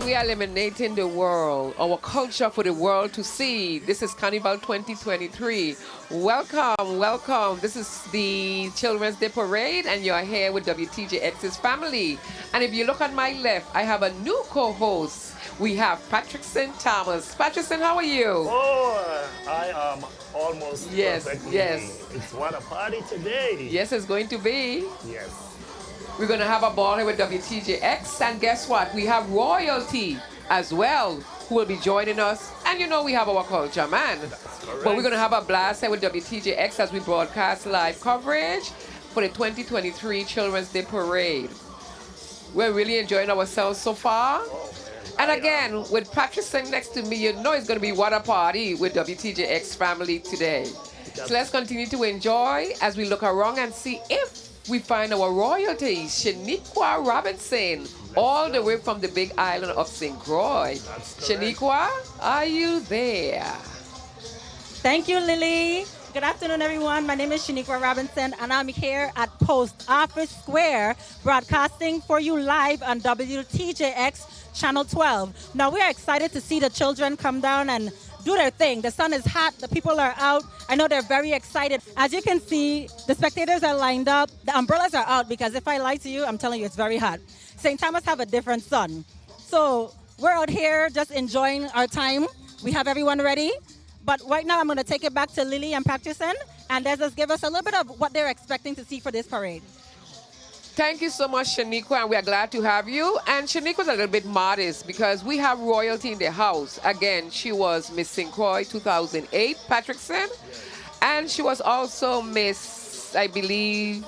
we are eliminating the world, our culture for the world to see. This is Carnival 2023. Welcome, welcome. This is the Children's Day Parade, and you're here with WTJX's family. And if you look on my left, I have a new co-host. We have Patrickson Thomas. Patrickson, how are you? Oh, I am almost perfectly. Yes. It's what a party today. Yes, it's going to be. Yes. We're going to have a ball here with WTJX. And guess what? We have royalty as well who will be joining us. And you know we have our culture, man. That's correct. But we're going to have a blast here with WTJX as we broadcast live coverage for the 2023 Children's Day Parade. We're really enjoying ourselves so far. Oh, And again, with Patrick sitting next to me, you know it's going to be what a party with WTJX family today. So let's continue to enjoy as we look around and see if we find our royalty, Shaniqua Robinson, all the way from the big island of St. Croix. Shaniqua, are you there? Thank you, Lily. Good afternoon, everyone. My name is Shaniqua Robinson, and I'm here at Post Office Square, broadcasting for you live on WTJX Channel 12. Now, we are excited to see the children come down and do their thing. The sun is hot. The people are out. I know they're very excited. As you can see, the spectators are lined up. The umbrellas are out because if I lie to you, I'm telling you it's very hot. St. Thomas have a different sun. So we're out here just enjoying our time. We have everyone ready. But right now, I'm going to take it back to Lily and Patrickson, and they'll just give us a little bit of what they're expecting to see for this parade. Thank you so much, Shaniqua, and we are glad to have you. And Shaniqua's a little bit modest because we have royalty in the house. Again, she was Miss St. Croix 2008, Patrickson. And she was also Miss, I believe,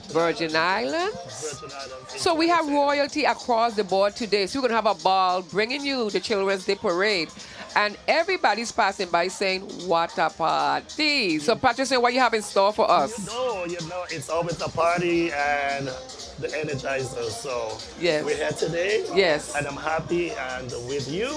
Virgin Islands. So we have royalty across the board today. So we're going to have a ball bringing you the Children's Day Parade. And everybody's passing by saying, what a party. So Patrickson, what you have in store for us? You know, it's always a party and the energizer. So yes, we're here today. Yes. And I'm happy. And with you,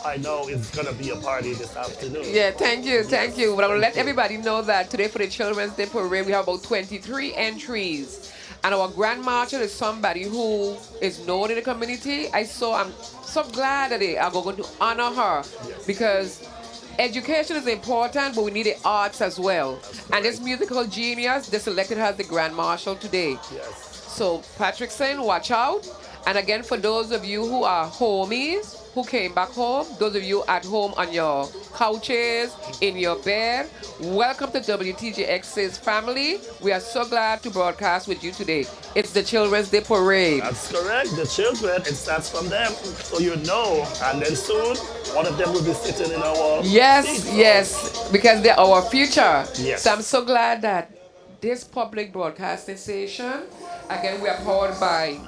I know it's going to be a party this afternoon. Yeah, thank you, thank you. But I'm going to let everybody know that today for the Children's Day Parade, we have about 23 entries. And our Grand Marshal is somebody who is known in the community. I'm so glad that they are going to honor her because education is important, but we need the arts as well. And this musical genius, they selected her as the Grand Marshal today. Yes. So Patrickson, watch out. And again, for those of you who are homies, who came back home, those of you at home on your couches, in your bed, welcome to WTJX's family. We are so glad to broadcast with you today. It's the Children's Day Parade. That's correct. The children, it starts from them. So you know. And then soon, one of them will be sitting in our seats. Yes, because they're our future. Yes. So I'm so glad that this public broadcasting station, again, we are powered by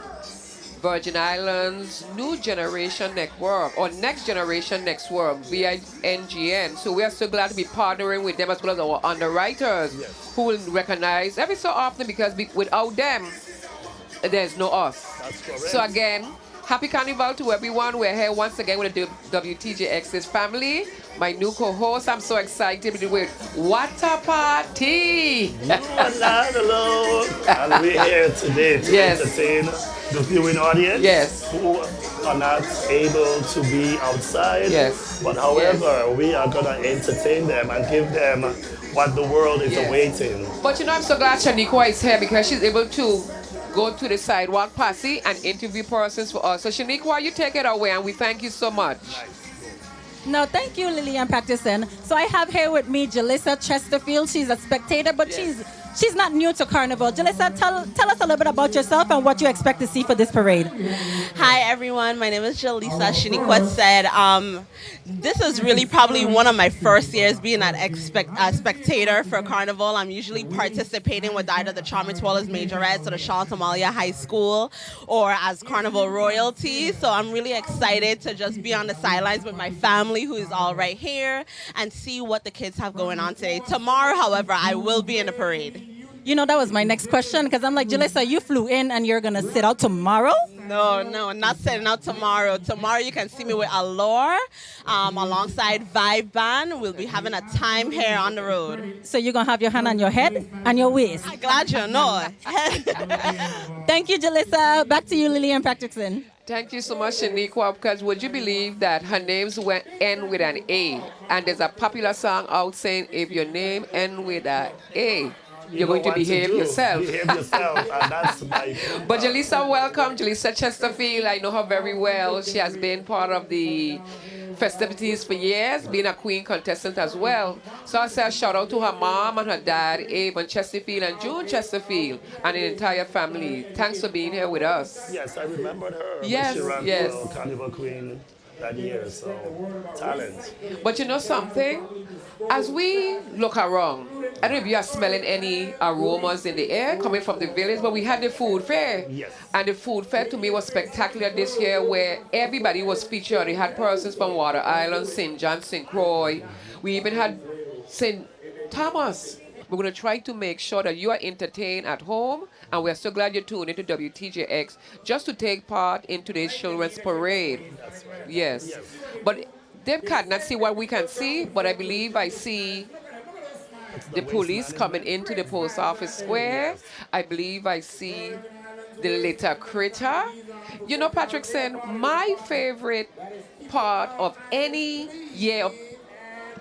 Virgin Islands New Generation Network or Next Generation Network via NGN. So we are so glad to be partnering with them as well as our underwriters who will recognize every so often because without them, there's no us. That's correct. So again, happy Carnival to everyone. We're here once again with the WTJX's family. My new co-host, I'm so excited with What a Party! You are not alone. And we're here today to entertain the viewing audience who are not able to be outside. But however, we are going to entertain them and give them what the world is awaiting. But you know, I'm so glad Shaniqua is here because she's able to go to the sidewalk posse and interview persons for us. So Shaniqua, you take it away and we thank you so much. No, thank you, Lily and Patrickson. So I have here with me Jalissa Chesterfield. She's a spectator, but she's not new to Carnival. Jalissa, tell us a little bit about yourself and what you expect to see for this parade. Hi, everyone. My name is Jalissa. Shaniqua said, this is really probably one of my first years being a spectator for Carnival. I'm usually participating with either the Charming Twirlers Majorette or the Charlotte Amalia High School or as Carnival royalty. So I'm really excited to just be on the sidelines with my family who is all right here and see what the kids have going on today. Tomorrow, however, I will be in the parade. You know, that was my next question because I'm like, Jalissa, you flew in and you're going to sit out tomorrow? No, not setting out tomorrow. Tomorrow you can see me with Allure alongside Vibe Band. We'll be having a time here on the road. So you're going to have your hand on your head and your waist? I'm glad you know. Thank you, Jalissa. Back to you, Lily and Patrickson. Thank you so much, Shaniqua, because would you believe that her names went end with an A? And there's a popular song out saying, if your name end with an A, you're going to behave yourself. Behave yourself, and that's my But Jalisa, welcome. Jalisa Chesterfield, I know her very well. She has been part of the festivities for years, being a queen contestant as well. So I say a shout out to her mom and her dad, Avon Chesterfield and June Chesterfield, and the entire family. Thanks for being here with us. Yes, I remembered her. Yes, she ran yes. for Carnival Queen that year, so talent. But you know something? As we look around, I don't know if you are smelling any aromas in the air coming from the village, but we had the food fair. Yes. And the food fair to me was spectacular this year where everybody was featured. We had persons from Water Island, St. John, St. Croix. We even had St. Thomas. We're going to try to make sure that you are entertained at home, and we're so glad you tuned into WTJX just to take part in today's children's parade. That's right. Yes. But they cannot see what we can see, but I believe I see the police coming into the post office square. I believe I see the little critter. You know, Patrickson, my favorite part of any year of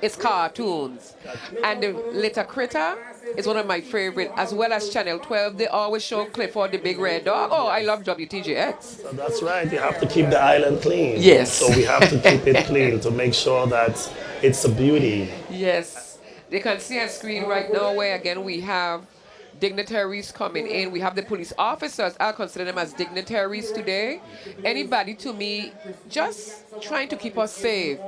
is cartoons. And the little critter is one of my favorite, as well as Channel 12. They always show Clifford the Big Red Dog. Oh, I love WTJX. So that's right. You have to keep the island clean. Yes. So we have to keep it clean to make sure that it's a beauty. Yes. They can see on screen right now where, again, we have dignitaries coming in. We have the police officers. I'll consider them as dignitaries today. Anybody, to me, just trying to keep us safe.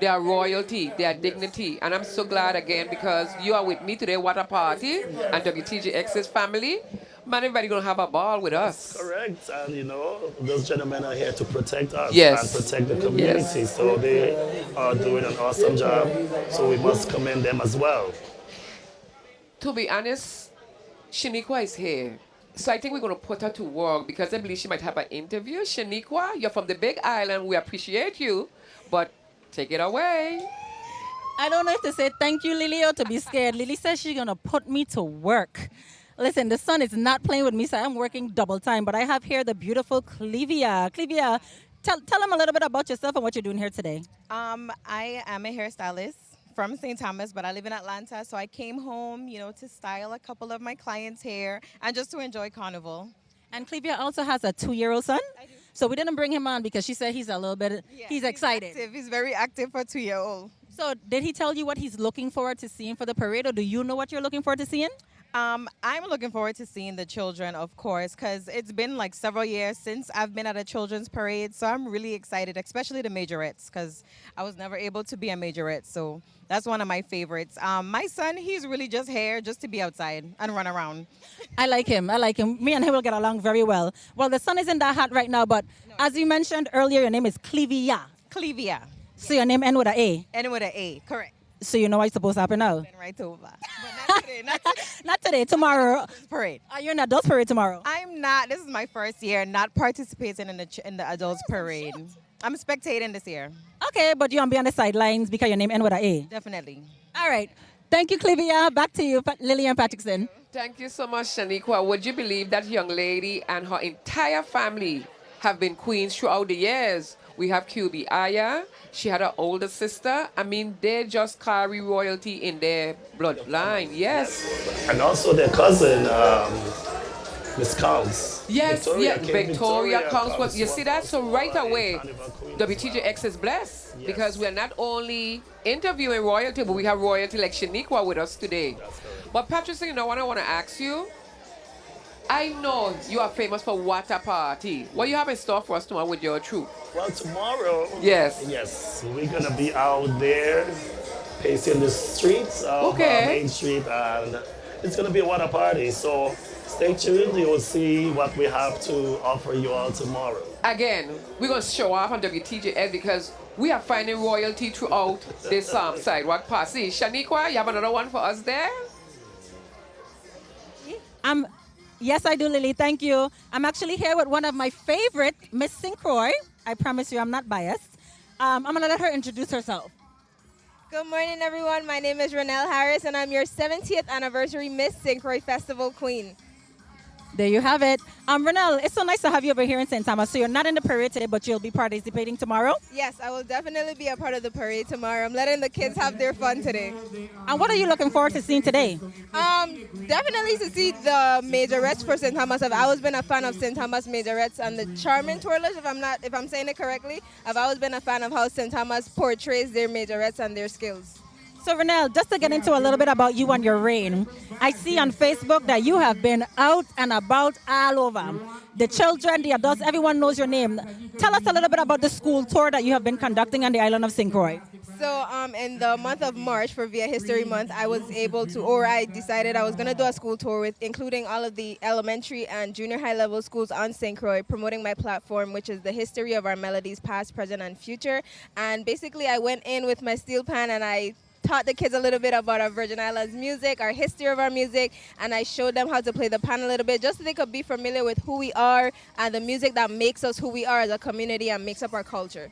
Their royalty, their dignity. And I'm so glad, again, because you are with me today. What a party. And WTJX's family. Man, everybody going to have a ball with us. Correct. And, you know, those gentlemen are here to protect us Yes. and protect the community. Yes. So they are doing an awesome job. So we must commend them as well. To be honest, Shaniqua is here. So I think we're going to put her to work because I believe she might have an interview. Shaniqua, you're from the Big Island. We appreciate you, but take it away. I don't know if to say thank you, Lily, or to be scared. Lily says she's going to put me to work. Listen, the sun is not playing with me, so I'm working double time. But I have here the beautiful Clivia. Clivia, tell them a little bit about yourself and what you're doing here today. I am a hairstylist from St. Thomas, but I live in Atlanta, so I came home, you know, to style a couple of my clients' hair and just to enjoy Carnival. And Clivia also has a 2-year-old son. I do. So we didn't bring him on because she said he's a little bit, he's excited. Active. He's very active for a 2-year-old. So did he tell you what he's looking forward to seeing for the parade, or do you know what you're looking forward to seeing? I'm looking forward to seeing the children, of course, because it's been like several years since I've been at a children's parade. So I'm really excited, especially the Majorettes, because I was never able to be a Majorette. So that's one of my favorites. My son, he's really just here just to be outside and run around. I like him. Me and him will get along very well. Well, the sun isn't that hot right now, but as you mentioned earlier, your name is Clivia. Clivia. So your name ends with an A. And with an A, correct. So you know what's supposed to happen now? Been right over. But not today, not today. Not today, tomorrow. Parade. Are you in adults parade tomorrow? I'm not. This is my first year not participating in the adults parade. I'm spectating this year. Okay, but you want to be on the sidelines because your name ends with an A. Definitely. All right. Thank you, Clivia. Back to you, Lillian Patrickson. Thank you so much, Shaniqua. Would you believe that young lady and her entire family have been queens throughout the years? We have QB Aya. She had an older sister. I mean, they just carry royalty in their bloodline. Yes. And also their cousin, Miss Counts. Yes, Victoria Counts. Counts. You see that? So right away, Queen WTJX is blessed Yes. because we are not only interviewing royalty, but we have royalty like Shaniqua with us today. But Patricia, you know what I want to ask you? I know you are famous for Water Party. What you have in store for us tomorrow with your troupe? Well, tomorrow, Yes. Yes, we're going to be out there pacing the streets of Main Street, and it's going to be a water party. So stay tuned. You will see what we have to offer you all tomorrow. Again, we're going to show off on WTJS because we are finding royalty throughout this sidewalk party. Shaniqua, you have another one for us there? Yes, I do, Lily. Thank you. I'm actually here with one of my favorite, Miss St. Croix. I promise you I'm not biased. I'm going to let her introduce herself. Good morning, everyone. My name is Ronelle Harris, and I'm your 70th anniversary Miss St. Croix Festival Queen. There you have it. Renelle, it's so nice to have you over here in St. Thomas. So you're not in the parade today, but you'll be participating tomorrow? Yes, I will definitely be a part of the parade tomorrow. I'm letting the kids have their fun today. And what are you looking forward to seeing today? Definitely to see the Majorettes for St. Thomas. I've always been a fan of St. Thomas Majorettes and the Charming Twirlers, if I'm saying it correctly. I've always been a fan of how St. Thomas portrays their Majorettes and their skills. So, Renelle, just to get into a little bit about you and your reign, I see on Facebook that you have been out and about all over. The children, the adults, everyone knows your name. Tell us a little bit about the school tour that you have been conducting on the island of St. Croix. So in the month of March for VI History Month, I decided I was going to do a school tour with including all of the elementary and junior high level schools on St. Croix, promoting my platform, which is the history of our melodies, past, present, and future. And basically, I went in with my steel pan and I taught the kids a little bit about our Virgin Islands music, our history of our music, and I showed them how to play the pan a little bit just so they could be familiar with who we are and the music that makes us who we are as a community and makes up our culture.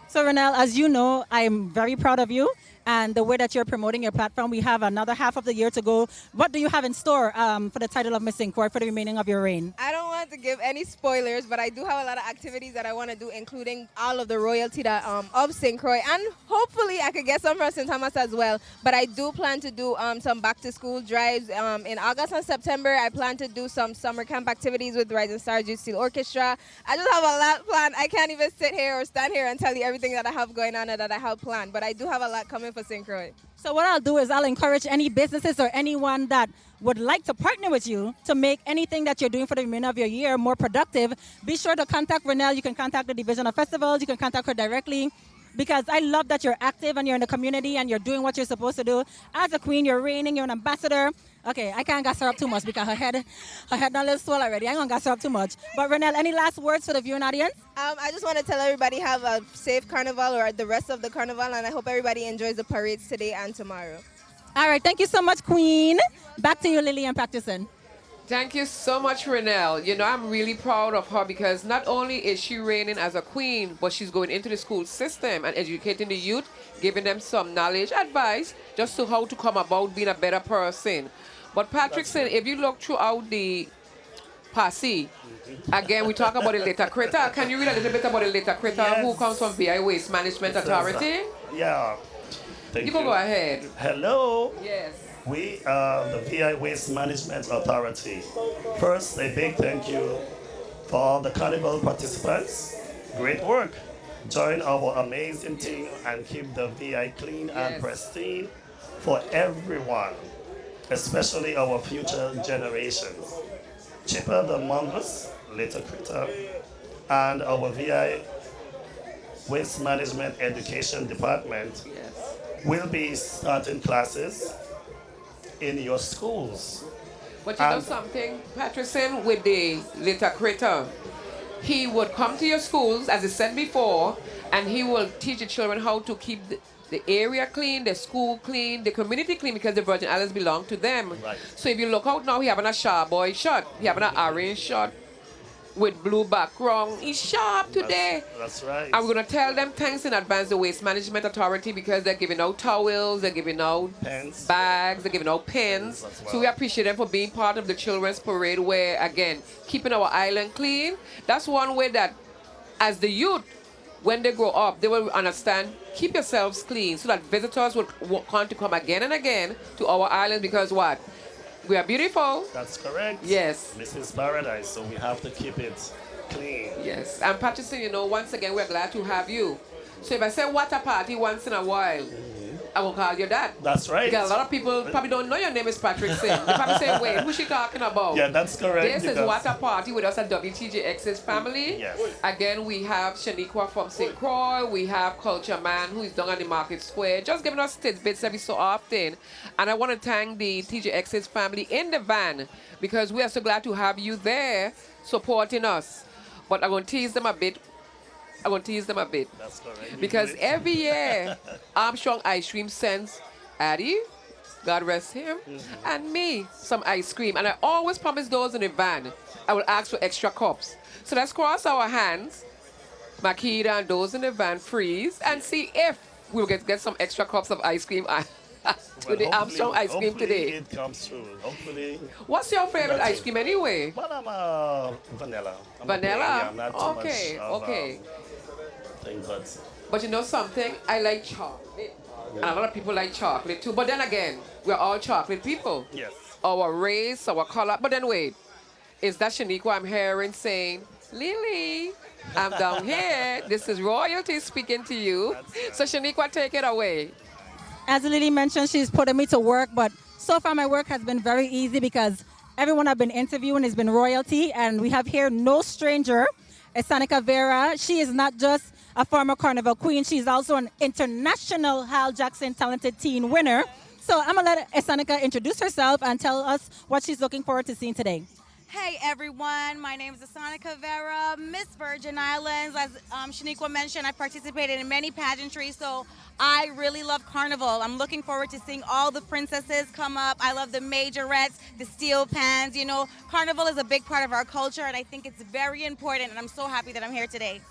So, Renelle, as you know, I'm very proud of you and the way that you're promoting your platform. We have another half of the year to go. What do you have in store for the title of Miss St. Croix for the remaining of your reign? I don't want to give any spoilers, but I do have a lot of activities that I want to do, including all of the royalty that, of St. Croix, and hopefully I could get some from St. Thomas as well. But I do plan to do some back-to-school drives in August and September. I plan to do some summer camp activities with Rising Stars Youth Steel Orchestra. I just have a lot planned. I can't even sit here or stand here and tell you everything that I have going on and that I have planned, but I do have a lot coming for St. Croix. So what I'll do is I'll encourage any businesses or anyone that would like to partner with you to make anything that you're doing for the remainder of your year more productive. Be sure to contact Renelle. You can contact the Division of Festivals. You can contact her directly, because I love that you're active and you're in the community and you're doing what you're supposed to do. As a queen, you're reigning, you're an ambassador. Okay, I can't gas her up too much because her head not a little swell already. I ain't gonna gas her up too much. But Renelle, any last words for the viewing audience? I just want to tell everybody have a safe carnival or the rest of the carnival, and I hope everybody enjoys the parades today and tomorrow. All right, thank you so much, Queen. Back to you, Lily and Practicing. Thank you so much, Renelle. You know, I'm really proud of her because not only is she reigning as a queen, but she's going into the school system and educating the youth, giving them some knowledge, advice, just to how to come about being a better person. But Patrickson, if you look throughout the passé, again, we talk about the Little Critter. Can you read a little bit about the Little Critter who comes from VI Waste Management Authority? Yeah. You can go ahead. Hello. Yes. We are the VI Waste Management Authority. First, a big thank you for all the Carnival participants. Great work. Join our amazing team and keep the VI clean and pristine for everyone, especially our future generations. Chipper the Mongoose, Little Critter, and our VI Waste Management Education Department will be starting classes in your schools. But you know something, Patricson, with the Little Critter, he would come to your schools, as I said before, and he will teach the children how to keep the area clean, the school clean, the community clean, because the Virgin Islands belong to them. Right. So if you look out now, he having a sharp boy shot. He having an orange shot with blue background. He's sharp today. That's right. And we're going to tell them thanks in advance, the Waste Management Authority, because they're giving out towels, they're giving out pens, bags, they're giving out pens. Well. So we appreciate them for being part of the children's parade, where, again, keeping our island clean. That's one way that, as the youth, when they grow up, they will understand, keep yourselves clean, so that visitors will want to come again and again to our island, because what? We are beautiful. That's correct. Yes. This is paradise, so we have to keep it clean. Yes. And Patricia, you know, once again, we're glad to have you. So if I say water party once in a while, I won't call you that. That's right. Because a lot of people probably don't know your name is Patrick Sin. They probably say, wait, who's she talking about? Yeah, that's correct. This is water party with us at WTJX's family. Yes. Again, we have Shaniqua from St. Croix. We have Culture Man, who is down on the Market Square, just giving us tidbits every so often. And I want to thank the TJX's family in the van, because we are so glad to have you there supporting us. But I'm going to tease them a bit. That's correct. Because every year, Armstrong Ice Cream sends Addie, God rest him, and me some ice cream. And I always promise those in the van, I will ask for extra cups. So let's cross our hands, Makita and those in the van freeze, and see if we'll get some extra cups of ice cream. with the Armstrong ice cream today. It comes true. Hopefully. What's your favorite ice cream anyway? Well, I'm vanilla. Vanilla? I'm not too Okay, much of, okay. thing, But you know something? I like chocolate. And a lot of people like chocolate too. But then again, we're all chocolate people. yes. Our race, our color. But then wait, is that Shaniqua I'm hearing saying, Lily, I'm down here. This is royalty speaking to you. So Shaniqua, take it away. As Lily mentioned, she's putting me to work, but so far my work has been very easy because everyone I've been interviewing has been royalty, and we have here no stranger, Eccentric Vera. She is not just a former Carnival queen, she's also an international Hal Jackson Talented Teen winner. So I'm gonna let Eccentric introduce herself and tell us what she's looking forward to seeing today. Hey everyone, my name is Eccentric Vera, Miss Virgin Islands. As Shaniqua mentioned, I participated in many pageantries, so I really love Carnival. I'm looking forward to seeing all the princesses come up. I love the majorettes, the steel pans. You know, Carnival is a big part of our culture, and I think it's very important, and I'm so happy that I'm here today.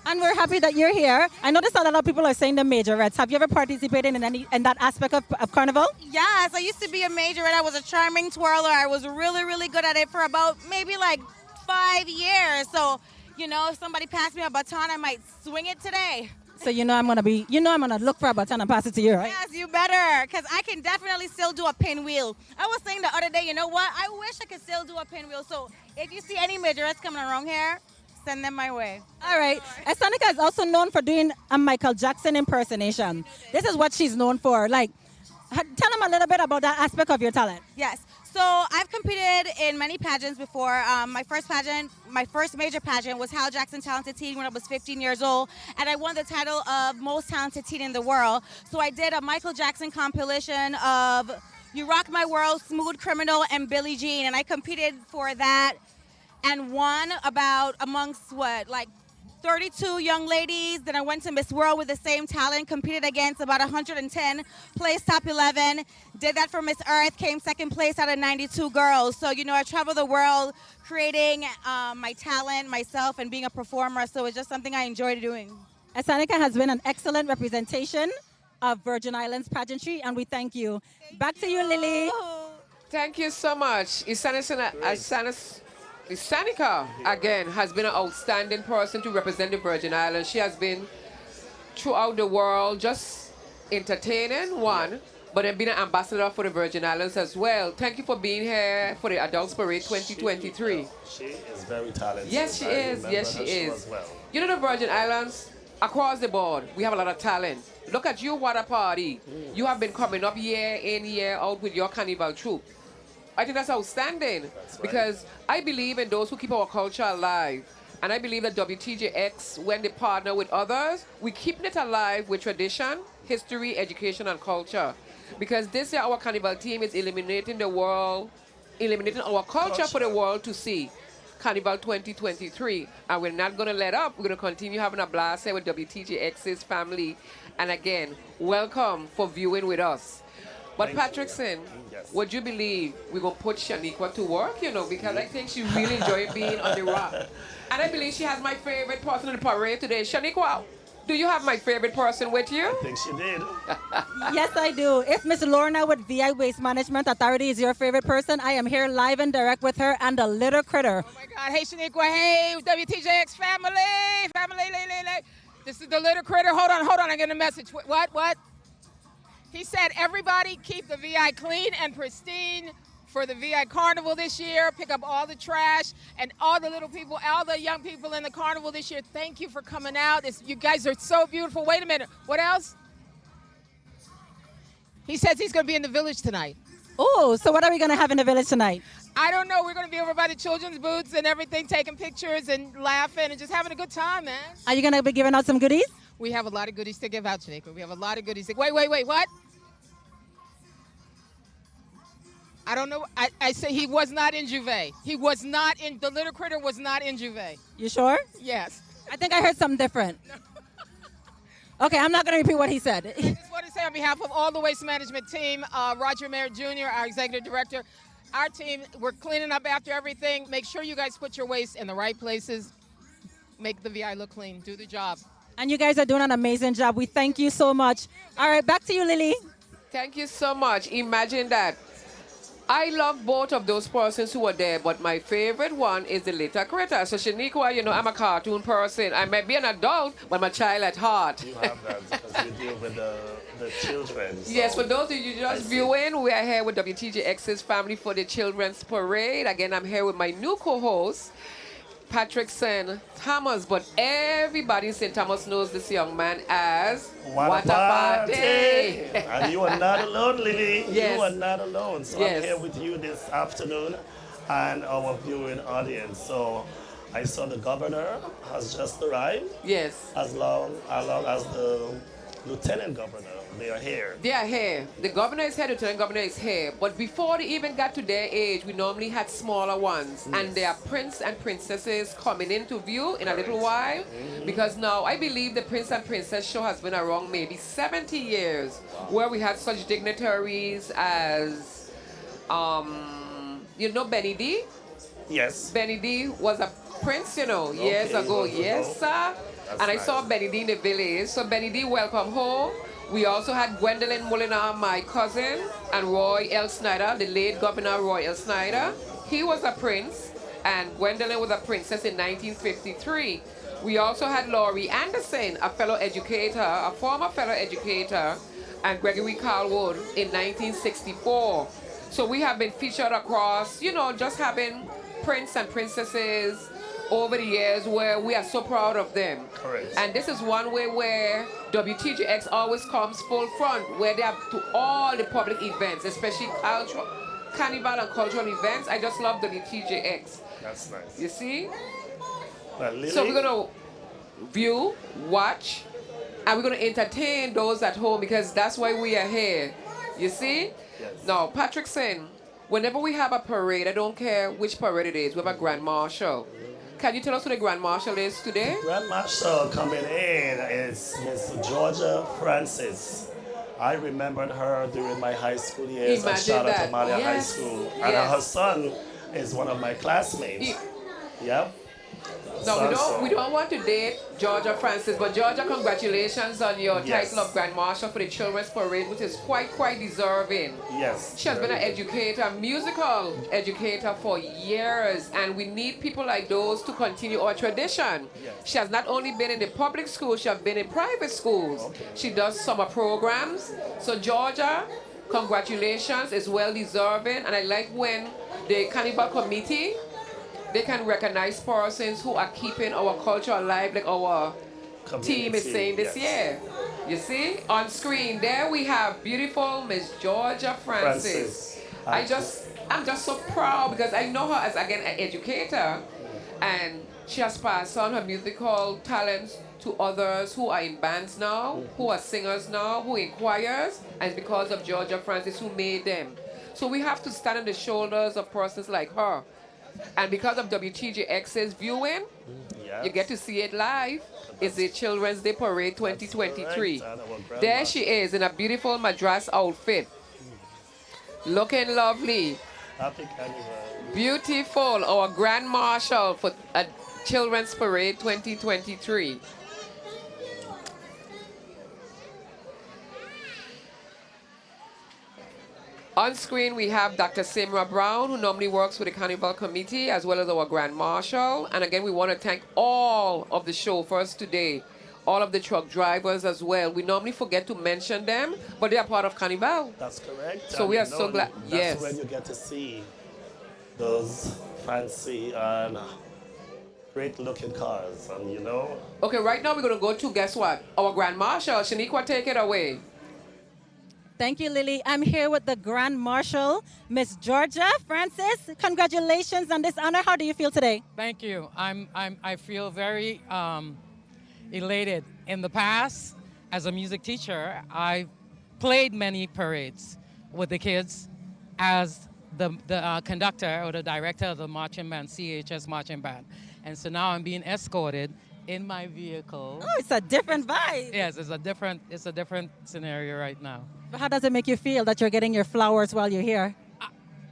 And we're happy that you're here. I noticed a lot of people are saying the majorettes. Have you ever participated in that aspect of Carnival? Yes, I used to be a majorette. I was a charming twirler. I was really, really good at it for about maybe like 5 years. So, you know, if somebody passed me a baton, I might swing it today. So I'm gonna look for a baton and pass it to you, right? Yes, you better, because I can definitely still do a pinwheel. I was saying the other day, you know what? I wish I could still do a pinwheel. So if you see any majorettes coming around here, send them my way. All right. Eccentric is also known for doing a Michael Jackson impersonation. This is what she's known for. Like, tell them a little bit about that aspect of your talent. Yes. So I've competed in many pageants before. My first major pageant was Hal Jackson Talented Teen when I was 15 years old, and I won the title of Most Talented Teen in the World. So I did a Michael Jackson compilation of You Rock My World, Smooth Criminal, and Billie Jean, and I competed for that and won amongst 32 young ladies. Then I went to Miss World with the same talent, competed against about 110, placed top 11. Did that for Miss Earth, came second place out of 92 girls. So, you know, I travel the world creating my talent, myself, and being a performer. So it's just something I enjoy doing. Eccentric has been an excellent representation of Virgin Islands pageantry, and we thank you. Back to you, Lily. Thank you so much. Eccentric, again, has been an outstanding person to represent the Virgin Islands. She has been throughout the world just entertaining, but then being an ambassador for the Virgin Islands as well. Thank you for being here for the Adults Parade 2023. She is very talented. Yes, she is. Yes, she is. Well. You know, the Virgin Islands, across the board, we have a lot of talent. Look at you, what a party. You have been coming up year in, year out with your Carnival troupe. I think that's outstanding. That's right. Because I believe in those who keep our culture alive. And I believe that WTJX, when they partner with others, we keep it alive with tradition, history, education, and culture. Because this year our Carnival team is illuminating our culture for the world to see. Carnival 2023. And we're not going to let up. We're going to continue having a blast here with WTJX's family. And again, welcome for viewing with us. But Patrickson, yes. Would you believe we're going to put Shaniqua to work, you know, because I think she really enjoyed being on the rock. And I believe she has my favorite person in the parade today. Shaniqua, do you have my favorite person with you? I think she did. Yes, I do. If Miss Lorna with VI Waste Management Authority is your favorite person, I am here live and direct with her and the little critter. Oh my God. Hey, Shaniqua. Hey, WTJX family. This is the little critter. Hold on. I get a message. What? He said, everybody keep the VI clean and pristine for the VI Carnival this year. Pick up all the trash and all the little people, all the young people in the Carnival this year. Thank you for coming out. You guys are so beautiful. Wait a minute. What else? He says he's going to be in the village tonight. Oh, so what are we going to have in the village tonight? I don't know. We're going to be over by the children's booths and everything, taking pictures and laughing and just having a good time, man. Are you going to be giving out some goodies? We have a lot of goodies to give out, Shaniqua. We have a lot of goodies. Wait, what? I don't know. I say he was not in Juve. He was not in, the little critter was not in Juve. You sure? Yes. I think I heard something different. No. Okay, I'm not going to repeat what he said. I just want to say on behalf of all the waste management team, Roger Merritt Jr., our executive director, our team, we're cleaning up after everything. Make sure you guys put your waste in the right places. Make the VI look clean. Do the job. And you guys are doing an amazing job. We thank you so much. All right, back to you, Lily. Thank you so much. Imagine that. I love both of those persons who were there, but my favorite one is the little critter. So Shaniqua, you know, I'm a cartoon person. I might be an adult, but I'm a child at heart. You have that because you deal with the children. So. Yes, for those of you just viewing, we are here with WTJX's Family for the Children's Parade. Again, I'm here with my new co-host, Patrick St. Thomas, but everybody in St. Thomas knows this young man as What a Party! And you are not alone, Lily. Yes. You are not alone. So Yes. I'm here with you this afternoon and our viewing audience. So I saw the governor has just arrived. Yes. As long as the lieutenant governor, they are here. They are here. The governor is here, the lieutenant governor is here. But before they even got to their age, we normally had smaller ones. Yes. And there are prince and princesses coming into view in a little while. Because now I believe the Prince and Princess show has been around maybe 70 years. Where we had such dignitaries as, you know, Benny D? Yes. Benny D was a prince, you know, years ago. Yes, sir. That's and I nice. saw Benny D in the village. So Benny D, welcome home. We also had Gwendolyn Molinar, my cousin, and Roy L. Snyder, the late Governor Roy L. Snyder. He was a prince, and Gwendolyn was a princess in 1953. We also had Laurie Anderson, a fellow educator, a former fellow educator, and Gregory Carlwood in 1964. So we have been featured across, you know, just having prince and princesses over the years where we are so proud of them. Correct. And this is one way where WTJX always comes full front, where they have to all the public events, especially cultural, carnival and cultural events. I just love WTJX. That's nice. You see? Well, Lily, So we're going to view, watch, and we're going to entertain those at home because that's why we are here. You see? Yes. Now, Patrick Sen, whenever we have a parade, I don't care which parade it is, we have a Grand Marshal. Can you tell us who the Grand Marshal is today? Grand Marshal coming in is Miss Georgia Francis. I remembered her during my high school years at Imagine Charlotte that. Amalia High Yes. School. And Yes. her son is one of my classmates. Yep. No, So- we don't want to date Georgia Francis, but Georgia, congratulations on your Yes. title of Grand Marshal for the Children's Parade, which is quite deserving. Yes. She has been an very educator, musical educator for years, and we need people like those to continue our tradition. Yes. She has not only been in the public schools, she has been in private schools. Okay. She does summer programs. So Georgia, congratulations, is well deserving, and I like when the Carnival Committee, they can recognize persons who are keeping our culture alive, like our team is Community, saying this yes. year. You see, on screen there we have beautiful Miss Georgia Francis. Francis. I'm just so proud because I know her as again an educator, and she has passed on her musical talents to others who are in bands now, who are singers now, who in choirs, and it's because of Georgia Francis who made them. So we have to stand on the shoulders of persons like her. And because of WTJX's viewing, Yes. you get to see it live. It's the Children's Day Parade 2023. That's correct. And our There grandma. she is in a beautiful madras outfit. Looking lovely. Happy Carnival. Beautiful. Our Grand Marshal for a Children's Parade 2023. On screen, we have Dr. Simra Brown, who normally works with the Carnival Committee, as well as our Grand Marshal. And again, we want to thank all of the chauffeurs today, all of the truck drivers as well. We normally forget to mention them, but they are part of Carnival. That's correct. So And we you are so know, glad- That's yes. when you get to see those fancy and great-looking cars, and you know. Okay, right now we're going to go to, guess what? Our Grand Marshal. Shaniqua, take it away. Thank you, Lily. I'm here with the Grand Marshal, Miss Georgia Francis. Congratulations on this honor. How do you feel today? Thank you. I feel very elated. In the past, as a music teacher, I played many parades with the kids as the conductor or the director of the marching band, CHS marching band. And so now I'm being escorted in my vehicle. Oh, it's a different vibe. Yes, it's a different scenario right now. But how does it make you feel that you're getting your flowers while you're here?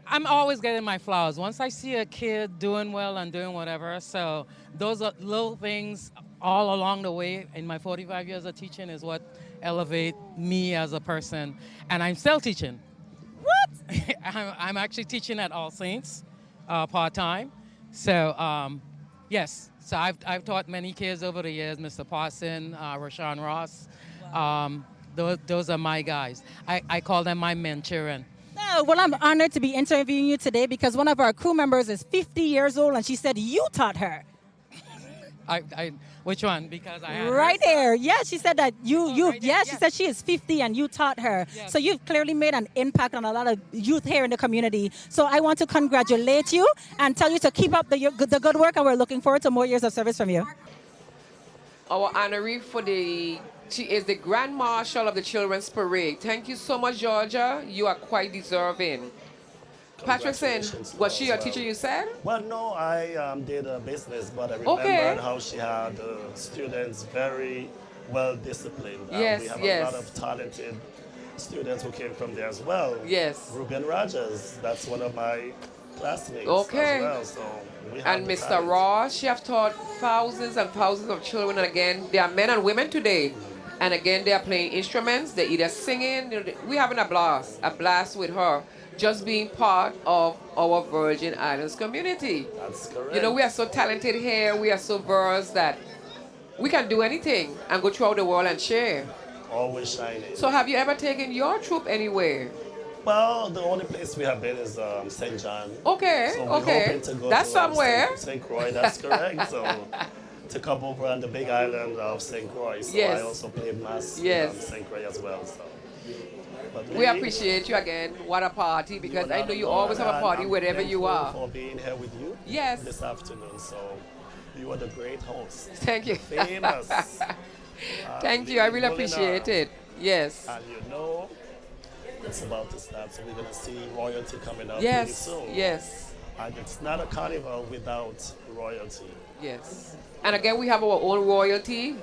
I'm always getting my flowers. Once I see a kid doing well and doing whatever, so those are little things all along the way in my 45 years of teaching is what elevate me as a person. And I'm still teaching. What? I'm actually teaching at All Saints part-time. So, yes. So I've taught many kids over the years, Mr. Parson, Rashawn Ross. Those are my guys. I call them my mentoring. Oh, well, I'm honored to be interviewing you today because one of our crew members is 50 years old, and she said you taught her. Which one? Because I had right there. Yeah, she said that she said she is 50 and you taught her. Yes. So you've clearly made an impact on a lot of youth here in the community. So I want to congratulate you and tell you to keep up the good work, and we're looking forward to more years of service from you. Our honoree she is the Grand Marshal of the Children's Parade. Thank you so much, Georgia. You are quite deserving. Patrickson, was she your teacher, you said? Well, no, I did a business, but I remembered how she had students very well disciplined. Yes, we have a lot of talented students who came from there as well. Yes. Ruben Rogers, that's one of my classmates as well. So we have and Mr. Ross, she have taught thousands and thousands of children. And again, they are men and women today. And again, they are playing instruments. They're either singing. We're having a blast with her. Just being part of our Virgin Islands community. That's correct. You know, we are so talented here. We are so versed that we can do anything and go throughout the world and share. Always shining. So have you ever taken your troupe anywhere? Well, the only place we have been is St. John. Okay, so we're hoping to go that's to, somewhere. St. Croix, that's correct. So to come over on the big island of St. Croix. So I also played Mass in St. Croix as well. So. We appreciate you again. What a party, because I know you always have a party wherever you are. For being here with you this afternoon. So you are the great host. Thank you. Famous. Thank you. I really appreciate it. Yes. And you know, it's about to start. So we're going to see royalty coming up pretty soon. Yes. And it's not a carnival without royalty. Yes. And again, we have our own royalty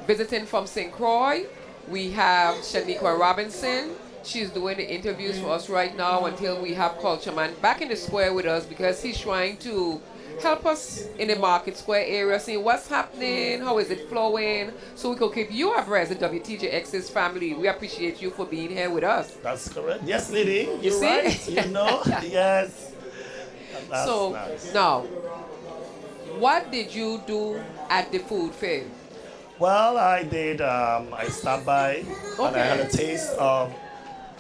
visiting from St. Croix. We have Shaniqua Robinson. She's doing the interviews for us right now until we have Culture Man back in the square with us, because he's trying to help us in the Market Square area, seeing what's happening, how is it flowing, so we can keep you abreast of WTJX's family. We appreciate you for being here with us. That's correct. Yes, Lily. You see? Right. You know? Yes. That's so, nice. Now, what did you do at the food fair? Well, I did. I stopped by and I had a taste of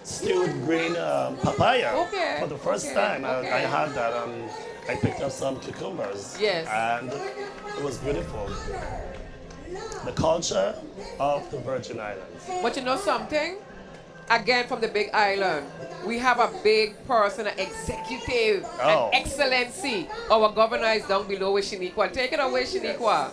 stewed green papaya for the first time. I had that. I picked up some cucumbers. Yes. And it was beautiful. The culture of the Virgin Islands. But you know something? Again, from the Big Island, we have a big person, an executive, an excellency. Our governor is down below with Shaniqua. Take it away, Shaniqua.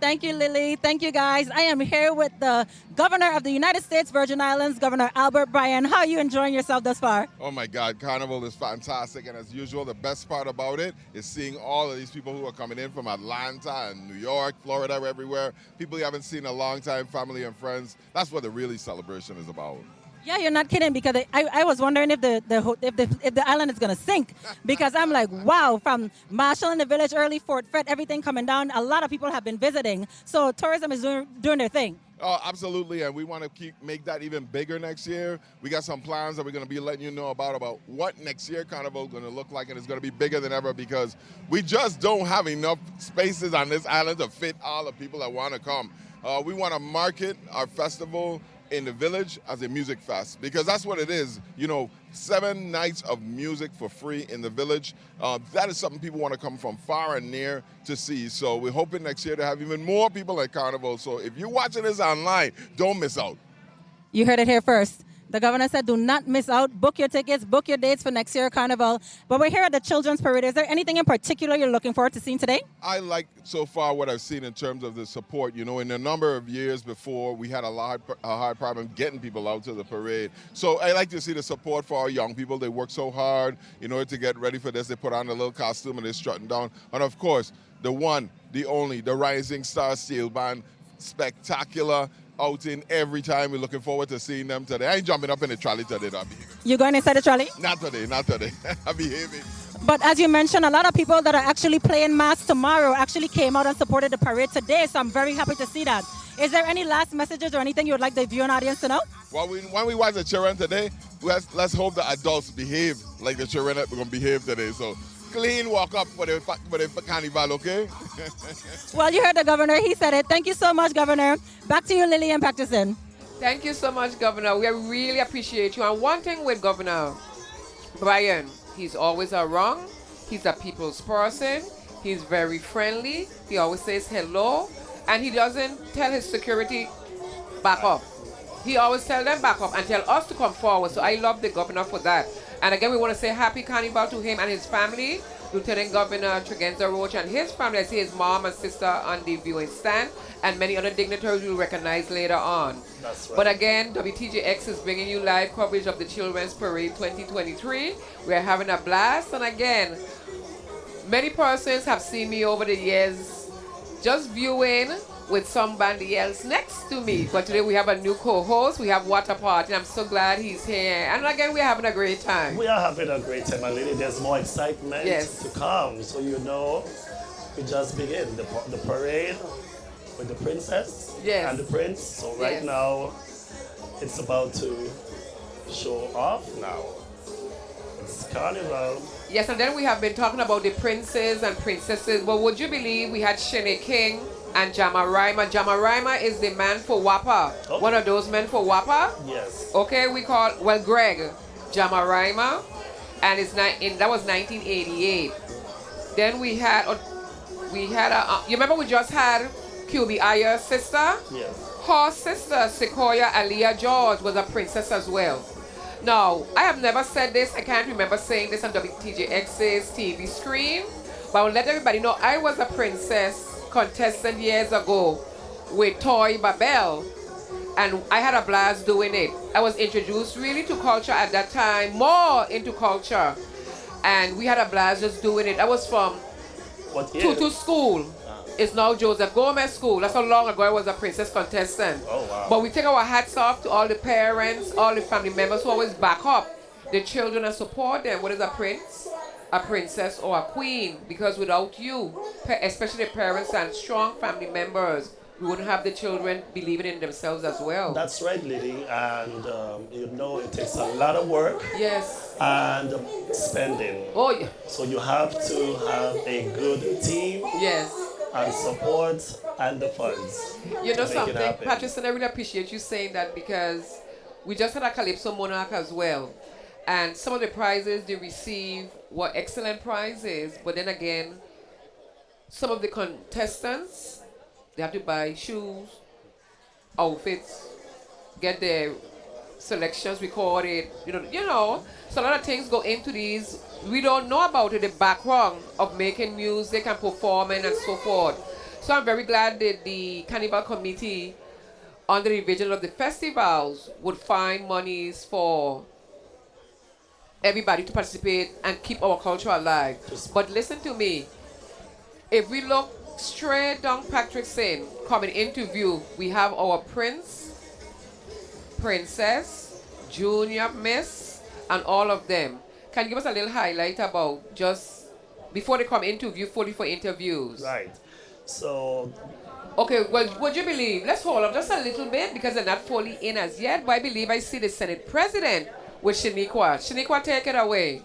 Thank you, Lily. Thank you, guys. I am here with the Governor of the United States Virgin Islands, Governor Albert Bryan. How are you enjoying yourself thus far? Oh, my God. Carnival is fantastic. And as usual, the best part about it is seeing all of these people who are coming in from Atlanta and New York, Florida, everywhere. People you haven't seen in a long time, family and friends. That's what the really celebration is about. Yeah, you're not kidding, because I was wondering if the island is going to sink, because I'm like, wow, from Marshal in the village, early Fort Fred, everything coming down, a lot of people have been visiting. So tourism is doing their thing. Oh, absolutely, and we want to make that even bigger next year. We got some plans that we're going to be letting you know about what next year Carnival is going to look like, and it's going to be bigger than ever, because we just don't have enough spaces on this island to fit all the people that want to come. We want to market our festival in the village as a music fest, because that's what it is. 7 nights of music for free in the village. That is something people want to come from far and near to see. So we're hoping next year to have even more people at Carnival. So if you're watching this online, don't miss out. You heard it here first. The governor said, do not miss out. Book your tickets, book your dates for next year Carnival. But we're here at the Children's Parade. Is there anything in particular you're looking forward to seeing today? I like so far what I've seen in terms of the support. In a number of years before, we had a hard problem getting people out to the parade. So I like to see the support for our young people. They work so hard in order to get ready for this. They put on a little costume and they're strutting down. And of course, the one, the only, the Rising Star Steel Band, spectacular outing every time. We're looking forward to seeing them today. I ain't jumping up in the trolley today, though. You going inside the trolley? Not today. I'll be heavy. But as you mentioned, a lot of people that are actually playing mass tomorrow actually came out and supported the parade today, so I'm very happy to see that. Is there any last messages or anything you would like the viewing audience to know? Well, when we watch the children today, let's hope the adults behave like the children are going to behave today. So clean walk up for the carnival, okay? Well, you heard the governor. He said it. Thank you so much, Governor. Back to you, Lily and Practicing. Thank you so much, Governor. We really appreciate you. And one thing with Governor Brian, he's always around. He's a people's person. He's very friendly. He always says hello. And he doesn't tell his security back up. He always tell them back up and tell us to come forward. So I love the governor for that. And again, we want to say happy carnival to him and his family. Lieutenant Governor Tregenza Roach and his family. I see his mom and sister on the viewing stand. And many other dignitaries you'll recognize later on. That's right. But again, WTJX is bringing you live coverage of the Children's Parade 2023. We're having a blast. And again, many persons have seen me over the years just viewing with somebody else next to me. But today we have a new co-host. We have Water Party, and I'm so glad he's here. And again, we're having a great time. We are having a great time, and Lily, there's more excitement to come. So you know, we just begin the parade with the princess and the prince. So right now, it's about to show off now. It's Carnival. Yes, and then we have been talking about the princes and princesses. But would you believe we had Shene King and Jamarima? Jamarima is the man for WAPA. Oh. One of those men for WAPA? Yes. Okay, we call, well, Greg Jamarima. And it's that was 1988. Then we had you remember we just had QB Ayer's sister? Yes. Her sister, Sequoia Aliyah George, was a princess as well. Now, I have never said this. I can't remember saying this on WTJX's TV screen. But I will let everybody know I was a princess contestant years ago with Toy Babel. And I had a blast doing it. I was introduced really to culture at that time, more into culture. And we had a blast just doing it. I was from Tutu School. It's now Joseph Gomez School. That's how long ago I was a princess contestant. Oh, wow. But we take our hats off to all the parents, all the family members who always back up the children and support them. What is a prince, a princess, or a queen? Because without you, especially the parents and strong family members, we wouldn't have the children believing in themselves as well. That's right, Lily. And you know, it takes a lot of work. Yes. And spending. Oh, yeah. So you have to have a good team. Yes. And support and the funds. You know something, Patterson, I really appreciate you saying that because we just had a Calypso Monarch as well. And some of the prizes they received were excellent prizes. But then again, some of the contestants, they have to buy shoes, outfits, get their selections recorded, you know. So a lot of things go into these. We don't know about it, the background of making music and performing and so forth. So I'm very glad that the Carnival Committee, under the vision of the festivals, would find monies for everybody to participate and keep our culture alive. But listen to me. If we look straight down Patrick's Inn, coming into view, we have our prince, princess, junior miss, and all of them. Can you give us a little highlight about just before they come into view, fully for interviews? Right. So. Okay, well, would you believe? Let's hold up just a little bit because they're not fully in as yet. But I believe I see the Senate President with Shaniqua. Shaniqua, take it away.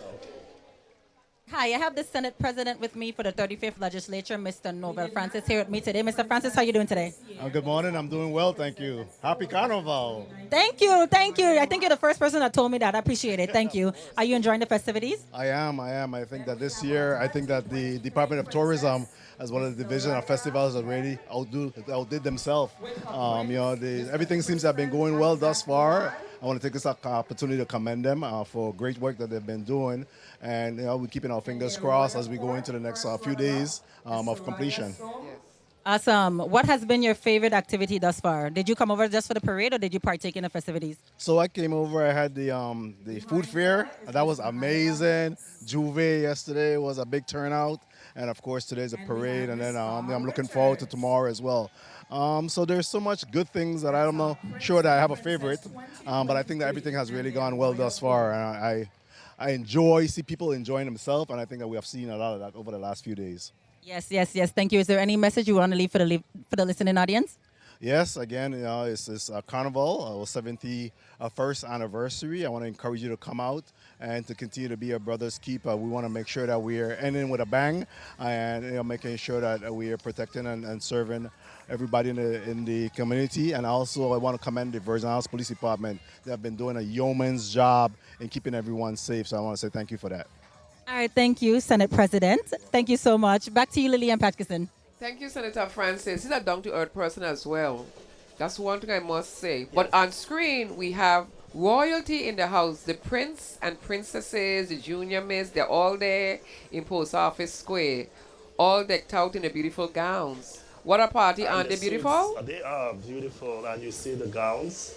Hi, I have the Senate President with me for the 35th Legislature, Mr. Novel Francis, here with me today. Mr. Francis, how are you doing today? Good morning. I'm doing well, thank you. Happy Carnival. Thank you, thank you. I think you're the first person that told me that. I appreciate it. Thank you. Are you enjoying the festivities? I am. I think that this year, I think that the Department of Tourism, as well as the Division of Festivals, already outdid themselves. Everything seems to have been going well thus far. I want to take this opportunity to commend them for great work that they've been doing. And we're keeping our fingers crossed as we go into the next few days of completion. Awesome. What has been your favorite activity thus far? Did you come over just for the parade or did you partake in the festivities? So I came over, I had the food fair. That was amazing. Juve yesterday was a big turnout. And of course, today's a parade. And then I'm looking forward to tomorrow as well. So there's so much good things that I'm not sure that I have a favorite. But I think that everything has really gone well thus far. And see people enjoying themselves, and I think that we have seen a lot of that over the last few days. Yes, yes, yes. Thank you. Is there any message you want to leave for the listening audience? Yes, again, it's Carnival, our 71st anniversary. I want to encourage you to come out and to continue to be a brother's keeper. We want to make sure that we are ending with a bang and making sure that we are protecting and serving everybody in the community. And also, I want to commend the Virgin Islands Police Department. They have been doing a yeoman's job in keeping everyone safe. So I want to say thank you for that. All right, thank you, Senate President. Thank you so much. Back to you, Lillian Patkinson. Thank you, Senator Francis. He's a down-to-earth person as well. That's one thing I must say. But on screen, we have royalty in the house. The prince and princesses, the junior miss, they're all there in Post Office Square, all decked out in the beautiful gowns. What a party, aren't they beautiful? They are beautiful, and you see the gowns.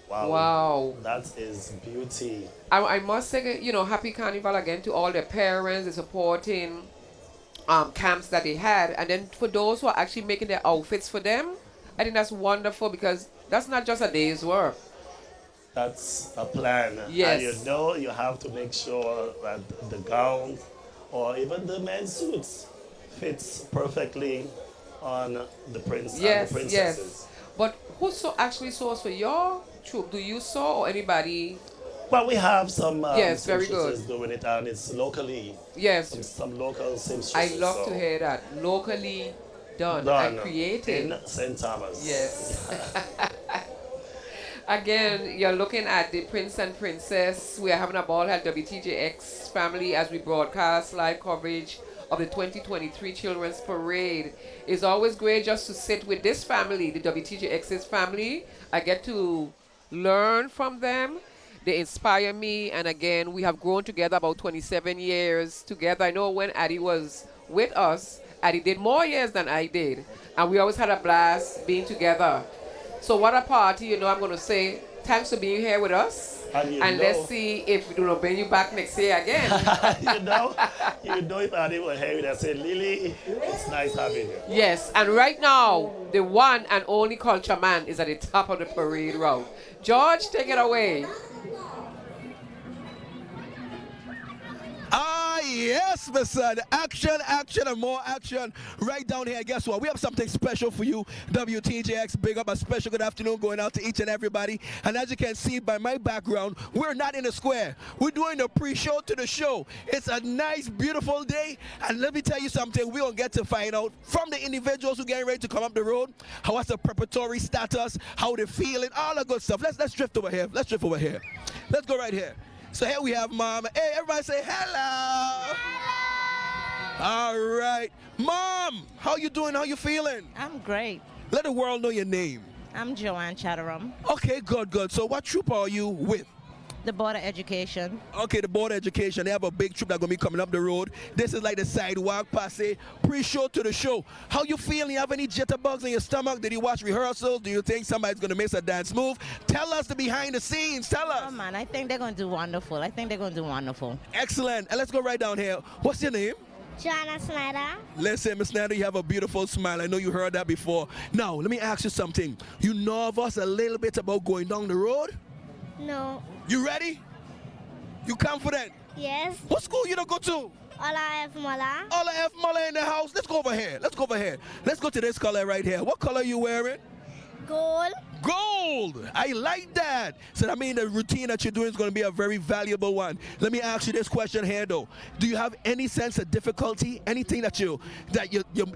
Wow. Wow. That is beauty. I must say, happy Carnival again to all their parents, the supporting camps that they had. And then for those who are actually making their outfits for them, I think that's wonderful because that's not just a day's work. That's a plan. Yes. And you have to make sure that the gown or even the men's suits fits perfectly on the prince and the princesses. Yes. But who actually sews for your troop? Do you sew or anybody? Well, we have some yes, very good. doing it, and it's locally. Yes. Some local seamstresses. I love to hear that. Locally done and created. In St. Thomas. Yes. Again, you're looking at the Prince and Princess. We are having a ball at WTJX family as we broadcast live coverage of the 2023 Children's Parade. It's always great just to sit with this family, the WTJX's family. I get to learn from them. They inspire me, and again, we have grown together about 27 years together. I know when Addie was with us, Addie did more years than I did, and we always had a blast being together. So what a party, I'm going to say thanks for being here with us, and let's see if we don't bring you back next year again. If Addie were here, they'd say, Lily, it's nice having you. Yes, and right now, the one and only culture man is at the top of the parade route. George, take it away. Yes, my son. Action, action, and more action right down here. Guess what? We have something special for you. WTJX, big up a special good afternoon going out to each and everybody. And as you can see by my background, we're not in the square. We're doing the pre-show to the show. It's a nice, beautiful day. And let me tell you something. We're going to get to find out from the individuals who are getting ready to come up the road, what's the preparatory status, how they're feeling, all the good stuff. Let's drift over here. Let's drift over here. Let's go right here. So here we have Mom. Hey, everybody say hello. Hello. All right. Mom, how you doing? How you feeling? I'm great. Let the world know your name. I'm Joanne Chatterum. Okay, good, good. So what troop are you with? The Board of Education. Okay, the Board of Education. They have a big troop that's going to be coming up the road. This is like the sidewalk passe, pre-show to the show. How you feeling? You have any jitterbugs in your stomach? Did you watch rehearsals? Do you think somebody's going to miss a dance move? Tell us the behind the scenes. Tell us. Oh, man, I think they're going to do wonderful. Excellent. And let's go right down here. What's your name? Joanna Snyder. Listen, Miss Snyder, you have a beautiful smile. I know you heard that before. Now, let me ask you something. You know of us a little bit about going down the road? No. You ready? You confident? Yes. What school you don't go to? Ola F. Muller. Ola F. Muller in the house. Let's go over here. Let's go over here. Let's go to this color right here. What color are you wearing? Gold. Gold. I like that. So that means the routine that you're doing is going to be a very valuable one. Let me ask you this question here, though. Do you have any sense of difficulty? Anything that you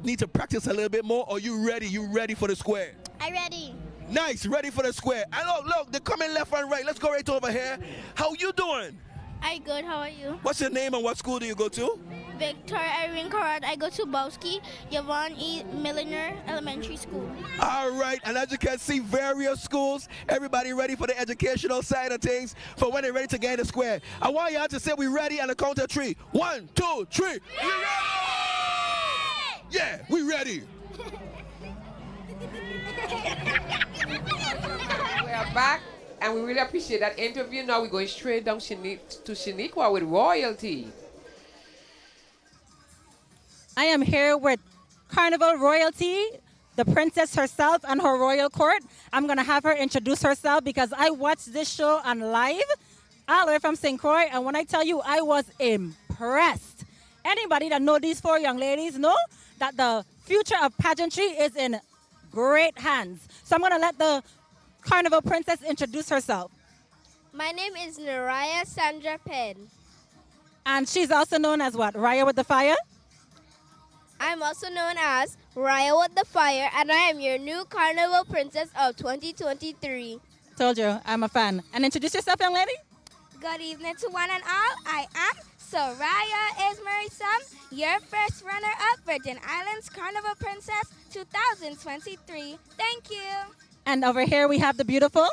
need to practice a little bit more? Or you ready? You ready for the square? I'm ready. Nice. Ready for the square. And look, they're coming left and right. Let's go right over here. How you doing? I'm good. How are you? What's your name and what school do you go to? Victor Irene Corrad. I go to Bowski Yvonne E. Milliner Elementary School. All right, and as you can see, various schools, everybody ready for the educational side of things for when they're ready to get in the square. I want y'all to say we ready on the count of 3. 1, 2, 3. We ready? Yeah, we ready. We are back, and we really appreciate that interview. Now we're going straight down to Shaniqua with royalty. I am here with Carnival royalty, the princess herself and her royal court. I'm going to have her introduce herself because I watched this show on live all the way from St. Croix, and when I tell you, I was impressed. Anybody that know these 4 young ladies know that the future of pageantry is in great hands. So I'm going to let the Carnival Princess introduce herself. My name is Naraya Sandra Penn. And she's also known as what? Raya with the Fire? I'm also known as Raya with the Fire, and I am your new Carnival Princess of 2023. Told you, I'm a fan. And introduce yourself, young lady. Good evening to one and all. I am Soraya Ismarisam, your first runner-up Virgin Islands Carnival Princess 2023. Thank you. And over here we have the beautiful.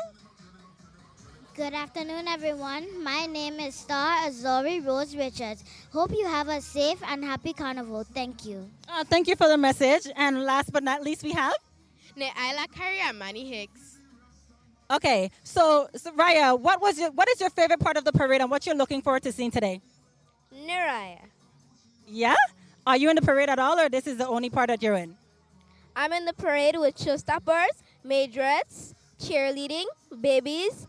Good afternoon, everyone. My name is Star Azori Rose Richards. Hope you have a safe and happy carnival. Thank you. Thank you for the message. And last but not least, we have Neila Curry and Manny Hicks. Okay, so Raya, what is your favorite part of the parade and what you're looking forward to seeing today? Naraya. Yeah? Are you in the parade at all, or this is the only part that you're in? I'm in the parade with showstoppers, majorettes, cheerleading, babies,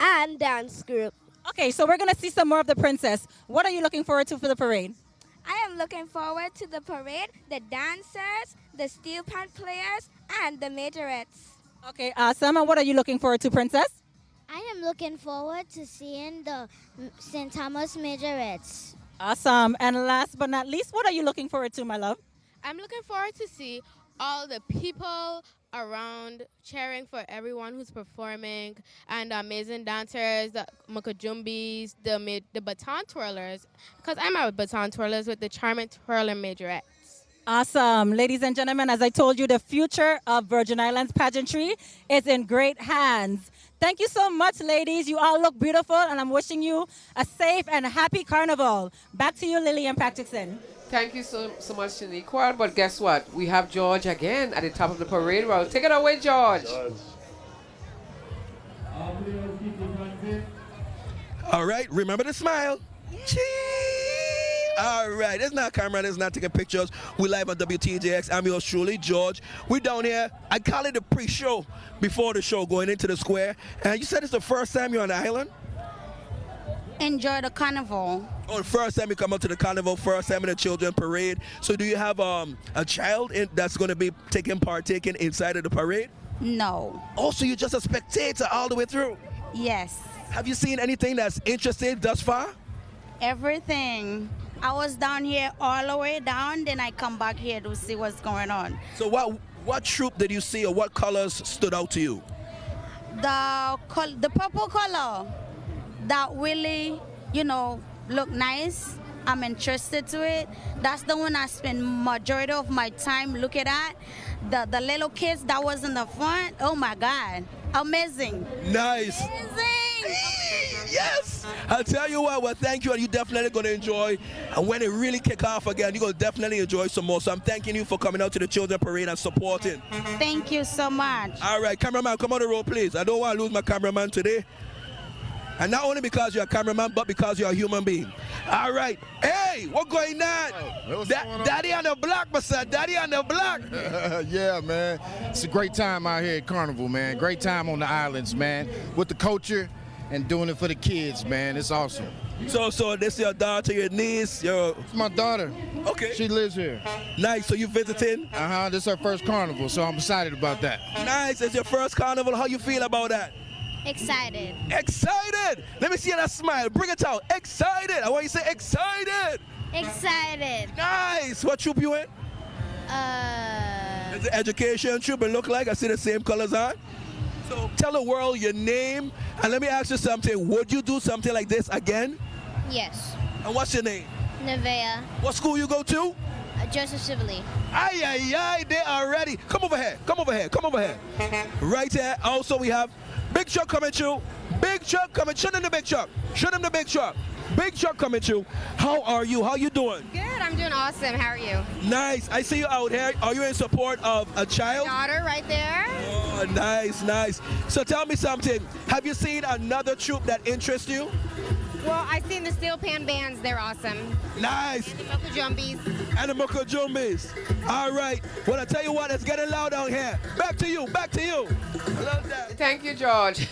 and dance group. Okay, so we're going to see some more of the princess. What are you looking forward to for the parade? I am looking forward to the parade, the dancers, the steel pan players, and the majorettes. Okay, awesome. And what are you looking forward to, princess? I am looking forward to seeing the St. Thomas Majorettes. Awesome. And last but not least, what are you looking forward to, my love? I'm looking forward to see all the people around cheering for everyone who's performing, and the amazing dancers, the Moko Jumbies, the baton twirlers, because I'm a baton twirlers with the charming twirler majorettes. Awesome. Ladies and gentlemen, as I told you, the future of Virgin Islands pageantry is in great hands. Thank you so much, ladies. You all look beautiful, and I'm wishing you a safe and happy carnival. Back to you, Lily and Patrickson. Thank you so much, Shaniqua. But guess what? We have George again at the top of the parade route. Take it away, George. All right, remember to smile. Cheese. All right, it's not camera, it's not taking pictures. We live on WTJX. I'm yours truly, George. We down here. I call it the pre-show before the show, going into the square. And you said it's the first time you're on the island? Enjoy the carnival. Oh, the first time you come up to the carnival, first time in the children parade. So do you have a child that's going to be partaking inside of the parade? No. Oh, so you're just a spectator all the way through? Yes. Have you seen anything that's interesting thus far? Everything. I was down here all the way down, then I come back here to see what's going on. So what troop did you see, or what colors stood out to you? The purple color. That really, look nice. I'm interested to it. That's the one I spend majority of my time looking at. The little kids that was in the front, oh my God, amazing. Nice. Amazing. Yes. I'll tell you what, well, thank you, and you're definitely going to enjoy. And when it really kick off again, you're going to definitely enjoy some more. So I'm thanking you for coming out to the Children Parade and supporting. Thank you so much. All right, cameraman, come on the road, please. I don't want to lose my cameraman today. And not only because you're a cameraman, but because you're a human being. All right. Hey, what's going on? What's going on? Daddy on the block, my son. Daddy on the block. Yeah, man. It's a great time out here at Carnival, man. Great time on the islands, man. With the culture and doing it for the kids, man. It's awesome. So this is your daughter, your niece, It's my daughter. Okay. She lives here. Nice. So you visiting? Uh-huh. This is her first carnival, so I'm excited about that. Nice. It's your first carnival. How you feel about that? Excited. Excited! Let me see that smile. Bring it out. Excited! I want you to say excited! Excited. Nice! What troop you in? It's the education troop. It look like I see the same colors on. So tell the world your name, and let me ask you something. Would you do something like this again? Yes. And what's your name? Nevea. What school you go to? Joseph Sibley. Aye, aye, aye, they are ready. Come over here. Come over here. Come over here. Right here. Also, we have big truck coming through. Big truck coming. Show them the big truck. Show them the big truck. Big truck coming through. How are you? How you doing? Good. I'm doing awesome. How are you? Nice. I see you out here. Are you in support of a child? Daughter right there. Oh, nice, nice. So tell me something. Have you seen another troop that interests you? Well, I've seen the steel pan bands. They're awesome. Nice. And the Moko Jumbies. And the Moko Jumbies. All right. Well, I tell you what, it's getting loud out here. Back to you. Back to you. I love that. Thank you, George.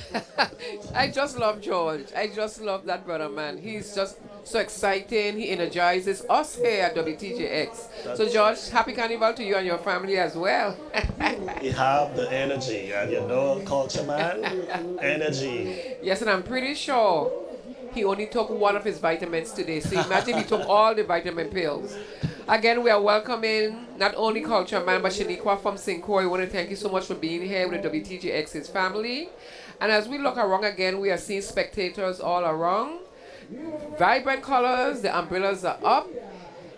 I just love George. I just love that brother, man. He's just so exciting. He energizes us here at WTJX. So, George, happy Carnival to you and your family as well. You have the energy, and you know, culture man, energy. Yes, and I'm pretty sure he only took one of his vitamins today. So imagine he took all the vitamin pills. Again, we are welcoming not only Culture Man, but Shaniqua from St. Croix. We want to thank you so much for being here with the WTJX's family. And as we look around again, we are seeing spectators all around. Vibrant colors, the umbrellas are up.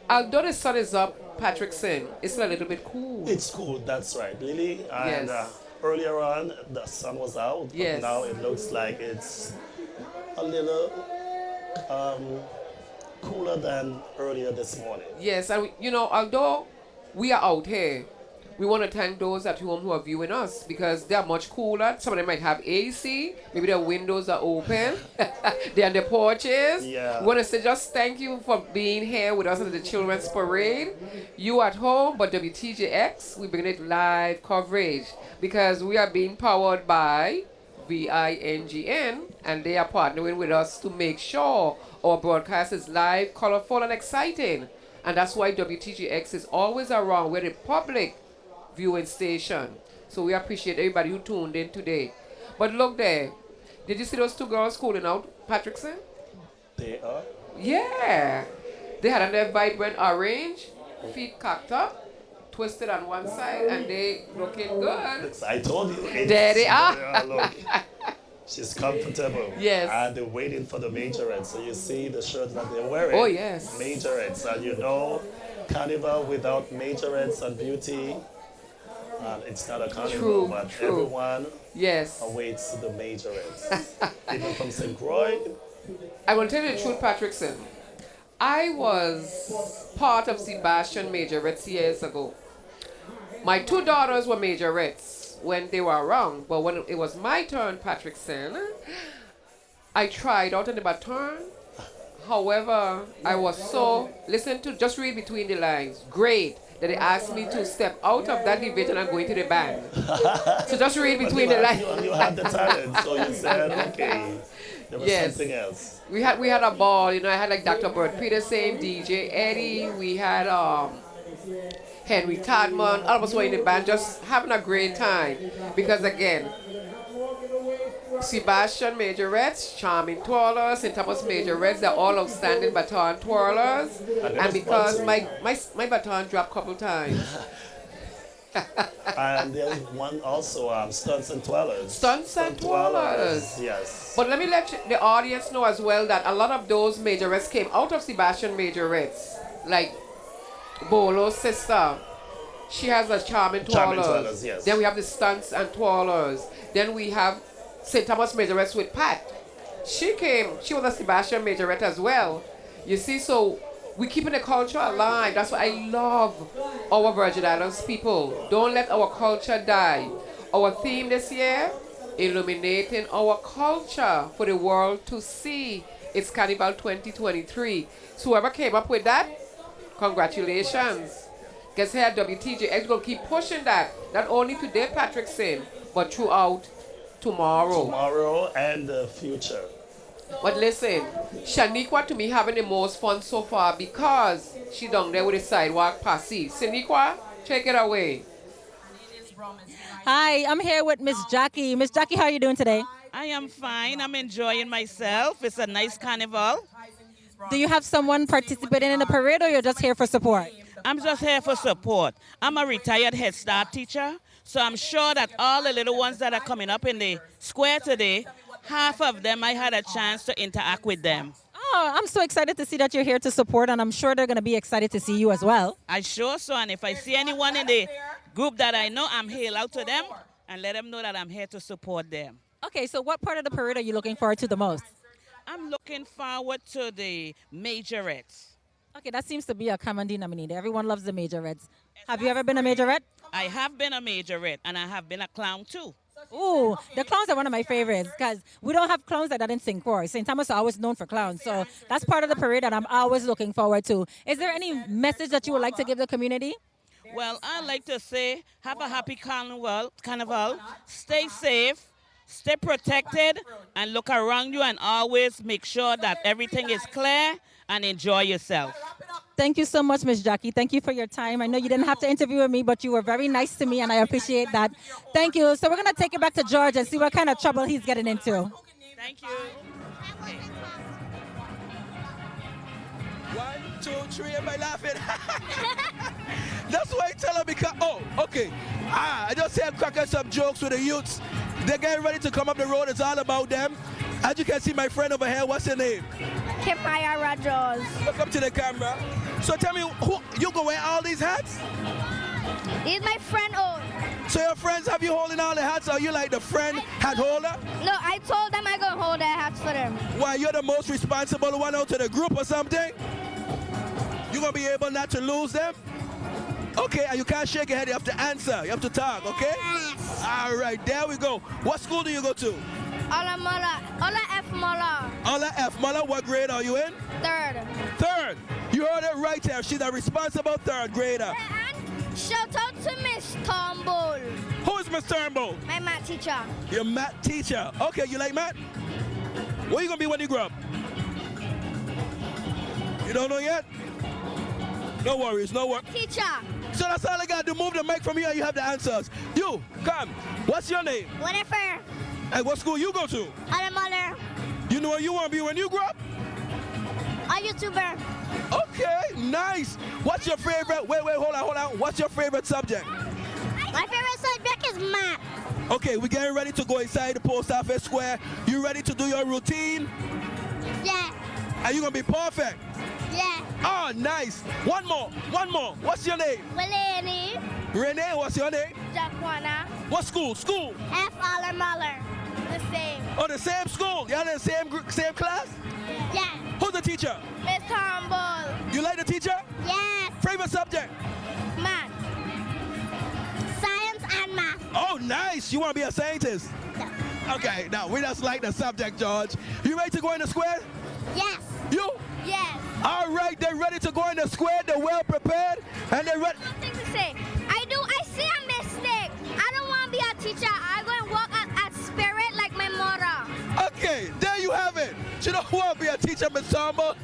Although the sun is up, Patrickson, it's a little bit cool. It's cool, that's right, Lily. And Yes. Earlier on, the sun was out, but Yes. now it looks like it's a little cooler than earlier this morning. Yes, and you know, although we are out here, we want to thank those at home who are viewing us because they are much cooler. Some of them might have AC, maybe their windows are open, they're on their porches. Yeah. We want to say just thank you for being here with us at the Children's Parade. You at home, but WTJX, we bring it live coverage because we are being powered by VINGN, and they are partnering with us to make sure our broadcast is live, colorful, and exciting. And that's why WTGX is always around. We're a public viewing station. So we appreciate everybody who tuned in today. But look there. Did you see those two girls calling out Patrickson? They are? Yeah. They had on their vibrant orange, feet cocked up, twisted on one side, and they looking good. I told you. There they are. Yeah, look. She's comfortable. Yes. And they're waiting for the majorettes. So you see the shirts that they're wearing. Oh, yes. Majorettes. And you know, Carnival without majorettes and beauty, it's not a carnival. True, but true. everyone Yes. awaits the majorettes. Even from St. Croix. I will tell you the truth, Patrickson. I was part of Sebastian Majorettes years ago. My two daughters were majorettes when they were around, but when it was my turn, Patrickson, I tried out on the baton. However, I was so, listen to, just read between the lines, great, that they asked me to step out of that division and go into the band. So just read between the lines. You had the talent, so you said, okay, there was something else. We had a ball, you know, I had like Dr. Bert Peterson, DJ Eddie, we had Henry Tadman, all of us were in the band just having a great time. Because again, Sebastian Majorettes, charming twirlers, St. Thomas Majorettes, they're all outstanding baton twirlers. And because my baton dropped a couple times. And there's one also, Stunts and Twirlers. Stunts and Twirlers. Yes. But let me let the audience know as well that a lot of those majorettes came out of Sebastian Majorettes. Like Bolo's sister. She has a charming twirlers. Yes. Then we have the Stunts and Twirlers. Then we have St. Thomas Majorettes with Pat. She was a Sebastian Majorette as well. You see, so we're keeping the culture alive. That's why I love our Virgin Islands people. Don't let our culture die. Our theme this year, illuminating our culture for the world to see. It's Carnival 2023. So whoever came up with that, congratulations. Guess here at WTJX will keep pushing that. Not only today, Patrickson, but throughout tomorrow. Tomorrow and the future. But listen, Shaniqua to me having the most fun so far because she down there with the sidewalk posse. Shaniqua, take it away. Hi, I'm here with Miss Jackie. Miss Jackie, how are you doing today? I am fine. I'm enjoying myself. It's a nice carnival. Do you have someone participating in the parade or you're just here for support? I'm just here for support. I'm a retired Head Start teacher, so I'm sure that all the little ones that are coming up in the square today, half of them I had a chance to interact with them. Oh, I'm so excited to see that you're here to support, and I'm sure they're going to be excited to see you as well. I sure so, and if I see anyone in the group that I know, I'm hail out to them and let them know that I'm here to support them. Okay, so what part of the parade are you looking forward to the most? I'm looking forward to the majorettes. Okay, that seems to be a common denominator. Everyone loves the majorettes. Have you ever been a majorette? I have been a majorette, and I have been a clown too. Ooh, the clowns are one of my favorites because we don't have clowns like that in St. Croix. St. Thomas are always known for clowns, so that's part of the parade that I'm always looking forward to. Is there any message that you would like to give the community? Well, I'd like to say, have a happy carnival. Stay safe, Stay protected and look around you and always make sure that everything is clear and enjoy yourself. Thank you so much, Miss Jackie. Thank you for your time. I know you didn't have to interview with me, but you were very nice to me, and I appreciate that. Thank you. So we're going to take it back to George and see what kind of trouble he's getting into. Thank you. 1, 2, 3, am I laughing? That's why I tell her because, oh, okay. I just say I'm cracking some jokes with the youths. They're getting ready to come up the road. It's all about them. As you can see, my friend over here, what's your name? Kipaya Rajos. Look up to the camera. So tell me, who you go wear all these hats? He's my friend own. So your friends have you holding all the hats? Or are you like the friend hat holder? No, I told them I gonna hold their hats for them. Why, you're the most responsible one out of the group or something? You gonna be able not to lose them? Okay, and you can't shake your head, you have to answer. You have to talk, okay? Yes. All right, there we go. What school do you go to? Ola F. Mola. Ola F. Mola, what grade are you in? Third. Third. You heard it right there. She's a responsible third grader. And shout out to Miss Turnbull. Who is Miss Turnbull? My math teacher. Your math teacher. Okay, you like math? What are you going to be when you grow up? You don't know yet? No worries, no worries. Teacher. So that's all I got to do. Move the mic from here and you have the answers. You, come. What's your name? Whatever. And what school you go to? Mother. You know what you want to be when you grow up? A YouTuber. Okay, nice. What's your favorite? Wait, hold on. What's your favorite subject? My favorite subject is math. Okay, we're getting ready to go inside the post office square. You ready to do your routine? Yeah. Are you going to be perfect? Yeah. Oh, nice. One more. What's your name? Willie. Renee, what's your name? Jaquana. What school? F. Muller. The same. Oh, the same school? Y'all in the same class? Yeah. Who's the teacher? Miss Turnbull. You like the teacher? Yes. Favorite subject? Math. Science and math. Oh, nice. You want to be a scientist? No. Okay, now we just like the subject, George. You ready to go in the square? Yes. You? Yes. All right, they're ready to go in the square. They're well prepared, and they're ready. Something to say. I see a mistake. I don't want to be a teacher. I go and walk at spirit like my mother. Okay, there you have it. She don't want to be a teacher, Miss Samba.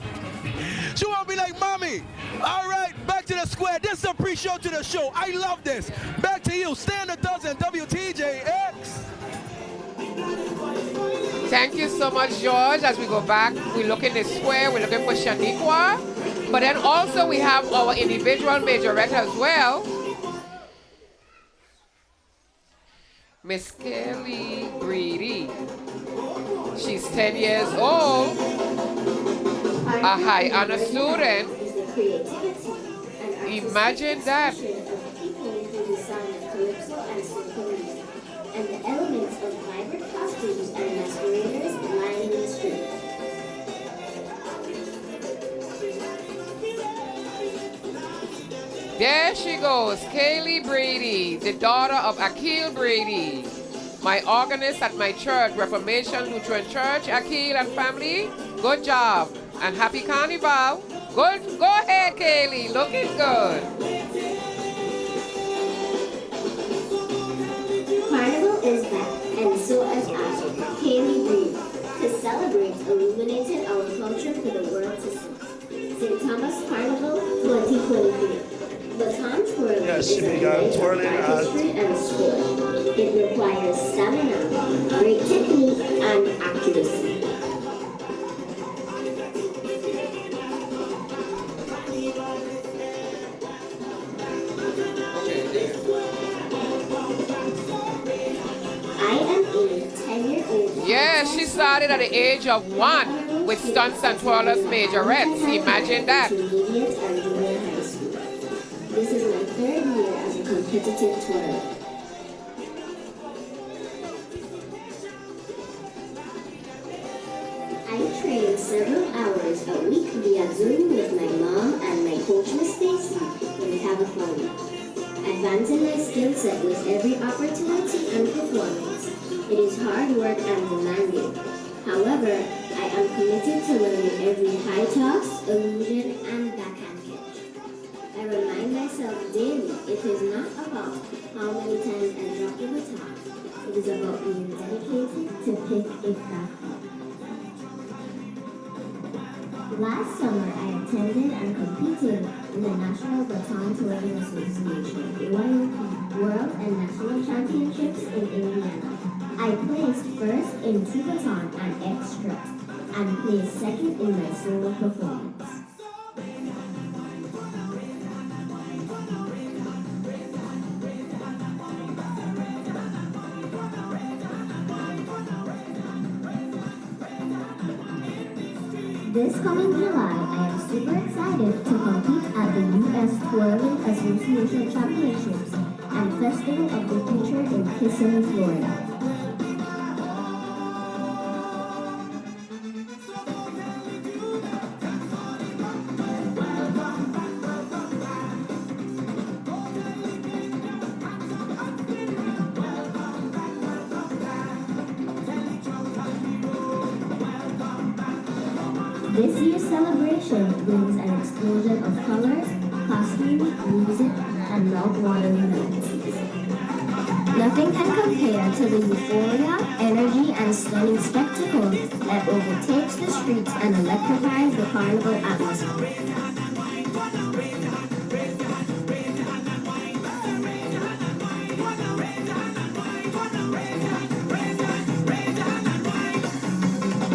She want to be like mommy. All right, back to the square. This is a pre-show to the show. I love this. Back to you. Stay on the dozen, WTJX. Thank you so much, George. As we go back, we look in the square, we're looking for Shaniqua. But then also we have our individual majorette as well. Miss Kelly Greedy. She's 10 years old, a high honor student. Imagine that. And the elements of vibrant costumes and masqueraders lining the street. There she goes, Kaylee Brady, the daughter of Akil Brady, my organist at my church, Reformation Lutheran Church. Akil and family, good job and happy Carnival. Good, go ahead, Kaylee, looking good. Carnival is back, and so is I, Kaylee Green, to celebrate illuminating our culture for the world to see. St. Thomas Carnival 2023. Baton twirling Yes, she is a began blend twirling of artistry and skill. It requires stamina, great technique, and accuracy. Yes, she started at the age of 1 with stunts and twirlers majorettes. Imagine that. This is my 3rd year as a competitive twirler. I train several hours a week via Zoom with my mom and my coach Miss Stacy in California, advancing my skill set with every opportunity and performance. It is hard work and demanding. However, I am committed to learning every high toss, illusion, and backhand catch. I remind myself daily it is not about how many times I drop the baton. It is is about being dedicated to pick a craft. Last summer, I attended and competed in the National Baton Twirling Association (AYOP) World and National Championships in Indiana. I placed first in 2 baton and extra, and placed second in my solo performance. This coming July, I am super excited to compete at the U.S. Twirling Association Championships and Festival of the Future in Kissimmee, Florida. This year's celebration brings an explosion of colors, costumes, music, and mouth-watering melodies. Nothing can compare to the euphoria, energy, and stunning spectacle that overtakes the streets and electrifies the carnival atmosphere.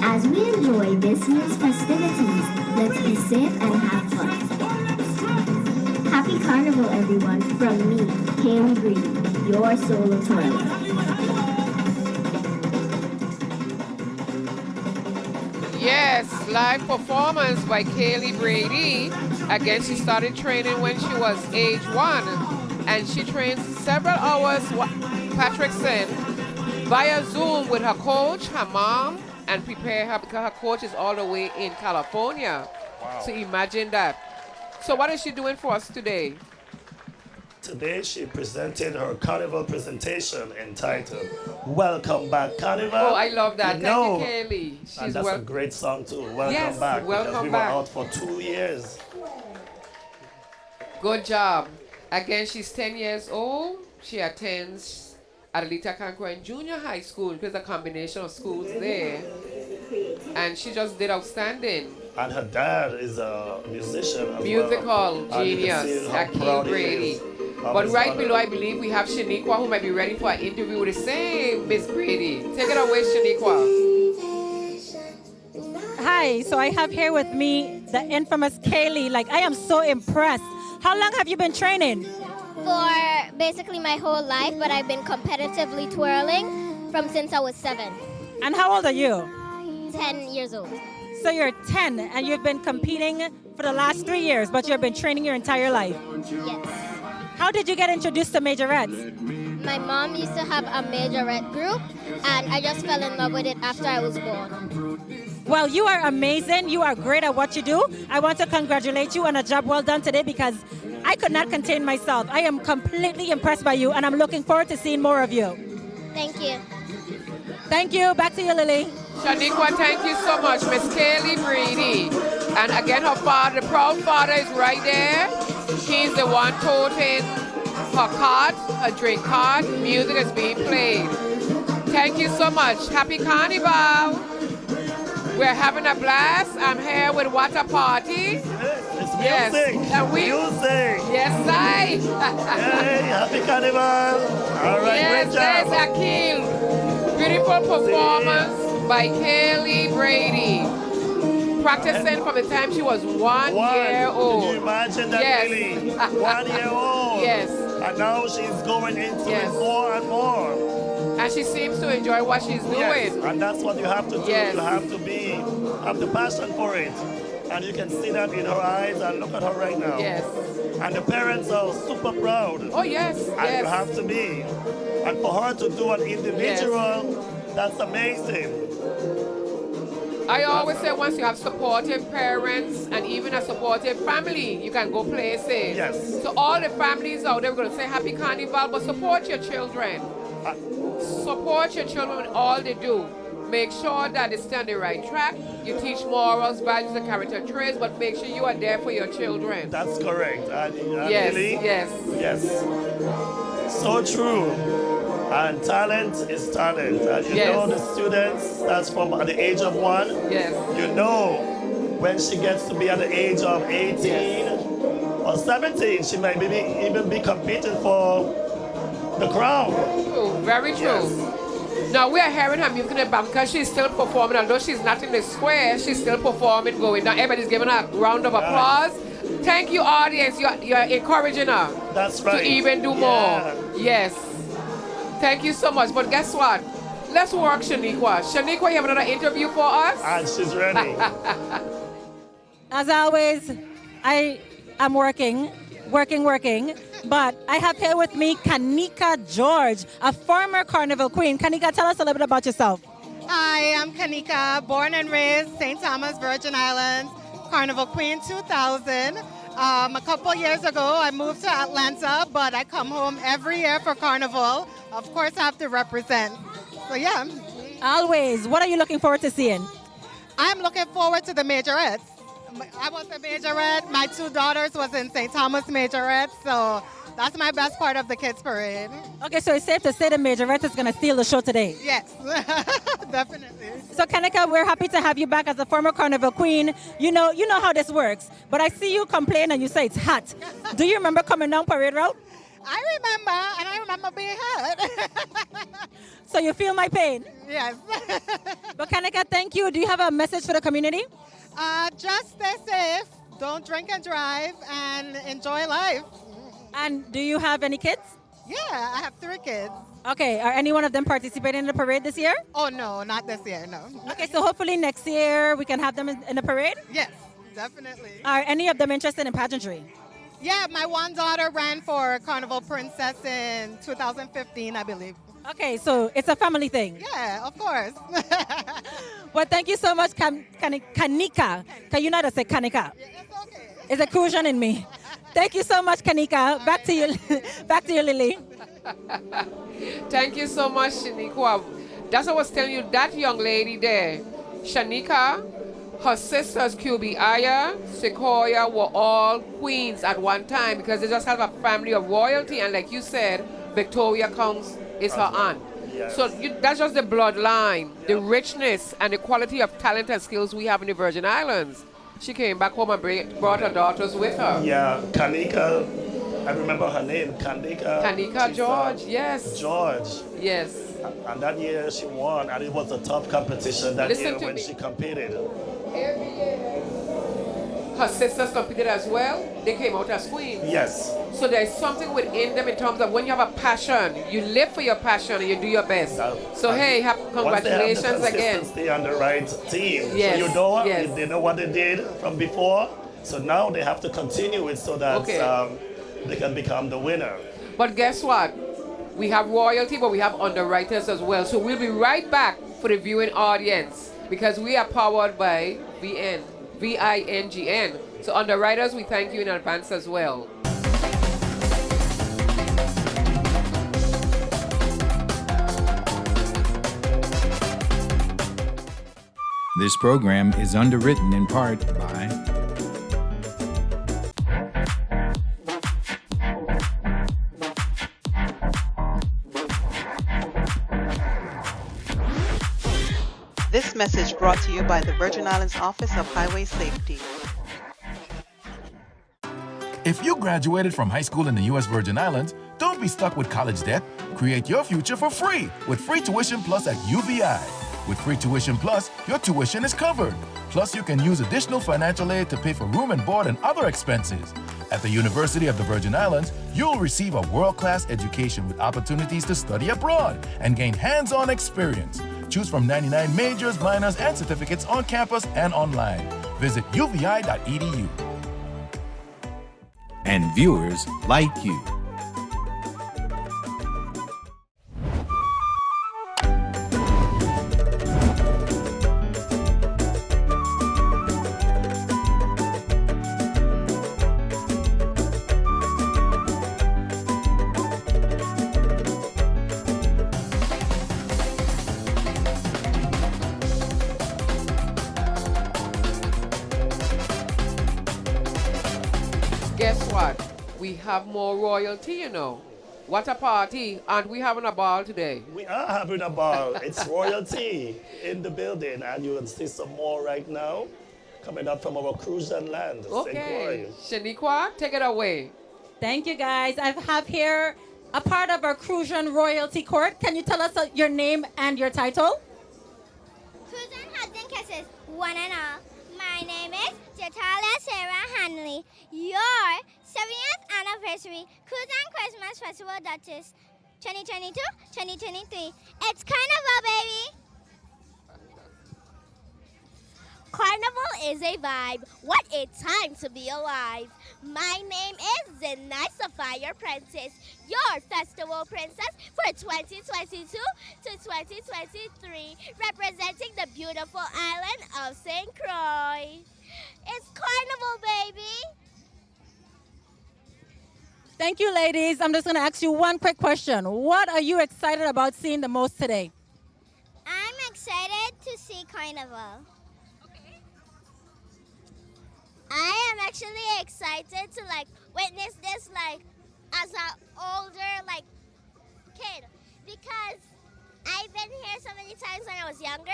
As we enjoy this year's festivities, let's be safe and have fun. Happy Carnival, everyone, from me, Kaylee Brady, your solo twirler. Yes, live performance by Kaylee Brady. Again, she started training when she was age 1, and she trained several hours, Patrickson, via Zoom with her coach, her mom, and prepare her because her coach is all the way in California. Wow. So imagine that. So what is she doing for us today? Today she presented her Carnival presentation entitled Welcome Back Carnival. Oh, I love that. Thank you, Kaylee. And that's a great song too. Welcome Yes, back. welcome because we back. were out for 2 years. Good job. Again, she's 10 years old. She attends Adelita Cancroin Junior High School. There's a combination of schools there. And she just did outstanding. And her dad is a musician as Musical well. genius, Akil Brady. But right below, I believe we have Shaniqua, who might be ready for an interview with the same Miss Brady. Take it away, Shaniqua. Hi, so I have here with me the infamous Kaylee. Like, I am so impressed. How long have you been training? For basically my whole life, but I've been competitively twirling from since I was 7. And how old are you? 10 years old. So you're 10 and you've been competing for the last 3 years, but you've been training your entire life. Yes. How did you get introduced to Majorette? My mom used to have a Majorette group, and I just fell in love with it after I was born. Well, you are amazing. You are great at what you do. I want to congratulate you on a job well done today because I could not contain myself. I am completely impressed by you, and I'm looking forward to seeing more of you. Thank you. Thank you. Back to you, Lily. Shaniqua, thank you so much, Miss Kaylee Brady. And again, her father, the proud father, is right there. He's the one toting her card, her drink card. Music is being played. Thank you so much. Happy Carnival. We're having a blast. I'm here with Water Party. It's yes. music. And Music. Yes, I. Hey, happy Carnival. All right, yes, great job. Yes, Akil. Beautiful performance by Kaylee Brady. Practicing from the time she was 1 year old. Can you imagine that, yes. Lily? 1 year old. Yes. And now she's going into it more and more. And she seems to enjoy what she's doing. Yes. And that's what you have to do. Yes. You have to have the passion for it. And you can see that in her eyes, and look at her right now. Yes. And the parents are super proud. Oh, yes. And you have to be. And for her to do an individual, that's amazing. I always say once you have supportive parents and even a supportive family, you can go places. Yes. So all the families out there, we're going to say Happy Carnival, but support your children. Support your children with all they do. Make sure that they stay on the right track. You teach morals, values, and character traits, but make sure you are there for your children. That's correct. Yes, Lily? yes. Yes. So true. And talent is talent. And you know the students, that's from at the age of 1. Yes. You know when she gets to be at the age of 18 or 17, she might even be competing for the crown. True, very true. Yes. Now we are hearing her music in the back because she's still performing. Although she's not in the square, she's still performing, going down. Everybody's giving her a round of applause. Thank you, audience. You're encouraging her. That's right. To even do more. Yes. Thank you so much. But guess what? Let's work, Shaniqua. Shaniqua, you have another interview for us? And she's ready. As always, I am working. But I have here with me Kanika George, a former Carnival queen. Kanika, tell us a little bit about yourself. Hi, I'm Kanika, born and raised St. Thomas, Virgin Islands, Carnival Queen 2000. A couple years ago, I moved to Atlanta, but I come home every year for Carnival. Of course, I have to represent. So yeah. Always. What are you looking forward to seeing? I'm looking forward to the Majorettes. I was a Majorette. My 2 daughters was in St. Thomas Majorette, so that's my best part of the kids parade. Okay, so it's safe to say the Majorette is going to steal the show today. Yes, definitely. So Kanika, we're happy to have you back as a former Carnival queen. You know how this works, but I see you complain and you say it's hot. Do you remember coming down parade route? I remember, and I remember being hurt. So you feel my pain? Yes. But Kanika, thank you. Do you have a message for the community? Just stay safe, don't drink and drive, and enjoy life. And do you have any kids? Yeah, I have 3 kids. Okay, are any one of them participating in the parade this year? Oh, no, not this year, no. Okay, so hopefully next year we can have them in the parade? Yes, definitely. Are any of them interested in pageantry? Yeah, my one daughter ran for Carnival Princess in 2015, I believe. Okay, so it's a family thing. Yeah, of course. Well, thank you so much, Kanika. Can you not say Kanika? Yeah, it's okay. It's a Crucian in me. Thank you so much, Kanika. Back to you, Lily. Thank you so much, Shaniqua. That's what I was telling you, that young lady there, Shanika, her sisters, QB Aya, Sequoia, were all queens at one time because they just have a family of royalty. And like you said, Victoria counts is her aunt. Yes. So that's just the bloodline, the richness and the quality of talent and skills we have in the Virgin Islands. She came back home and brought her daughters with her. Yeah, Kanika, I remember her name, Kanika George, yes. George. Yes. And that year she won, and it was a tough competition that Listen year to when me. she competed. Every year. Her sisters competed as well. They came out as queens. Yes. So there's something within them in terms of when you have a passion, you live for your passion and you do your best. So hey, congratulations again. Stay on the right team. Yes. So you know, yes. they know what they did from before. So now they have to continue it so that they can become the winner. But guess what? We have royalty, but we have underwriters as well. So we'll be right back for the viewing audience because we are powered by VINGN. So underwriters, we thank you in advance as well. This program is underwritten in part by This message brought to you by the Virgin Islands Office of Highway Safety. If you graduated from high school in the U.S. Virgin Islands, don't be stuck with college debt. Create your future for free with Free Tuition Plus at UVI. With Free Tuition Plus, your tuition is covered. Plus, you can use additional financial aid to pay for room and board and other expenses. At the University of the Virgin Islands, you'll receive a world-class education with opportunities to study abroad and gain hands-on experience. Choose from 99 majors, minors, and certificates on campus and online. Visit uvi.edu. and viewers like you. Guess what? We have more royalty, you know. What a party. And we having a ball today. We are having a ball. It's royalty in the building, and you will see some more right now coming up from our Crucian land. Okay. Shaniqua, take it away. Thank you, guys. I have here a part of our Crucian royalty court. Can you tell us your name and your title? Crucian husband kisses, one and all. My name is Jatalia Sarah Hanley. Your 70th anniversary Crucian Christmas Festival Duchess 2022-2023. It's Carnival, baby. Carnival is a vibe. What a time to be alive. My name is Zenai Sapphire Princess, your festival princess for 2022 to 2023, representing the beautiful island of St. Croix. It's Carnival, baby. Thank you, ladies. I'm just going to ask you one quick question. What are you excited about seeing the most today? I'm excited to see Carnival. I am actually excited to witness this as an older kid, because I've been here so many times when I was younger,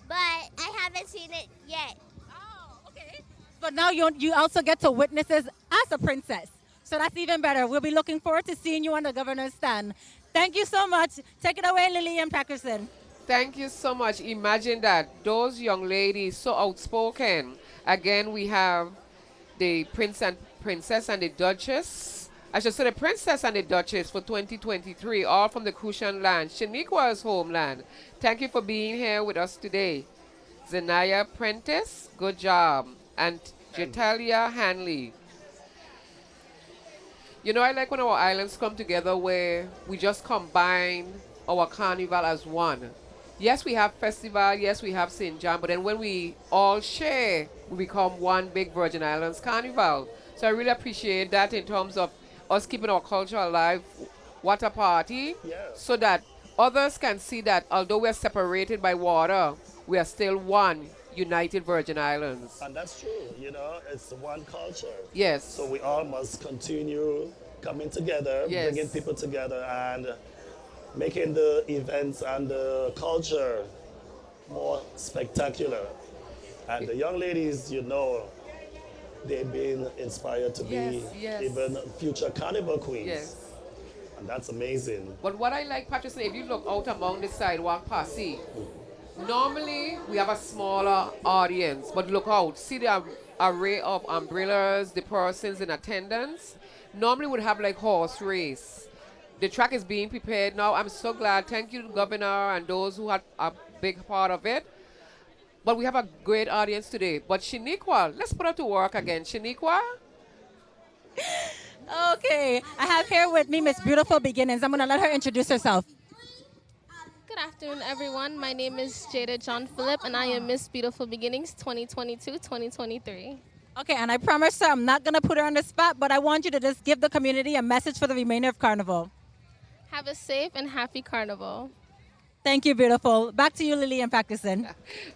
but I haven't seen it yet. Oh, okay. But now you also get to witness this as a princess. So that's even better. We'll be looking forward to seeing you on the governor's stand. Thank you so much. Take it away, Lillian Patterson. Thank you so much. Imagine that. Those young ladies, so outspoken. Again, we have the princess and the duchess. I should say the princess and the duchess for 2023, all from the Crucian land, Shaniqua's homeland. Thank you for being here with us today. Zenaya Prentice, good job. And Jatalia Hanley. You know, I like when our islands come together where we just combine our carnival as one. Yes, we have festival, yes, we have St. John, but then when we all share, we become one big Virgin Islands carnival. So I really appreciate that in terms of us keeping our culture alive. What a party. Yes. So that others can see that although we're separated by water, we are still one united Virgin Islands. And that's true, you know, it's one culture. Yes. So we all must continue coming together, Yes. bringing people together, and making the events and the culture more spectacular. And the young ladies, you know, they've been inspired to be even future carnival queens. Yes. And that's amazing. But what I like, Patricia, if you look out among the sidewalk posse, normally we have a smaller audience, but look out, see the array of umbrellas, the persons in attendance. Normally we'd have like horse race. The track is being prepared now. I'm so glad. Thank you, Governor, and those who had a big part of it. But we have a great audience today. But Shaniqua, let's put her to work again. Shaniqua? Okay, I have here with me Miss Beautiful Beginnings. I'm going to let her introduce herself. Good afternoon, everyone. My name is Jada John Phillip, and I am Miss Beautiful Beginnings 2022-2023. Okay, and I promise her I'm not going to put her on the spot, but I want you to just give the community a message for the remainder of Carnival. Have a safe and happy Carnival. Thank you, beautiful. Back to you, Lillian Patterson.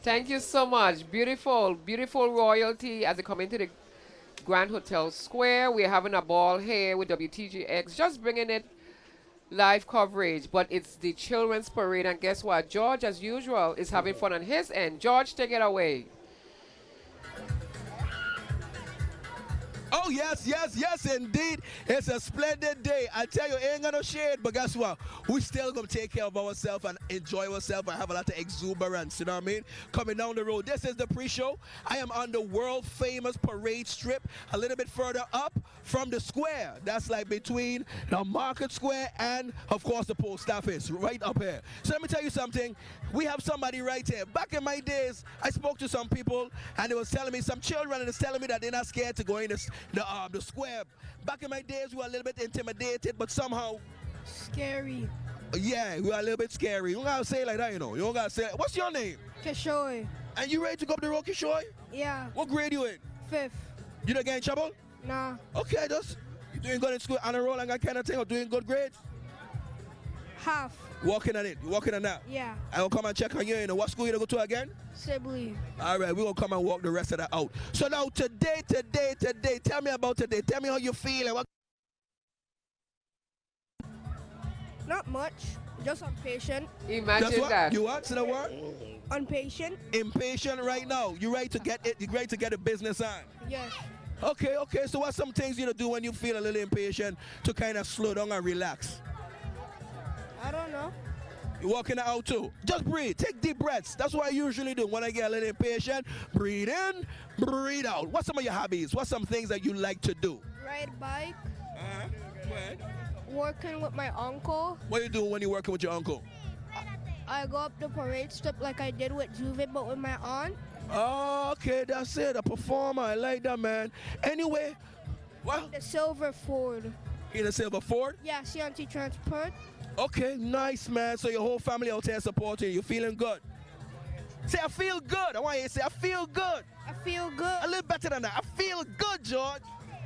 Thank you so much. Beautiful, beautiful royalty as they come into the Grand Hotel Square. We're having a ball here with WTGX, just bringing it live coverage, but it's the children's parade, and guess what? George, as usual, is having fun on his end. George, take it away. Oh, yes, yes, yes, indeed. It's a splendid day. I tell you, ain't got no shade, but guess what? We still going to take care of ourselves and enjoy ourselves and have a lot of exuberance, you know what I mean? Coming down the road. This is the pre-show. I am on the world-famous parade strip a little bit further up from the square. That's like between the Market Square and, of course, the post office, right up here. So let me tell you something. We have somebody right here. Back in my days, I spoke to some people, and they was telling me, some children, and they was telling me that they're not scared to go in the square. Back in my days, we were a little bit intimidated, but somehow scary. Yeah, we were a little bit scary. You don't gotta say it like that, you know. You don't gotta say it. What's your name? Kishoy. And you ready to go up the road, Kishoy? Yeah. What grade you in? 5th. You don't get in trouble? Nah. Okay, just you doing good in school on a roll and that kind of thing, or doing good grades? Half. Walking on it. You walking on that? Yeah. I will come and check on you. You know what school you gonna go to again? Sibley. All right, we're gonna come and walk the rest of that out. So now today, tell me about today. Tell me how you feel and what. Not much. Just impatient. Imagine what? that. You what? Say the word? Impatient. Impatient right now. You ready to get it? You ready to get the business on? Yes. Okay, okay. So what's some things you do when you feel a little impatient to kind of slow down and relax? I don't know. You walking out too. Just breathe. Take deep breaths. That's what I usually do when I get a little impatient. Breathe in, breathe out. What's some of your hobbies? What's some things that you like to do? Ride bike. What? Working with my uncle. What you do when you're working with your uncle? I go up the parade strip like I did with Juve, but with my aunt. Oh, okay, that's it. A performer. I like that, man. Anyway, what? The silver Ford. In a silver Ford? Yeah, she auntie transport. Okay, nice, man. So your whole family out there supporting you. You feeling good? Say, I feel good. I want you to say, I feel good. I feel good. A little better than that. I feel good, George.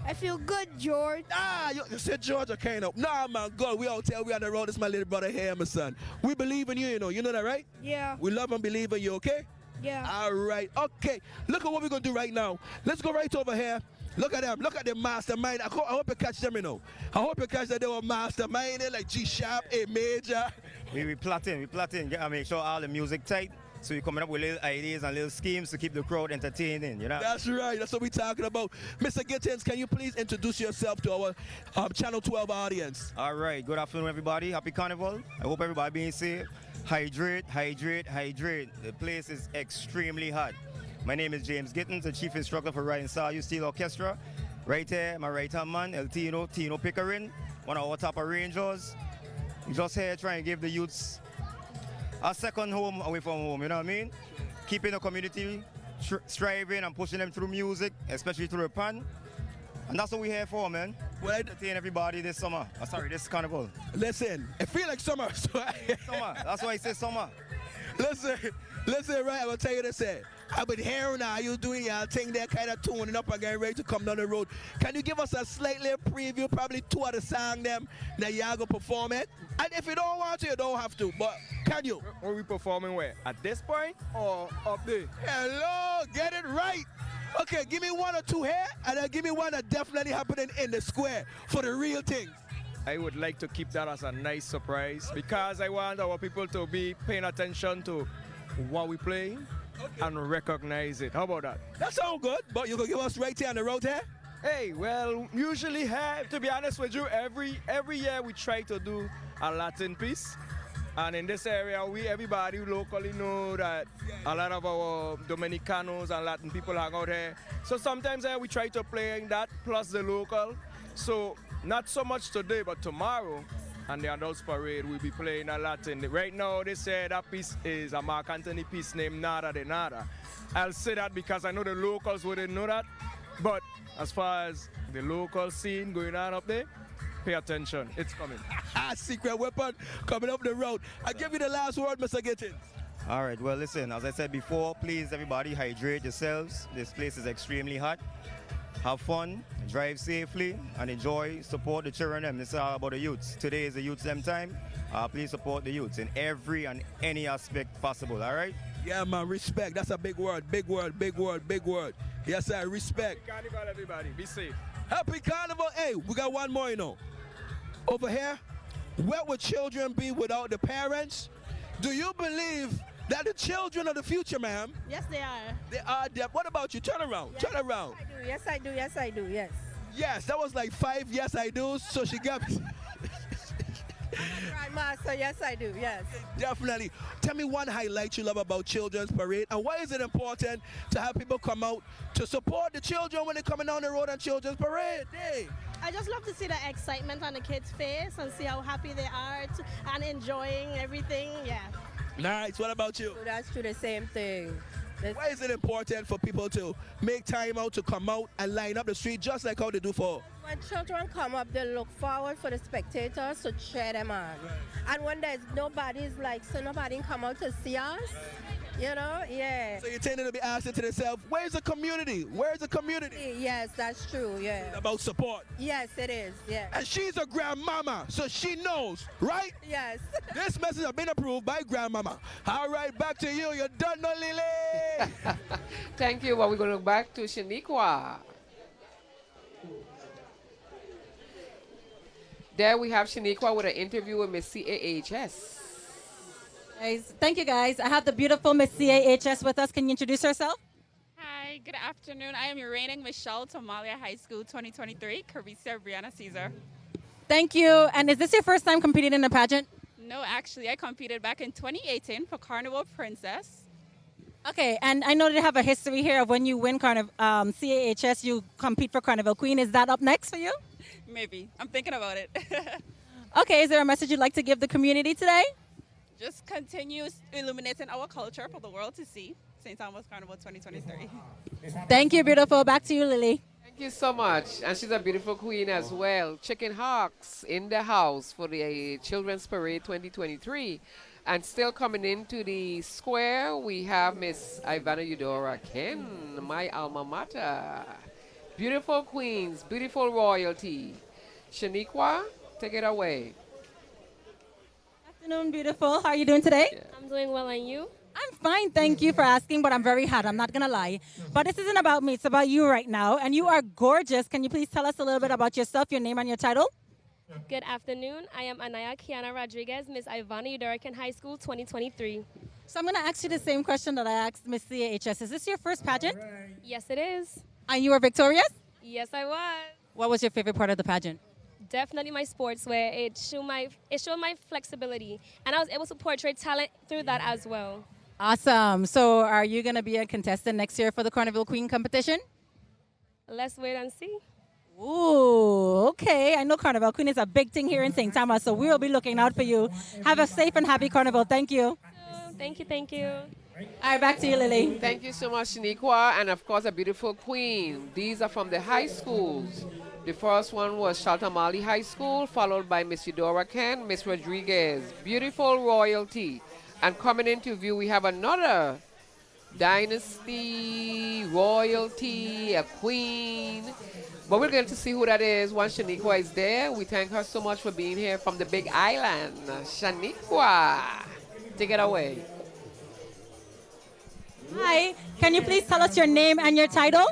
I feel good, George. Ah, you said George or Kano. Nah, man, God, we out here, we on the road. This is my little brother here, my son. We believe in you, you know. You know that, right? Yeah. We love and believe in you, okay? Yeah. All right, okay. Look at what we're going to do right now. Let's go right over here. Look at them. Look at the mastermind. I hope you catch them, you know. I hope you catch that they were masterminding like G sharp, A major. We plotting. I make sure all the music tight. So you're coming up with little ideas and little schemes to keep the crowd entertaining, you know? That's right. That's what we're talking about. Mr. Gittins, can you please introduce yourself to our Channel 12 audience? All right. Good afternoon, everybody. Happy Carnival. I hope everybody being safe. Hydrate, hydrate, hydrate. The place is extremely hot. My name is James Gittins, the chief instructor for Riding Star Youth Steel Orchestra. Right here, my right-hand man, El Tino Pickering, one of our top arrangers. Just here trying to give the youths a second home away from home, you know what I mean? Keeping the community striving and pushing them through music, especially through the pan. And that's what we're here for, man. We'll entertain everybody this summer. This carnival. Listen, it feels like summer. Summer. That's why I say summer. Listen, right, I'm going to tell you this. I've been hearing how you doing your thing there, kind of tuning up and getting ready to come down the road. Can you give us a slightly preview, probably two of the songs them that y'all going to perform it? And if you don't want to, you don't have to, but can you? Are we performing where? At this point or up there? Hello, get it right. Okay, give me one or two here, and then give me one that definitely happening in the square for the real thing. I would like to keep that as a nice surprise because I want our people to be paying attention to what we play and recognize it. How about that? That sounds good, but you can give us right here on the road here? Hey, well, usually, to be honest with you, every year we try to do a Latin piece. And in this area, everybody locally know that a lot of our Dominicanos and Latin people hang out here. So sometimes we try to play that plus the local. So not so much today, but tomorrow, and the Adults Parade, we'll be playing a Latin. Right now, they say that piece is a Mark Anthony piece named Nada de Nada. I'll say that because I know the locals wouldn't know that. But as far as the local scene going on up there, pay attention, it's coming. Secret weapon coming up the road. I give you the last word, Mr. Gittins. All right, well, listen, as I said before, please, everybody, hydrate yourselves. This place is extremely hot. Have fun, drive safely, and enjoy. Support the children. Them. This is all about the youths. Today is the youths' them time. Please support the youths in every and any aspect possible, all right? Yeah, man, respect. That's a big word, big word, big word, big word. Yes, sir, respect. Happy Carnival, everybody. Be safe. Happy Carnival. Hey, we got one more, you know. Over here, where would children be without the parents? Do you believe that the children of the future, ma'am? Yes, they are. They are there. What about you? Turn around. Yes, Turn around. I do. Yes, I do. Yes, I do. Yes. Yes, that was like 5 yes, I do. So she got me. Grandmaster, yes, I do. Yes. Definitely. Tell me one highlight you love about Children's Parade, and why is it important to have people come out to support the children when they're coming down the road on Children's Parade Day? I just love to see the excitement on the kids' face and see how happy they are and enjoying everything. Yeah. Nice. What about you? That's true. The same thing. Why is it important for people to make time out to come out and line up the street just like how they do for? When children come up, they look forward for the spectators to cheer them on. Right. And when there's nobody's like, so nobody can come out to see us, you know, yeah. So you're tending to be asking to themselves, where's the community? Where's the community? Yes, that's true, yeah. It's about support. Yes, it is, yeah. And she's a grandmama, so she knows, right? Yes. This message has been approved by grandmama. All right, back to you. You're done, no, Lily. Thank you. Well, we're going to go back to Shaniqua. There we have Shaniqua with an interview with Miss CAHS. Guys, thank you, guys. I have the beautiful Miss CAHS with us. Can you introduce yourself? Hi, good afternoon. I am your reigning Michelle Tomalia High School 2023, Carissa Brianna Caesar. Thank you. And is this your first time competing in a pageant? No, actually, I competed back in 2018 for Carnival Princess. Okay, and I know they have a history here of when you win CAHS, you compete for Carnival Queen. Is that up next for you? Maybe. I'm thinking about it. Okay, is there a message you'd like to give the community today? Just continue illuminating our culture for the world to see. St. Thomas Carnival 2023. Thank you, beautiful. Back to you, Lily. Thank you so much. And she's a beautiful queen as well. Chicken Hawks in the house for the Children's Parade 2023. And still coming into the square, we have Miss Ivana Eudora Ken, my alma mater. Beautiful queens, beautiful royalty. Shaniqua, take it away. Good afternoon, beautiful. How are you doing today? I'm doing well, and you? I'm fine, thank you for asking, but I'm very hot. I'm not going to lie. But this isn't about me. It's about you right now. And you are gorgeous. Can you please tell us a little bit about yourself, your name, and your title? Good afternoon. I am Anaya Kiana Rodriguez, Miss Ivana Eudora High School 2023. So I'm going to ask you the same question that I asked Miss CAHS. Is this your first pageant? Yes, it is. And you were victorious? Yes, I was. What was your favorite part of the pageant? Definitely my sportswear. It showed my flexibility, and I was able to portray talent through that as well. Awesome. So are you going to be a contestant next year for the Carnival Queen competition? Let's wait and see. Ooh, okay. I know Carnival Queen is a big thing here in St. Thomas, so we will be looking out for you. Have a safe and happy Carnival. Thank you. Thank you, thank you. All right, back to you, Lily. Thank you so much, Shaniqua, and of course, a beautiful queen. These are from the high schools. The first one was Shaltamali High School, followed by Miss Eudora Ken, Miss Rodriguez. Beautiful royalty. And coming into view, we have another Dynasty, royalty, a queen. But we're going to see who that is once Shaniqua is there. We thank her so much for being here from the Big Island. Shaniqua, take it away. Hi, can you please tell us your name and your title?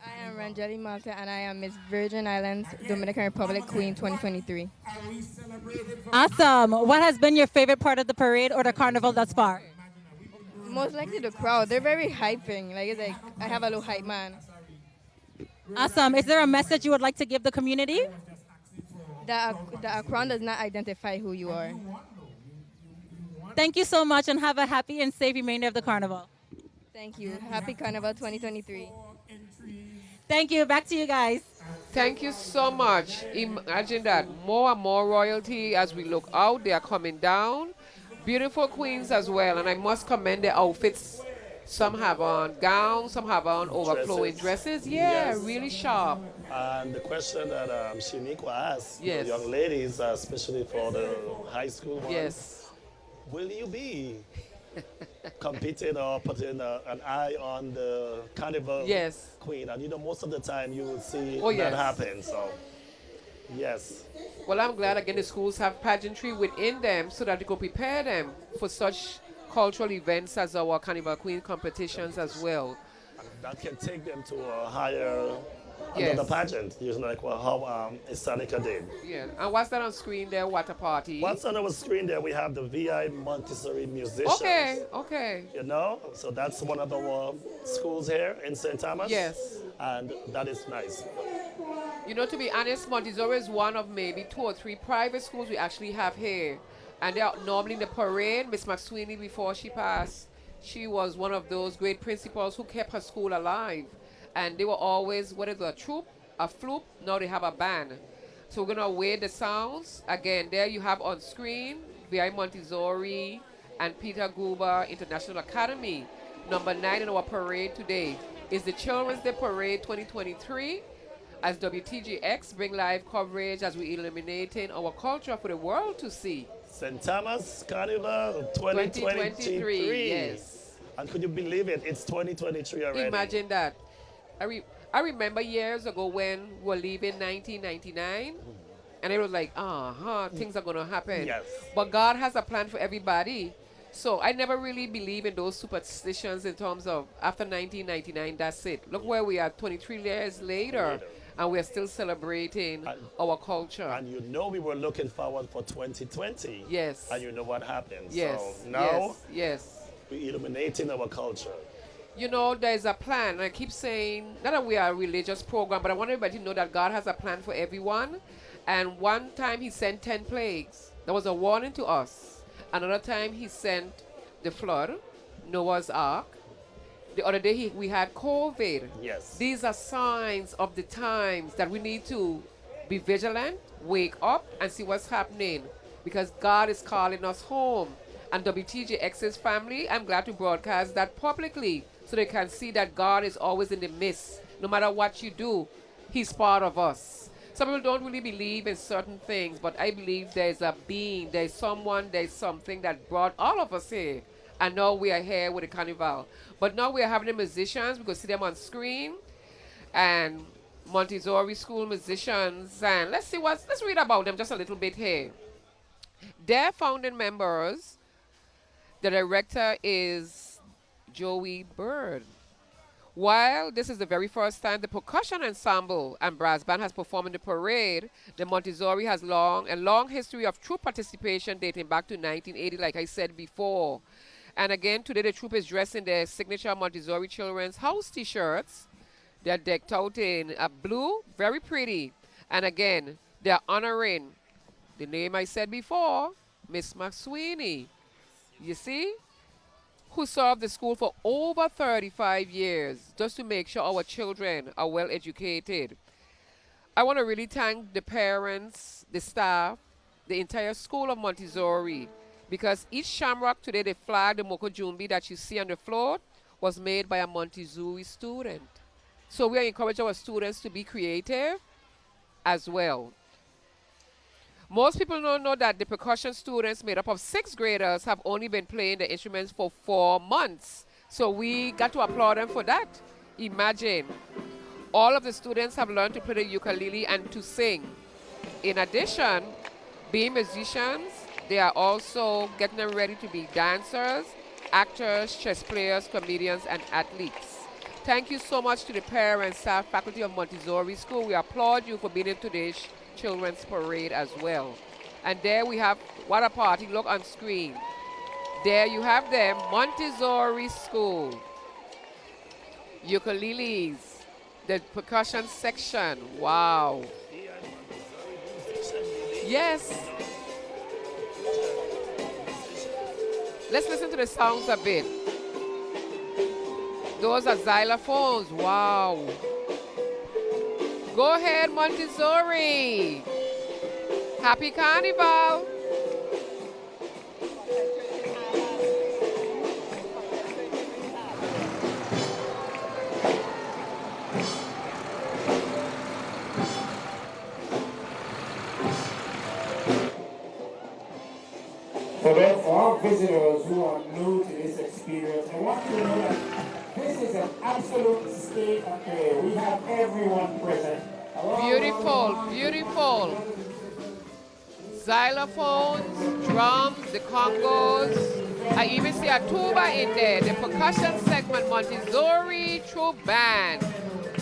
I am Ranjeli Malta, and I am Miss Virgin Islands, Dominican Republic Queen 2023. Awesome. What has been your favorite part of the parade or the carnival thus far? Most likely the crowd. They're very hyping. It's like I have a little hype man. Awesome. Is there a message you would like to give the community? The crown does not identify who you are. Thank you so much, and have a happy and safe remainder of the carnival. Thank you. Happy Carnival 2023. Thank you. Back to you guys. Thank you so much. Imagine that. More and more royalty as we look out. They are coming down. Beautiful queens as well. And I must commend their outfits. Some have on gowns, some have on overflowing dresses. Yeah, yes. Really sharp. And the question that Shaniqua asked, yes, the young ladies, especially for the high school ones, yes, will you be competing or putting an eye on the Carnival yes, Queen? And most of the time you will see that yes, happen. So, yes. Well, I'm glad again the schools have pageantry within them so that they could prepare them for such cultural events as our Carnival Queen competitions as well. That can take them to a higher yes, another pageant, like how Eccentric did. Yeah, and what's that on screen there? What a party. What's on our screen there? We have the VI Montessori musicians. Okay, okay. So that's one of our schools here in St. Thomas. Yes. And that is nice. To be honest, Montessori is one of maybe 2 or 3 private schools we actually have here. And they are normally in the parade. Miss McSweeney, before she passed, she was one of those great principals who kept her school alive. And they were always, what is it, a troupe, a flute? Now they have a band. So we're going to await the sounds. Again, there you have on screen, VI Montessori and Peter Gruber International Academy. Number 9 in our parade today is the Children's Day Parade 2023. As WTGX bring live coverage as we illuminating our culture for the world to see. St. Thomas Carnival 2023. Yes. And could you believe it? It's 2023 already. Imagine that. I remember years ago when we were leaving 1999, and it was like, things are going to happen. Yes. But God has a plan for everybody. So I never really believe in those superstitions in terms of after 1999, that's it. Look where we are 23 years later. and we're still celebrating our culture. And you know we were looking forward for 2020. Yes. And you know what happened. Yes. So now yes. we're illuminating our culture. You know, there's a plan. And I keep saying, not that we are a religious program, but I want everybody to know that God has a plan for everyone. And one time he sent 10 plagues. That was a warning to us. Another time he sent the flood, Noah's Ark. The other day we had COVID. Yes. These are signs of the times that we need to be vigilant, wake up, and see what's happening. Because God is calling us home. And WTJX's family, I'm glad to broadcast that publicly so they can see that God is always in the midst. No matter what you do, he's part of us. Some people don't really believe in certain things, but I believe there's a being, there's someone, there's something that brought all of us here. And now we are here with the Carnival. But now we are having the musicians. We can see them on screen. And Montessori school musicians. And let's read about them just a little bit here. Their founding members, the director is Joey Bird. While this is the very first time the percussion ensemble and brass band has performed in the parade, the Montessori has a long history of troop participation dating back to 1980, like I said before. And again, today the troop is dressed in their signature Montessori Children's House t-shirts. They're decked out in blue, very pretty. And again, they're honoring the name I said before, Miss McSweeney. You see? Who served the school for over 35 years just to make sure our children are well educated. I want to really thank the parents, the staff, the entire school of Montessori, because each shamrock today, the flag, the Moko Jumbie that you see on the floor, was made by a Montessori student. So we encourage our students to be creative as well. Most people don't know that the percussion students made up of 6th graders have only been playing the instruments for 4 months. So we got to applaud them for that. Imagine. All of the students have learned to play the ukulele and to sing. In addition, being musicians, they are also getting them ready to be dancers, actors, chess players, comedians, and athletes. Thank you so much to the parents, staff, faculty of Montessori School. We applaud you for being in today's Children's Parade as well. And there we have, what a party, look on screen. There you have them, Montessori School. Ukuleles, the percussion section, wow. Yes. Let's listen to the sounds a bit. Those are xylophones, wow. Go ahead, Montessori. Happy Carnival. For all visitors who are new to this experience, I want you to know that this is an absolute state affair. We have everyone present. Beautiful, beautiful. Xylophones, drums, the congos. I even see a tuba in there. The percussion segment, Montessori Troop Band.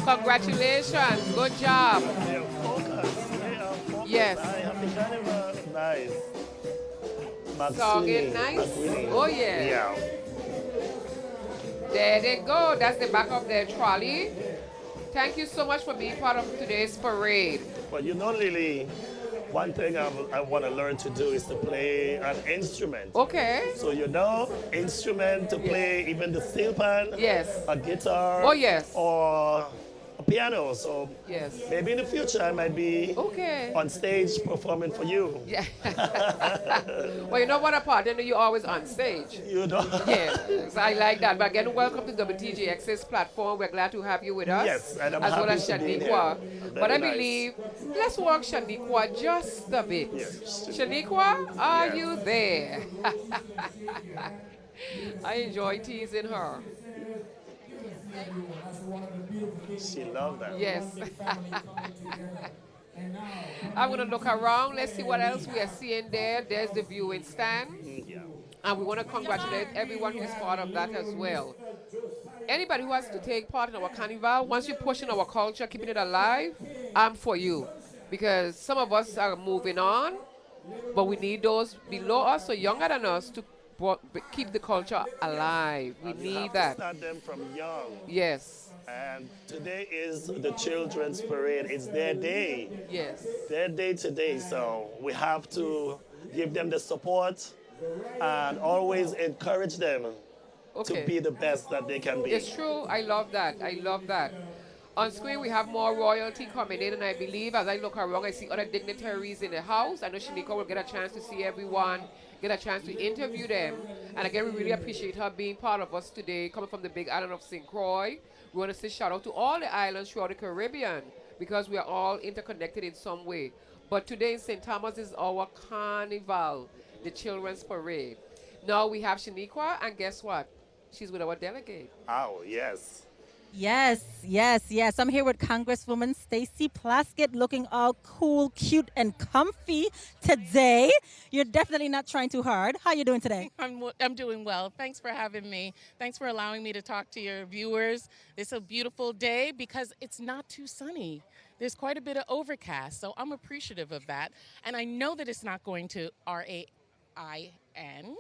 Congratulations, good job. Yes. Nice. Song is nice. Oh yeah. Yeah. There they go. That's the back of their trolley. Thank you so much for being part of today's parade. But you know, Lily, one thing I want to learn to do is to play an instrument. Okay. So you know, instrument to play, even the steel pan. Yes. A guitar. Oh yes. Or a piano. So yes. Maybe in the future I might be on stage performing for you. Yeah. Well, you know what apart? Then you're always on stage. You know. Yeah. So I like that. But again, welcome to WTJX's platform. We're glad to have you with us. Yes, and I'm as well happy as to be Shaniqua. here. But I Very nice. believe let's walk Shaniqua just a bit. Yes. Shaniqua, are you there? I enjoy teasing her. She loved that. Yes. I'm going to look around. Let's see what else we are seeing there. There's the viewing stand. Yeah. And we want to congratulate everyone who is part of that as well. Anybody who has to take part in our carnival, once you're pushing our culture, keeping it alive, I'm for you. Because some of us are moving on, but we need those below us or younger than us to keep the culture alive. We need that. To start them from young. Yes. And today is the children's parade. It's their day. Yes. Their day today. So we have to give them the support and always encourage them to be the best that they can be. It's true. I love that. I love that. On screen, we have more royalty coming in, and I believe as I look around, I see other dignitaries in the house. I know Shanika will get a chance to see everyone, get a chance to interview them. And again, we really appreciate her being part of us today, coming from the big island of St. Croix. We want to say shout out to all the islands throughout the Caribbean because we are all interconnected in some way. But today in St. Thomas is our Carnival, the children's parade. Now we have Shaniqua, and guess what? She's with our delegate. Oh, yes. Yes, yes, yes. I'm here with Congresswoman Stacey Plaskett, looking all cool, cute, and comfy today. You're definitely not trying too hard. How are you doing today? I'm doing well. Thanks for having me. Thanks for allowing me to talk to your viewers. It's a beautiful day because it's not too sunny. There's quite a bit of overcast, so I'm appreciative of that. And I know that it's not going to rain.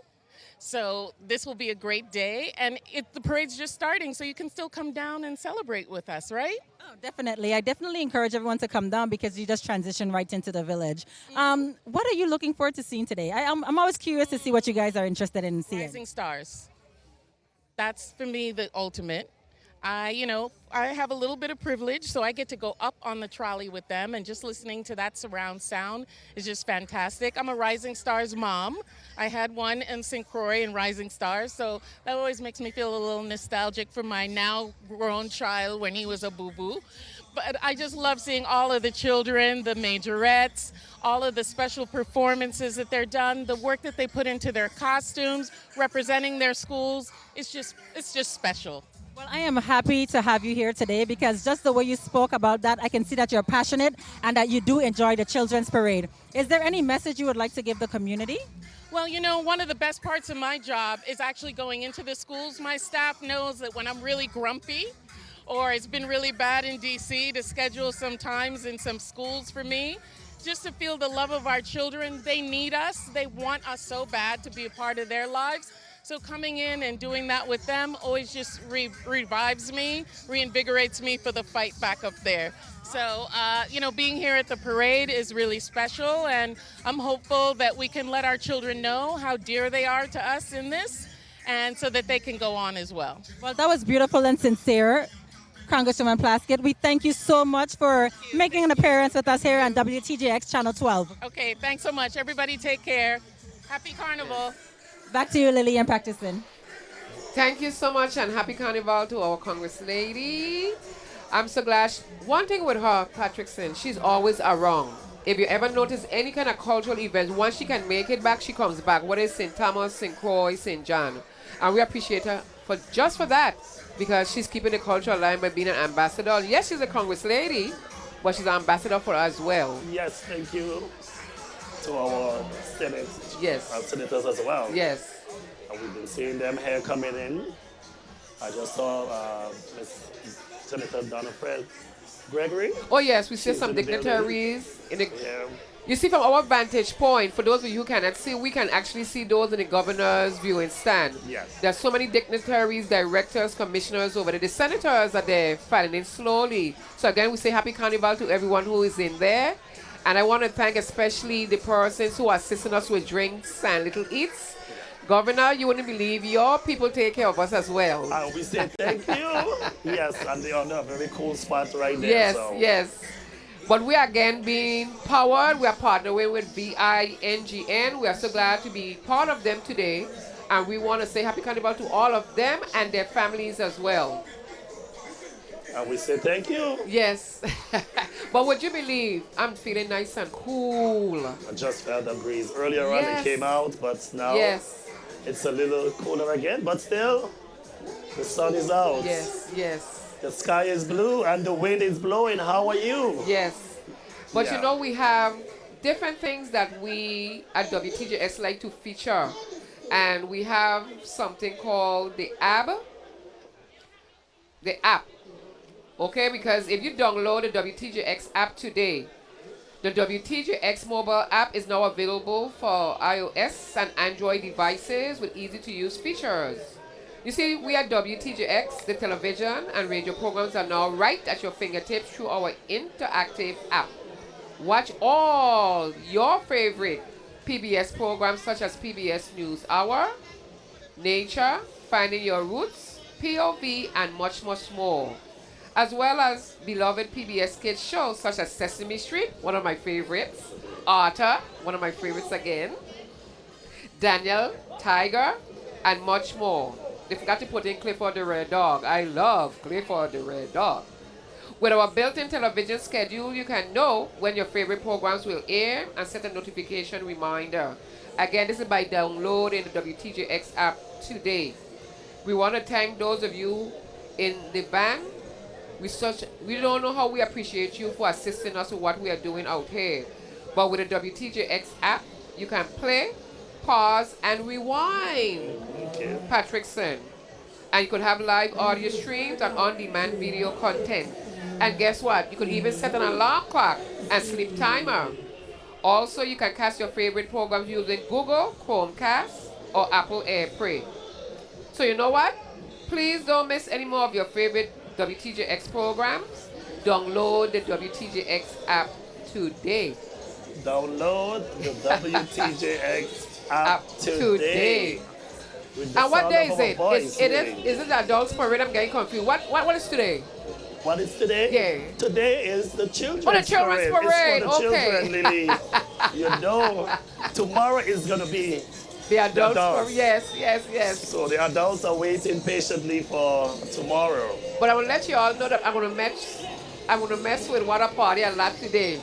So this will be a great day, and the parade's just starting, so you can still come down and celebrate with us, right? Oh, definitely. I definitely encourage everyone to come down because you just transition right into the village. What are you looking forward to seeing today? I'm always curious to see what you guys are interested in seeing. Rising stars. That's, for me, the ultimate. I have a little bit of privilege, so I get to go up on the trolley with them, and just listening to that surround sound is just fantastic. I'm a Rising Stars mom. I had one in St. Croix in Rising Stars, so that always makes me feel a little nostalgic for my now grown child when he was a boo-boo. But I just love seeing all of the children, the majorettes, all of the special performances that they're done, the work that they put into their costumes, representing their schools. It's just special. Well, I am happy to have you here today because just the way you spoke about that, I can see that you're passionate and that you do enjoy the children's parade. Is there any message you would like to give the community? Well, one of the best parts of my job is actually going into the schools. My staff knows that when I'm really grumpy or it's been really bad in D.C. to schedule some times in some schools for me, just to feel the love of our children. They need us. They want us so bad to be a part of their lives. So coming in and doing that with them always just revives me, reinvigorates me for the fight back up there. So, being here at the parade is really special, and I'm hopeful that we can let our children know how dear they are to us in this, and so that they can go on as well. Well, that was beautiful and sincere, Congresswoman Plaskett. We thank you so much for making an appearance with us here on WTJX Channel 12. Okay, thanks so much. Everybody take care. Happy Carnival. Back to you, Lily, and practicing. Thank you so much, and happy Carnival to our Congress lady. I'm so glad. One thing with her, Patrickson, she's always around. If you ever notice any kind of cultural event, once she can make it back, she comes back. Whether it's St. Thomas, St. Croix, St. John. And we appreciate her just for that, because she's keeping the culture alive by being an ambassador. Yes, she's a Congress lady, but she's an ambassador for us as well. Yes, thank you to our Senate. Yes. Our senators as well. Yes. And we've been seeing them here coming in. I just saw Senator Donna Fred Gregory. Oh yes, we see some dignitaries. You see, from our vantage point, for those of you who cannot see, we can actually see those in the governor's viewing stand. Yes. There's so many dignitaries, directors, commissioners over there. The senators are there filing in slowly. So again, we say happy Carnival to everyone who is in there. And I want to thank especially the persons who are assisting us with drinks and little eats. Governor, you wouldn't believe your people take care of us as well. We say thank you. Yes, and they're on a very cool spot right there. Yes, so. yes. But we are again being powered. We are partnering with VINGN. We are so glad to be part of them today. And we want to say happy Carnival to all of them and their families as well. And we say thank you. Yes. But would you believe I'm feeling nice and cool? I just felt the breeze. Earlier on it came out, but now it's a little cooler again. But still, the sun is out. Yes, yes. The sky is blue and the wind is blowing. How are you? Yes. But we have different things that we at WTJS like to feature. And we have something called the app. Okay, because if you download the WTJX app today, the WTJX mobile app is now available for iOS and Android devices with easy-to-use features. You see, we at WTJX, the television and radio programs are now right at your fingertips through our interactive app. Watch all your favorite PBS programs such as PBS News Hour, Nature, Finding Your Roots, POV, and much, much more. As well as beloved PBS Kids shows such as Sesame Street, one of my favorites, Arthur, one of my favorites again, Daniel, Tiger, and much more. They forgot to put in Clifford the Red Dog. I love Clifford the Red Dog. With our built-in television schedule, you can know when your favorite programs will air and set a notification reminder. Again, this is by downloading the WTJX app today. We want to thank those of you in the van. We don't know how we appreciate you for assisting us with what we are doing out here. But with the WTJX app, you can play, pause, and rewind. Patrickson. And you could have live audio streams and on-demand video content. And guess what? You could even set an alarm clock and sleep timer. Also, you can cast your favorite programs using Google Chromecast or Apple AirPlay. So you know what? Please don't miss any more of your favorite WTJX programs. Download the WTJX app today. Download the WTJX app today. And what day is it? Is it the Adults Parade? I'm getting confused. What is today? What is today? Yeah. Today is the Children's Parade. Oh, the Children's Parade. It's for the Okay. children, Lily. You know, tomorrow is going to be the adults. Parade. Yes. So the adults are waiting patiently for tomorrow. But I will let you all know that I'm going to mess with Water Party a lot today.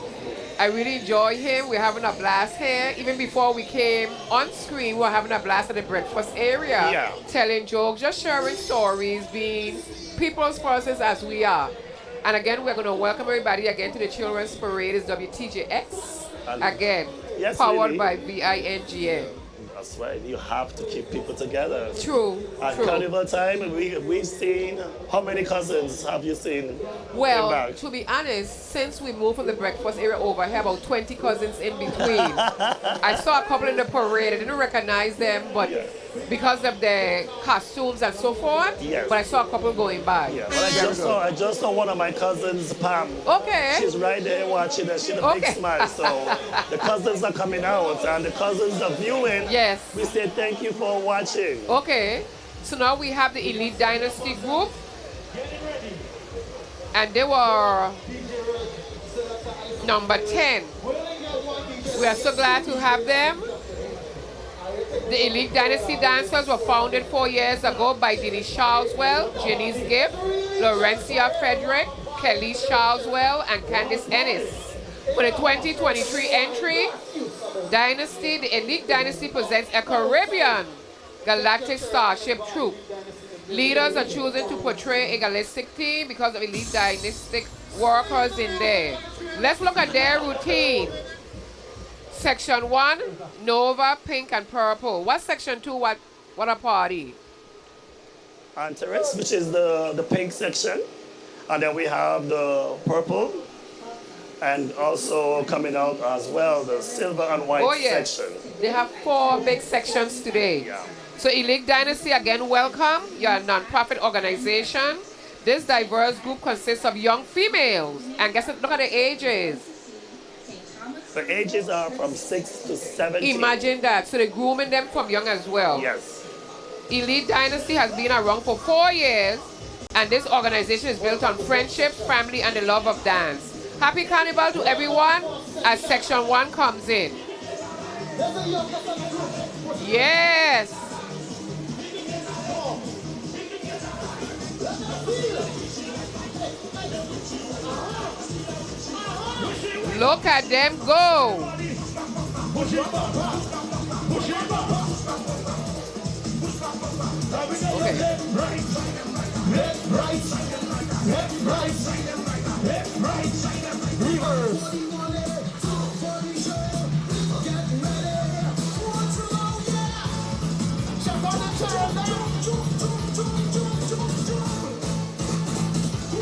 I really enjoy him. We're having a blast here. Even before we came on screen, we were having a blast at the breakfast area. Yeah. Telling jokes, just sharing stories, being people's persons as we are. And again, we're going to welcome everybody again to the Children's Parade. It's WTJX. Again, yes, powered Lily. by VINGN. That's right. You have to keep people together. True. At Carnival time, we've seen, how many cousins have you seen? Well, to be honest, since we moved from the breakfast area over here, about 20 cousins in between. I saw a couple in the parade. I didn't recognize them, but because of their costumes and so forth. Yes. But I saw a couple going by. Yeah. But I just saw one of my cousins, Pam. Okay. She's right there watching us. She's a big smile. So the cousins are coming out and the cousins are viewing. Yes. We say thank you for watching. Okay. So now we have the Elite Dynasty group. And they were number 10. We are so glad to have them. The Elite Dynasty dancers were founded 4 years ago by Denise Charleswell, Janice Gift, Laurencia Frederick, Kelly Charleswell, and Candice Ennis. For the 2023 entry, Dynasty, the Elite Dynasty presents a Caribbean Galactic Starship Troupe. Leaders are chosen to portray a galactic theme because of Elite Dynastic workers in there. Let's look at their routine. Section 1, Nova, Pink, and Purple. What's Section 2? What a party? Antares, which is the pink section. And then we have the purple. And also coming out as well, the silver and white section. They have 4 big sections today. Yeah. So Elite Dynasty, again, welcome. You're a non-profit organization. This diverse group consists of young females. And guess what? Look at the ages. The ages are from 6 to 17. Imagine that. So they're grooming them from young as well. Yes. Elite Dynasty has been around for 4 years, and this organization is built on friendship, family, and the love of dance. Happy Carnival to everyone as Section 1 comes in. Yes. Look at them go.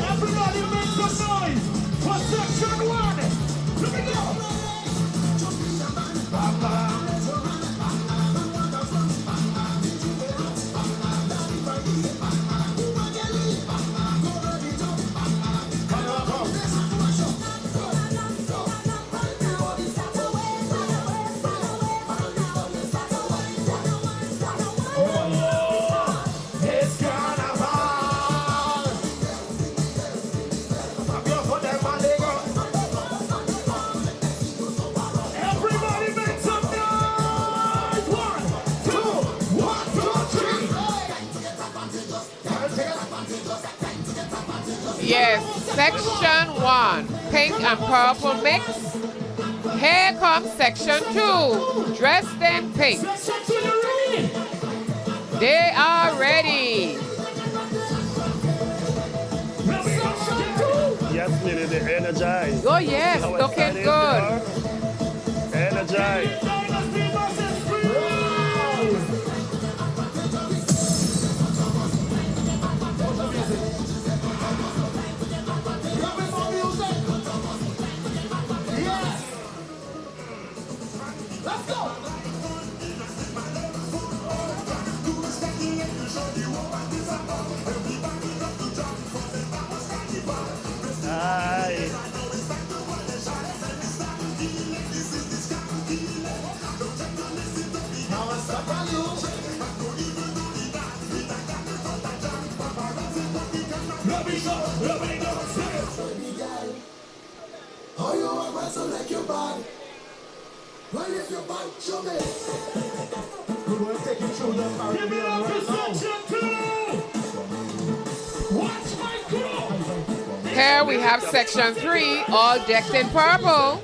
Everybody for section 1. Look at go. Yes, section 1, pink and purple mix. Here comes section 2, dressed in pink. They are ready. Yes, Lily, they're energized. Oh yes, How looking excited good. they are. Energized. How you are going to like your body? Well, if your body show me. We will take you through the Carnival. Give it up for section 2. Watch my crew. Here we have section 3, all decked in purple.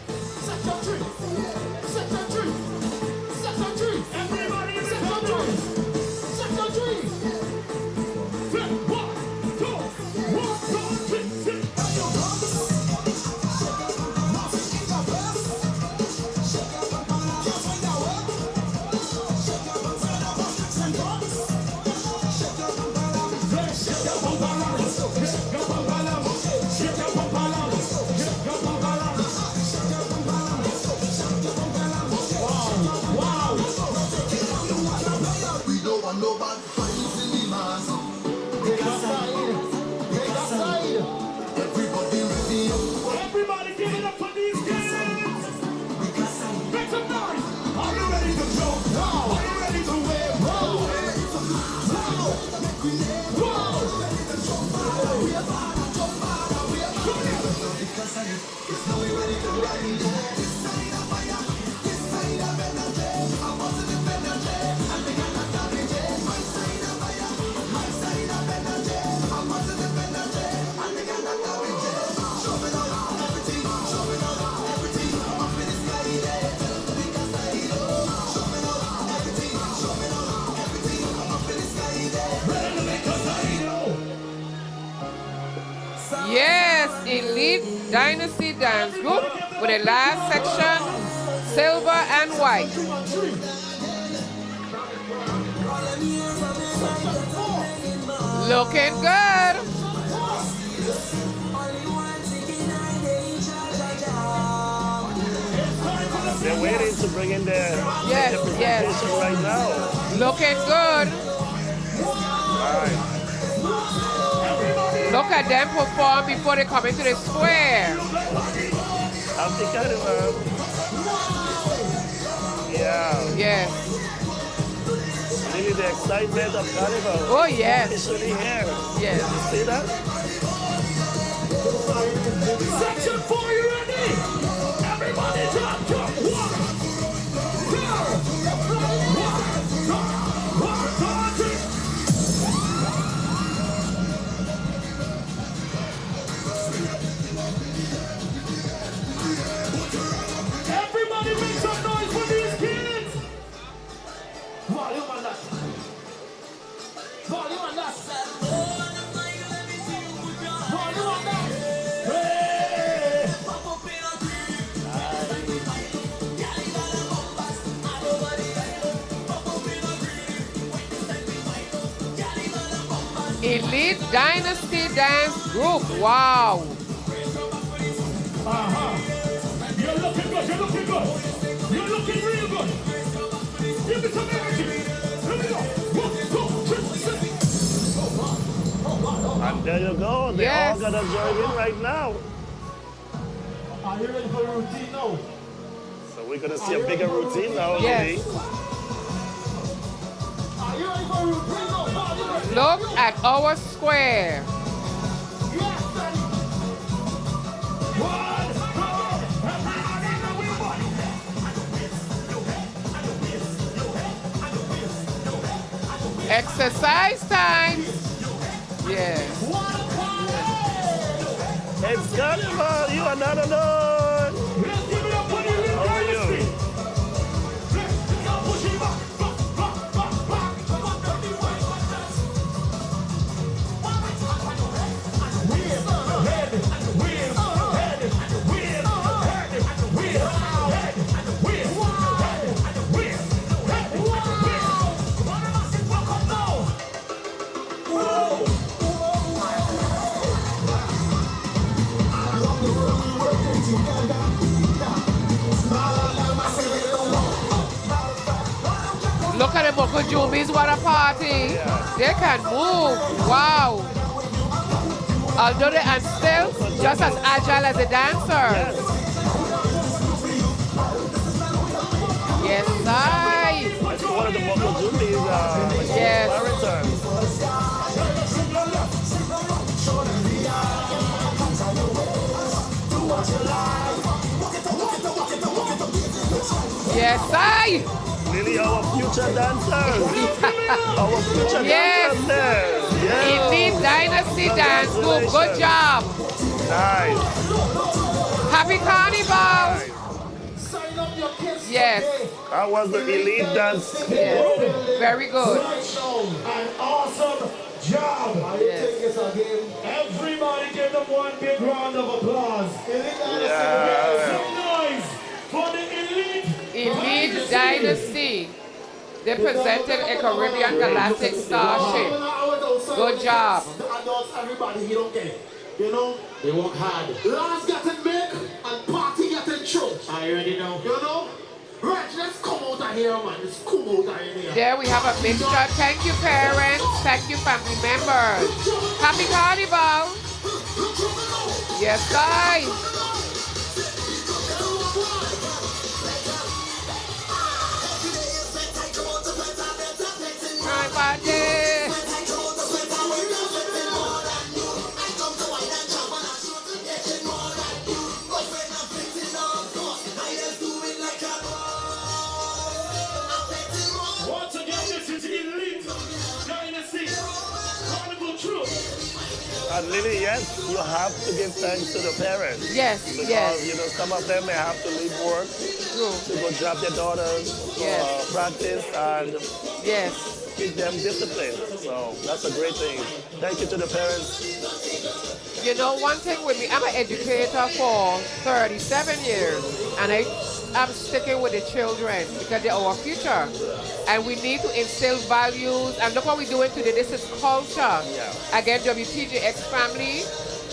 Everybody give it up for these kids. Make some noise. Are you ready to jump? Wow. Are you ready to wave? Wow. Yes, Elite Dynasty Dance Group with the last section, silver and white. Looking good. They're waiting to bring in their presentation right now. Looking good. All right. Look at them perform before they come into the square. Happy Carnival. Yeah. Yes. Really the excitement of Carnival. Oh, yes. It's really here. Yes. You see that? Section 4, you ready? Everybody jump, jump. 1, 2, 1, 2, 3. Everybody make some noise for these kids! Volume on that. Volume on that. Volume on that. Hey! Elite Dynasty Dance Group. Wow. You're looking good, you're looking good. You're looking real good. Give me some energy. Here we go. 1, 2, 3, 4. And there you go. They all got to join in right now. Are you ready for a routine now? So we're going to see a bigger routine now, Yes. Lily. Are you ready for a routine now? Look at our square. Exercise time. Yeah. It's Carnival. You are not alone. How are you? Look at the Moko Jumbies, what a party. They can move. Wow. Although they are still just as agile as the dancers. Yes, I. One of the Moko Jumbies yes. Yes, I. Lily, our future dancers. Our future dancers there. Yes. Elite Dynasty dance group. Good job. Nice. Happy Carnival. Nice. Yes. That was the elite dance. Yes. Very good. An awesome job. Yes. Everybody give them one big round of applause. Yeah. Make some noise for the Elite Dynasty. They presented a Caribbean Galactic Starship. Good job. The adults, everybody, you don't get it. You know, they work hard. Last getting big and party getting church. I already know. You know? Right, let's come out of here, man. Let's come out of here. There we have a mixture. Thank you, parents. Thank you, family members. Happy Carnival. Yes, guys. Once again, this is Elite Dynasty Carnival Troop. And Lily, yes, you have to give thanks to the parents. Yes, because, yes. you know, some of them may have to leave work to go drop their daughters for practice and keep them disciplined. So that's a great thing. Thank you to the parents. You know, one thing with me, I'm an educator for 37 years, and I'm sticking with the children because they're our future. And we need to instill values. And look what we're doing today. This is culture. Again, WTJX family,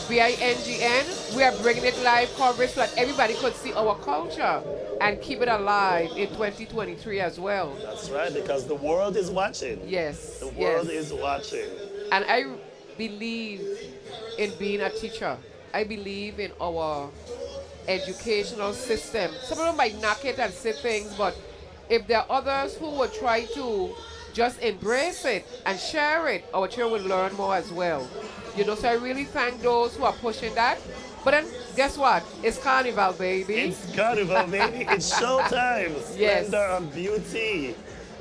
VINGN, we are bringing it live coverage so that everybody could see our culture and keep it alive in 2023 as well. That's right, because the world is watching. Yes. The world is watching. And I believe in being a teacher. I believe in our educational system. Some people might knock it and say things, but if there are others who will try to just embrace it and share it, our children will learn more as well. You know, so I really thank those who are pushing that. But then, guess what? It's Carnival, baby. It's Carnival, baby. It's showtime. Splendor and beauty.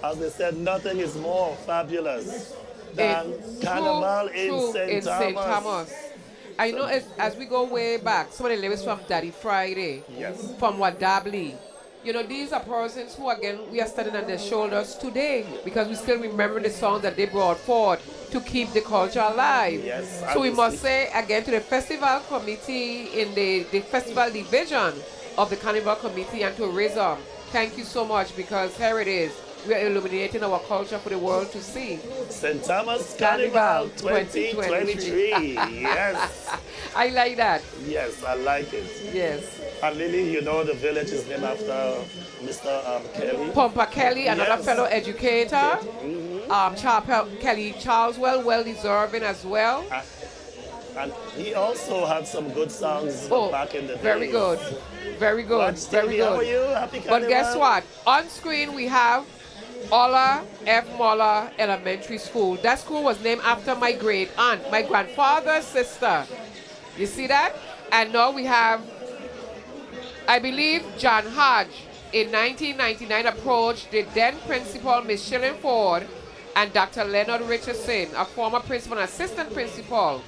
As they said, nothing is more fabulous than Carnival in St. Thomas. I know as we go way back, some of the lyrics from Daddy Friday, from Wadabli. You know, these are persons who, again, we are standing on their shoulders today because we still remember the songs that they brought forward to keep the culture alive. Yes, so we must say, again, to the festival committee in the festival division of the Carnival Committee and Tourism, thank you so much because here it is. We are illuminating our culture for the world to see. St. Thomas Carnival 2023. Yes. I like that. Yes, I like it. Yes. And Lily, you know the village is named after Mr. Kelly. Pompa Kelly, another fellow educator. Kelly Charleswell, well deserving as well. And he also had some good songs back in the day. Very good. Very good. Very good. How are you? Happy Carnival? But guess what? On screen we have Ola F. Moller Elementary School. That school was named after my great aunt, my grandfather's sister. You see that? And now we have, I believe, John Hodge in 1999 approached the then principal, Miss Shilling Ford, and Dr. Leonard Richardson, a former principal and assistant principal.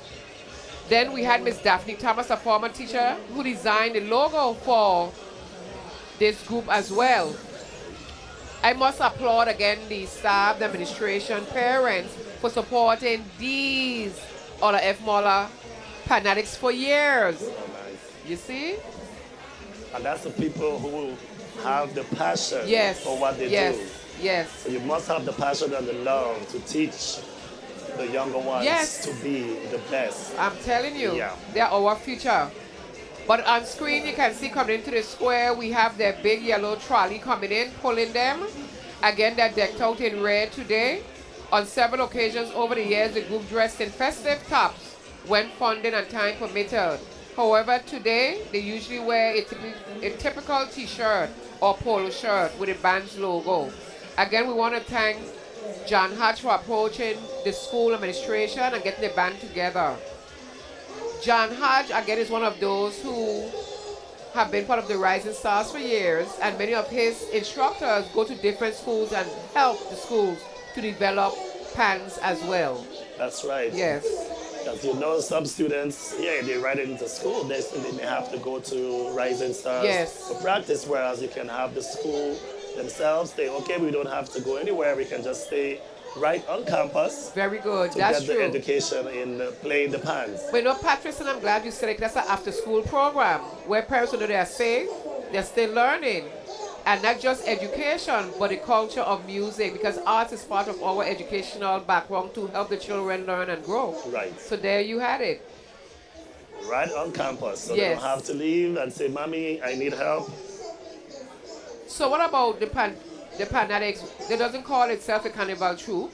Then we had Miss Daphne Thomas, a former teacher, who designed the logo for this group as well. I must applaud again the staff, the administration, parents for supporting these Ola F. Moller Panatics for years. You see? And that's the people who have the passion for what they do. Yes. So you must have the passion and the love to teach the younger ones to be the best. I'm telling you, they're our future. But on screen, you can see coming into the square, we have their big yellow trolley coming in, pulling them. Again, they're decked out in red today. On several occasions over the years, the group dressed in festive tops when funding and time permitted. However, today, they usually wear a typical t-shirt or polo shirt with a band's logo. Again, we want to thank John Hatch for approaching the school administration and getting the band together. John Hodge, again, is one of those who have been part of the Rising Stars for years, and many of his instructors go to different schools and help the schools to develop PANs as well. That's right. Yes. Because you know some students, they ride into school, they may have to go to Rising Stars for practice, whereas you can have the school themselves say, okay, we don't have to go anywhere, we can just stay right on campus. Very good. To That's get true. the education in playing the pans. But you know, Patrice, and I'm glad you said it, that's an after-school program where parents know they are safe, they're still learning. And not just education, but the culture of music, because arts is part of our educational background to help the children learn and grow. Right. So there you had it. Right on campus. So they don't have to leave and say, Mommy, I need help. So what about the Panatics? They doesn't call itself a carnival troupe?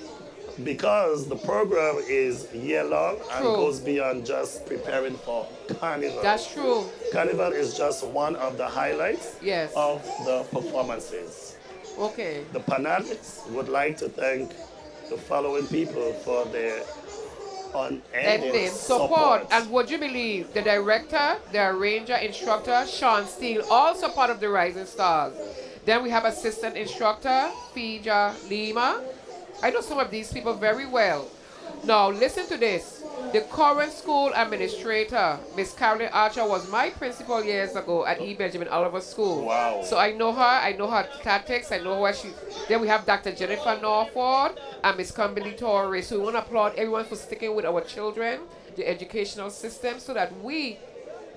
Because the program is year-long and goes beyond just preparing for Carnival. That's true. Carnival is just one of the highlights of the performances. Okay. The Panatics would like to thank the following people for their unending support. And would you believe the director, the arranger, instructor, Sean Steele, also part of the Rising Stars. Then we have assistant instructor, Fija Lima. I know some of these people very well. Now, listen to this. The current school administrator, Miss Carolyn Archer, was my principal years ago at E. Benjamin Oliver School. Wow. So I know her tactics, I know where she... Then we have Dr. Jennifer Norford and Miss Kimberly Torres. So we want to applaud everyone for sticking with our children, the educational system, so that we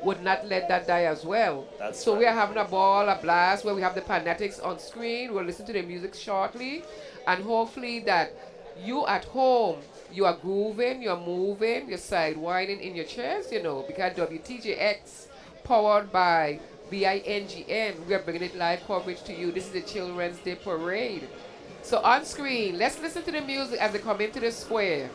would not let that die as well. So we are having a ball, a blast, where we have the Panatics on screen. We'll listen to the music shortly. And hopefully that you at home, you are grooving, you're moving, you're sidewinding in your chairs, you know, because WTJX, powered by VINGN, we are bringing it live coverage to you. This is the Children's Day Parade. So on screen, let's listen to the music as they come into the square.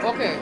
Okay.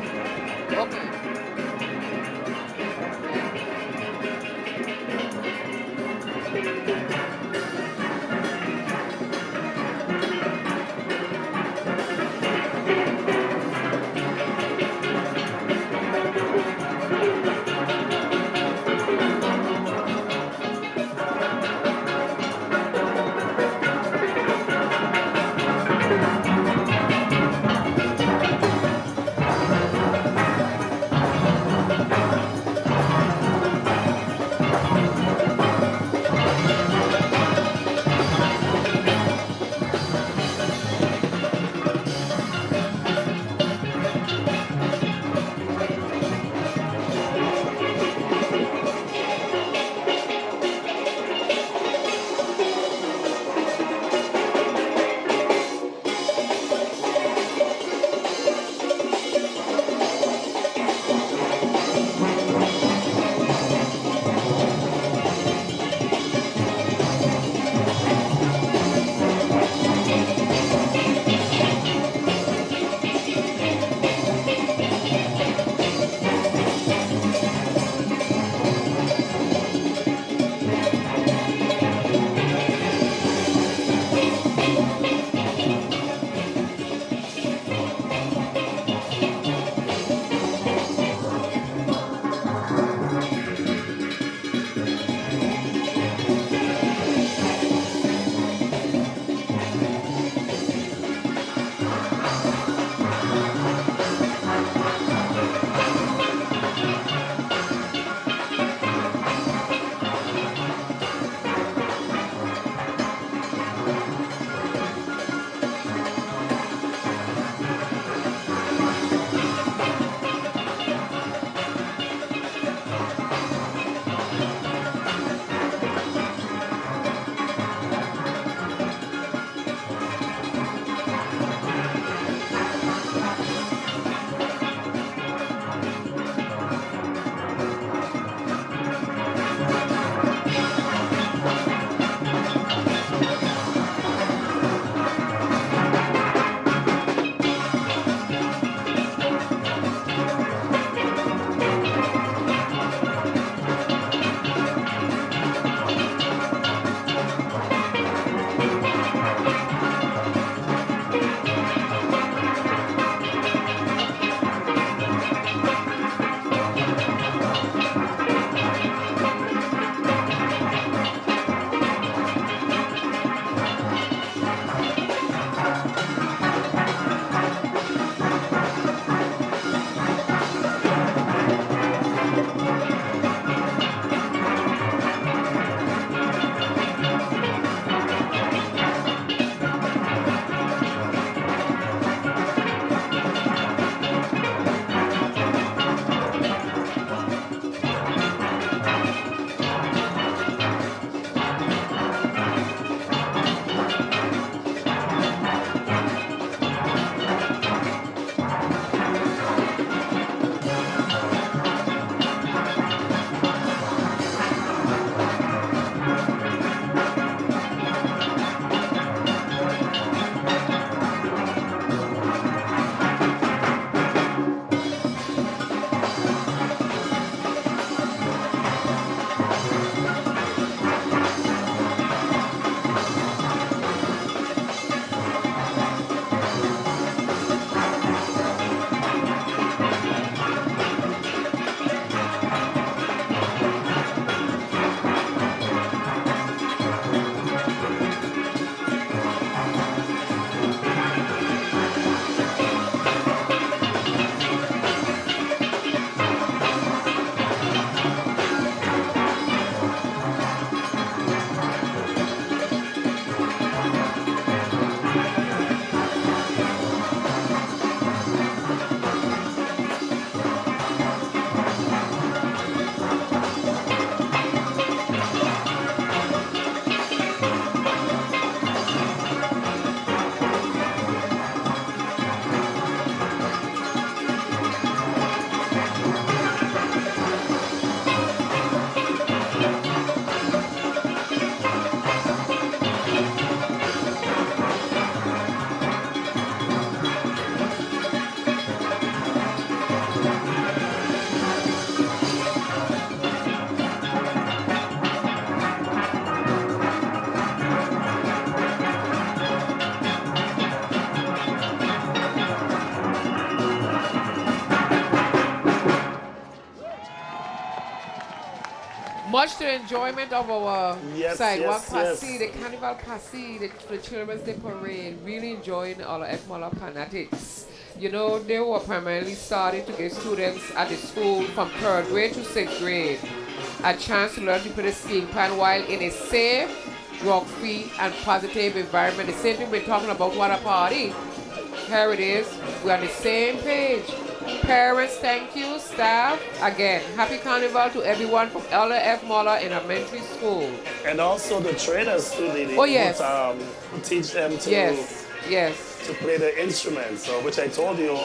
Much to the enjoyment of our sidewalk yes. the Carnival Passy, the Children's Day Parade, really enjoying all of Ekmala Panatics. You know, they were primarily started to give students at the school from 3rd grade to 6th grade a chance to learn to play the skiing pan while in a safe, drug-free, and positive environment. The same thing we're talking about What a Party. Here it is. We're on the same page. Parents, thank you. Staff, again, happy Carnival to everyone from Elder F. Muller Elementary School. And also the trainers too, Lily. Oh, yes. Who teach them to, to play the instruments. So, which I told you,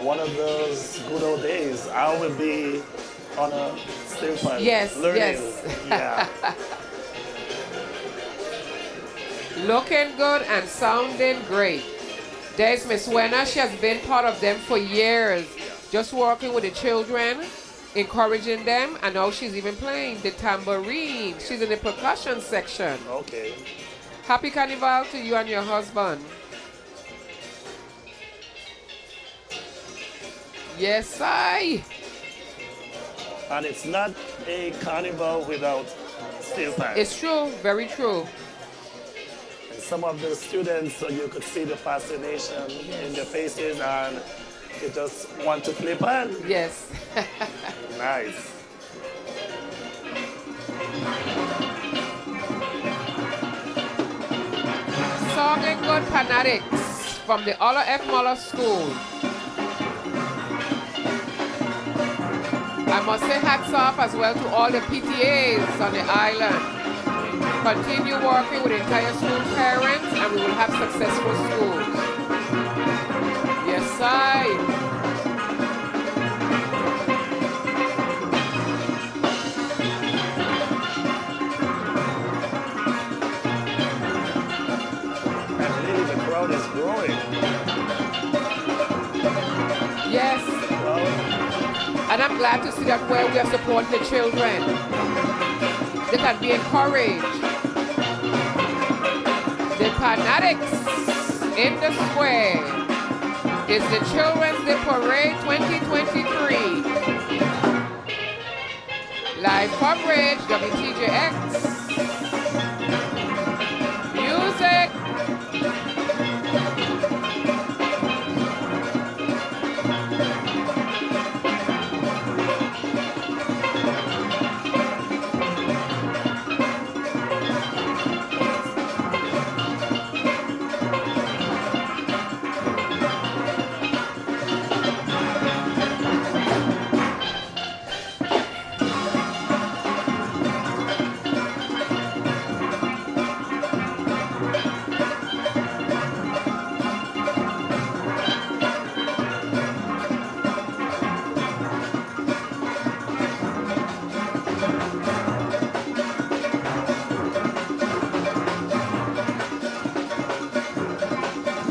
one of those good old days, I will be on a steel pan learning. Yeah. Looking good and sounding great. There's Miss Wenna. She has been part of them for years, just working with the children, encouraging them, and now she's even playing the tambourine. She's in the percussion section. Okay. Happy Carnival to you and your husband. Yes, I. And it's not a carnival without steel pans. It's true, very true. Some of the students, you could see the fascination in their faces, and they just want to play pan. Yes. Nice. Song and Good Panatics from the Ola F. Muller School. I must say hats off as well to all the PTAs on the island. Continue working with entire school parents and we will have successful schools. Yes, I. And really the crowd is growing. Yes. And I'm glad to see that where we are supporting the children. They can be encouraged. The Panatics in the square is the Children's Day Parade 2023. Live coverage, WTJX. Music.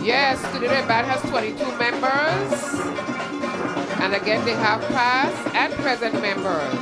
Yes, today the band has 22 members. And again, they have past and present members.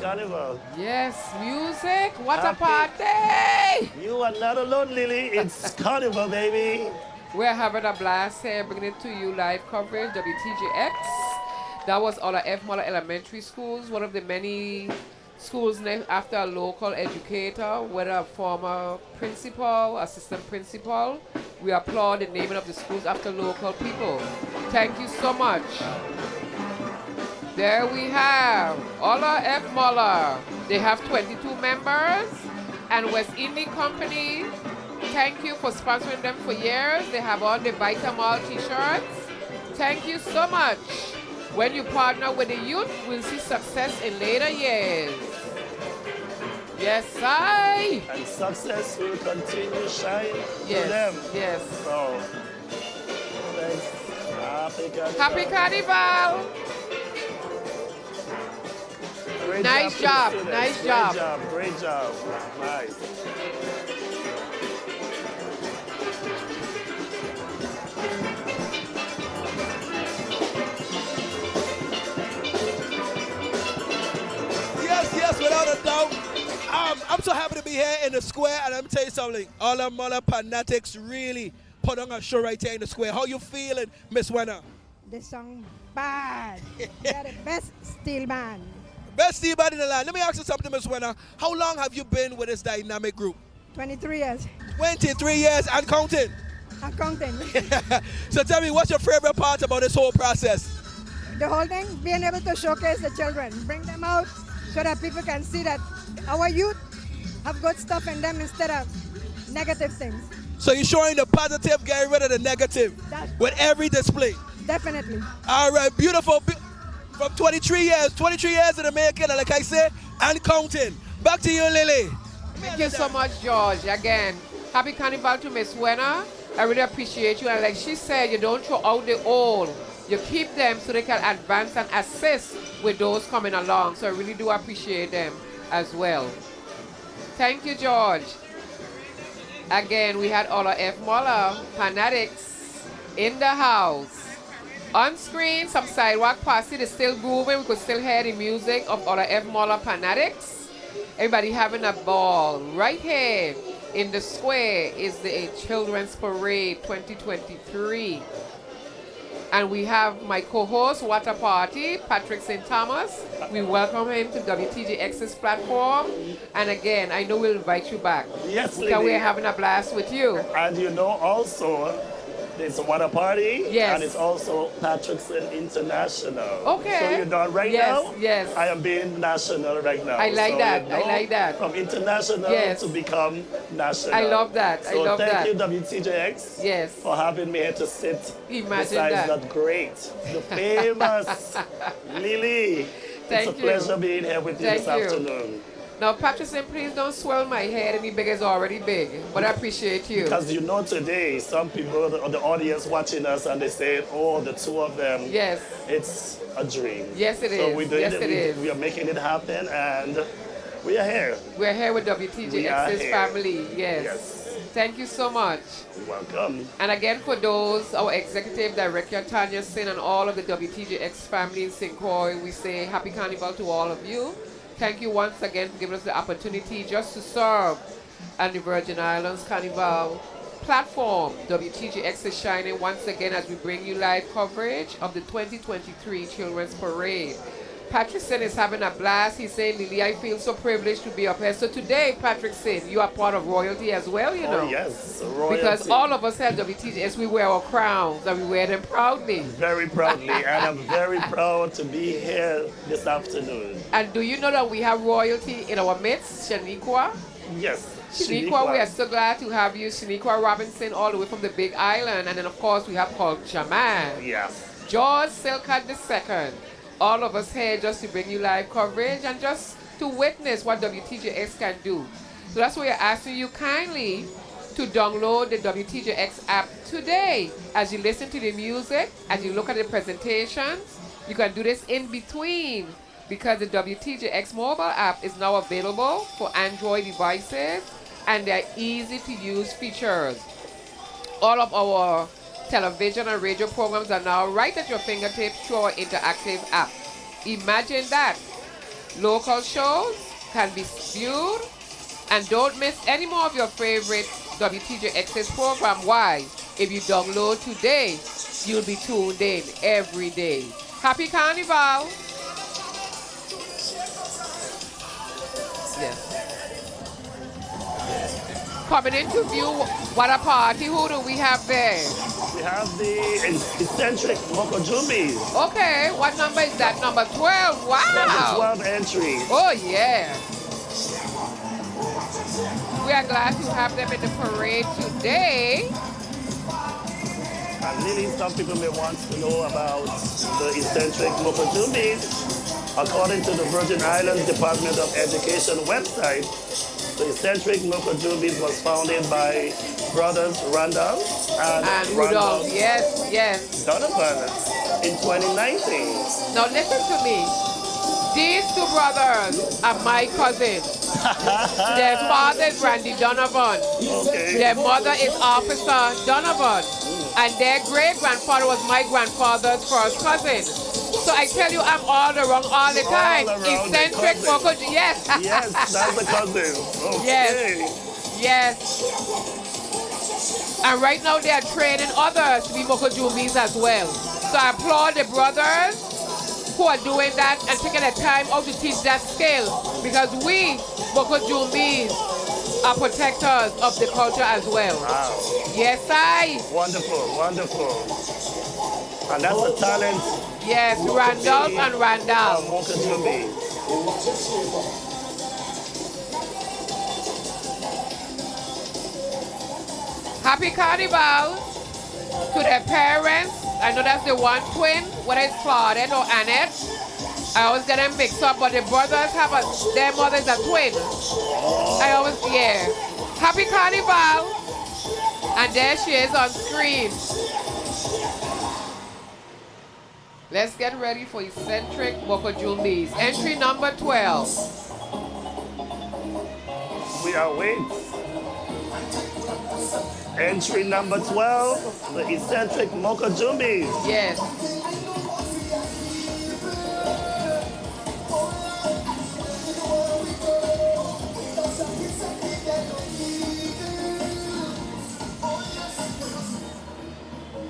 Carnival. Yes, music. What a party! You are not alone, Lily. It's Carnival, baby. We're having a blast here, bringing it to you live coverage, WTJX. That was all F. Muller Elementary Schools, one of the many schools named after a local educator, whether a former principal, assistant principal. We applaud the naming of the schools after local people. Thank you so much. There we have Ola F. Muller. They have 22 members. And West Indian Company, thank you for sponsoring them for years. They have all the Vitamol t-shirts. Thank you so much. When you partner with the youth, we'll see success in later years. Yes, I. And success will continue to shine Yes, to them. yes. So, thanks. Happy Carnival. Happy Carnival. Great Nice job. job, to the nice students. job. Great job. Great job. Nice. Yes, without a doubt. I'm so happy to be here in the square, and I'm tell you something. Ola Muller Panatics really put on a show right here in the square. How you feeling, Miss Wenner? The song bad. They're the best steel band. Best steel band in the land. Let me ask you something, Miss Wenner. How long have you been with this dynamic group? 23 years. 23 years and counting. I'm counting. So tell me, what's your favorite part about this whole process? The whole thing, being able to showcase the children, bring them out so that people can see that our youth have good stuff in them instead of negative things. So you're showing the positive, getting rid of the negative with every display. Definitely. All right, beautiful. From 23 years in the making, and like I said, and counting. Back to you, Lily. Thank you so much, George. Again, happy Carnival to Miss Wenner. I really appreciate you. And like she said, you don't throw out the old. You keep them so they can advance and assist with those coming along. So I really do appreciate them as well. Thank you, George. Again, we had Ola F. Muller, Panatics, in the house. On screen, some sidewalk posse is still grooving. We could still hear the music of Ola F. Muller Panatics. Everybody having a ball. Right here in the square is the Children's Parade 2023. And we have my co-host, What a Party, Patrick St. Thomas. We welcome him to WTJX's platform. And again, I know we'll invite you back. Yes, because lady. we're having a blast with you. And you know also, it's What a Party, yes. And it's also Patrickson International. Okay. So you're done right yes, now? Yes, I am being national right now. I like so that, you know, I like that. From international yes. to become national. I love that, so I love that. thank you, WTJX, yes. for having me here to sit Imagine besides that. Great, the famous Lily. Thank it's a you. pleasure being here with you Thank this you. afternoon. Now, Patrickson, please don't swell my head any bigger. It's already big. But I appreciate you. Because you know today, some people, the audience watching us, and they say, oh, the two of them. Yes. It's a dream. Yes, it so is. We doing yes, it, it is. We are making it happen, and we are here. We're here with WTJX's family. Yes. Yes. Thank you so much. You're welcome. And again, for those, our executive director, Tanya Sin, and all of the WTJX family in St. Croix, we say Happy Carnival to all of you. Thank you once again for giving us the opportunity just to serve on the Virgin Islands Carnival platform. WTJX is shining once again as we bring you live coverage of the 2023 Children's Parade. Patrickson is having a blast. He's saying, Lily, I feel so privileged to be up here. So today, Patrickson, you are part of royalty as well, you know. Oh, yes, royalty. Because all of us at WTJS, we wear our crowns and we wear them proudly. Very proudly, and I'm very proud to be here this afternoon. And do you know that we have royalty in our midst, Shaniqua? Yes. Shaniqua, we are so glad to have you. Shaniqua Robinson, all the way from the Big Island. And then, of course, we have called Jaman. Yes. George Silcat II. All of us here just to bring you live coverage and just to witness what WTJX can do. So that's why we're asking you kindly to download the WTJX app today. As you listen to the music, as you look at the presentations, you can do this in between because the WTJX mobile app is now available for Android devices and they're easy to use features. All of our television and radio programs are now right at your fingertips through our interactive app. Imagine that. Local shows can be viewed. And don't miss any more of your favorite WTJX's program. Why? If you download today, you'll be tuned in every day. Happy Carnival! Yes. Coming into view, what a party. Who do we have there? We have the Eccentric Moko Jumbies. Okay, what number is that? Number 12. Wow! Number 12 entry. Oh, yeah. We are glad to have them in the parade today. And really, some people may want to know about the Eccentric Moko Jumbies. According to the Virgin Islands Department of Education website, the Eccentric Moko Jumbies was founded by brothers Randall and Rudolph. Yes. Donovan in 2019. Now listen to me. These two brothers are my cousins. Their father is Randy Donovan. Okay. Their mother is Officer Donovan. And their great-grandfather was my grandfather's first cousin. So I tell you, I'm all around all the time. Eccentric Moko. Yes. Yes, that's the cousin. Okay. Yes. And right now they are training others to be Moko Jumbies as well. So I applaud the brothers who are doing that and taking the time out to teach that skill, because we, Moko Jumbies, are protectors of the culture as well. Wow. Yes, I. Wonderful, wonderful. And that's the talent. Yes, Randolph and Randall. Moko Jumbies. Happy Carnival to their parents. I know that's the one twin, whether it's Claudette or Annette. I always get them mixed up, but the brothers have their mother's a twin. I always, yeah. Happy Carnival. And there she is on screen. Let's get ready for Eccentric Moko Jumbies. Entry number 12. We are waiting. Entry number 12, the Eccentric Moko Jumbies. Yes.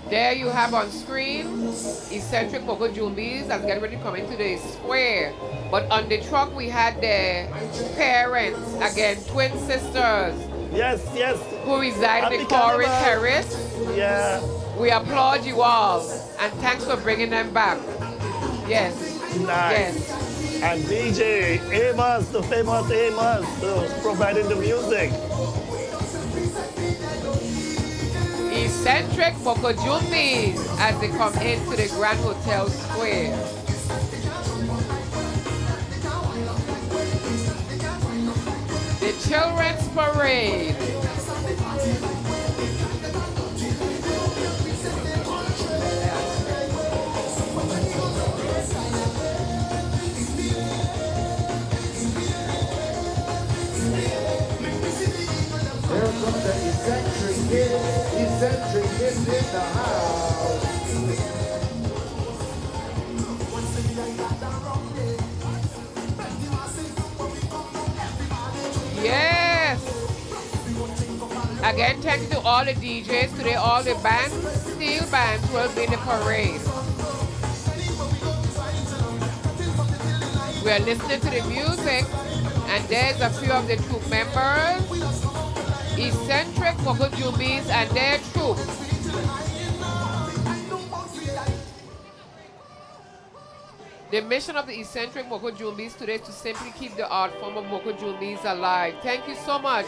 There you have on screen Eccentric Moko Jumbies that's getting ready to come into the square. But on the truck we had the parents, again, twin sisters. Yes. Who reside in the Chorus Terrace. Yeah. We applaud you all and thanks for bringing them back. Yes. Nice. Yes. And DJ Amos, the famous Amos, providing the music. Eccentric Moko Jumbies as they come into the Grand Hotel Square. The Children's Parade. Here comes the Eccentric Kid. Eccentric Kid in the house. Yes. Again, thank you to all the DJs today, all the bands, steel bands will be in the parade. We are listening to the music, and there's a few of the troop members, Eccentric Moko Jumbies and their troop. The mission of the Eccentric Moko Jumbies today is to simply keep the art form of Moko Jumbies alive. Thank you so much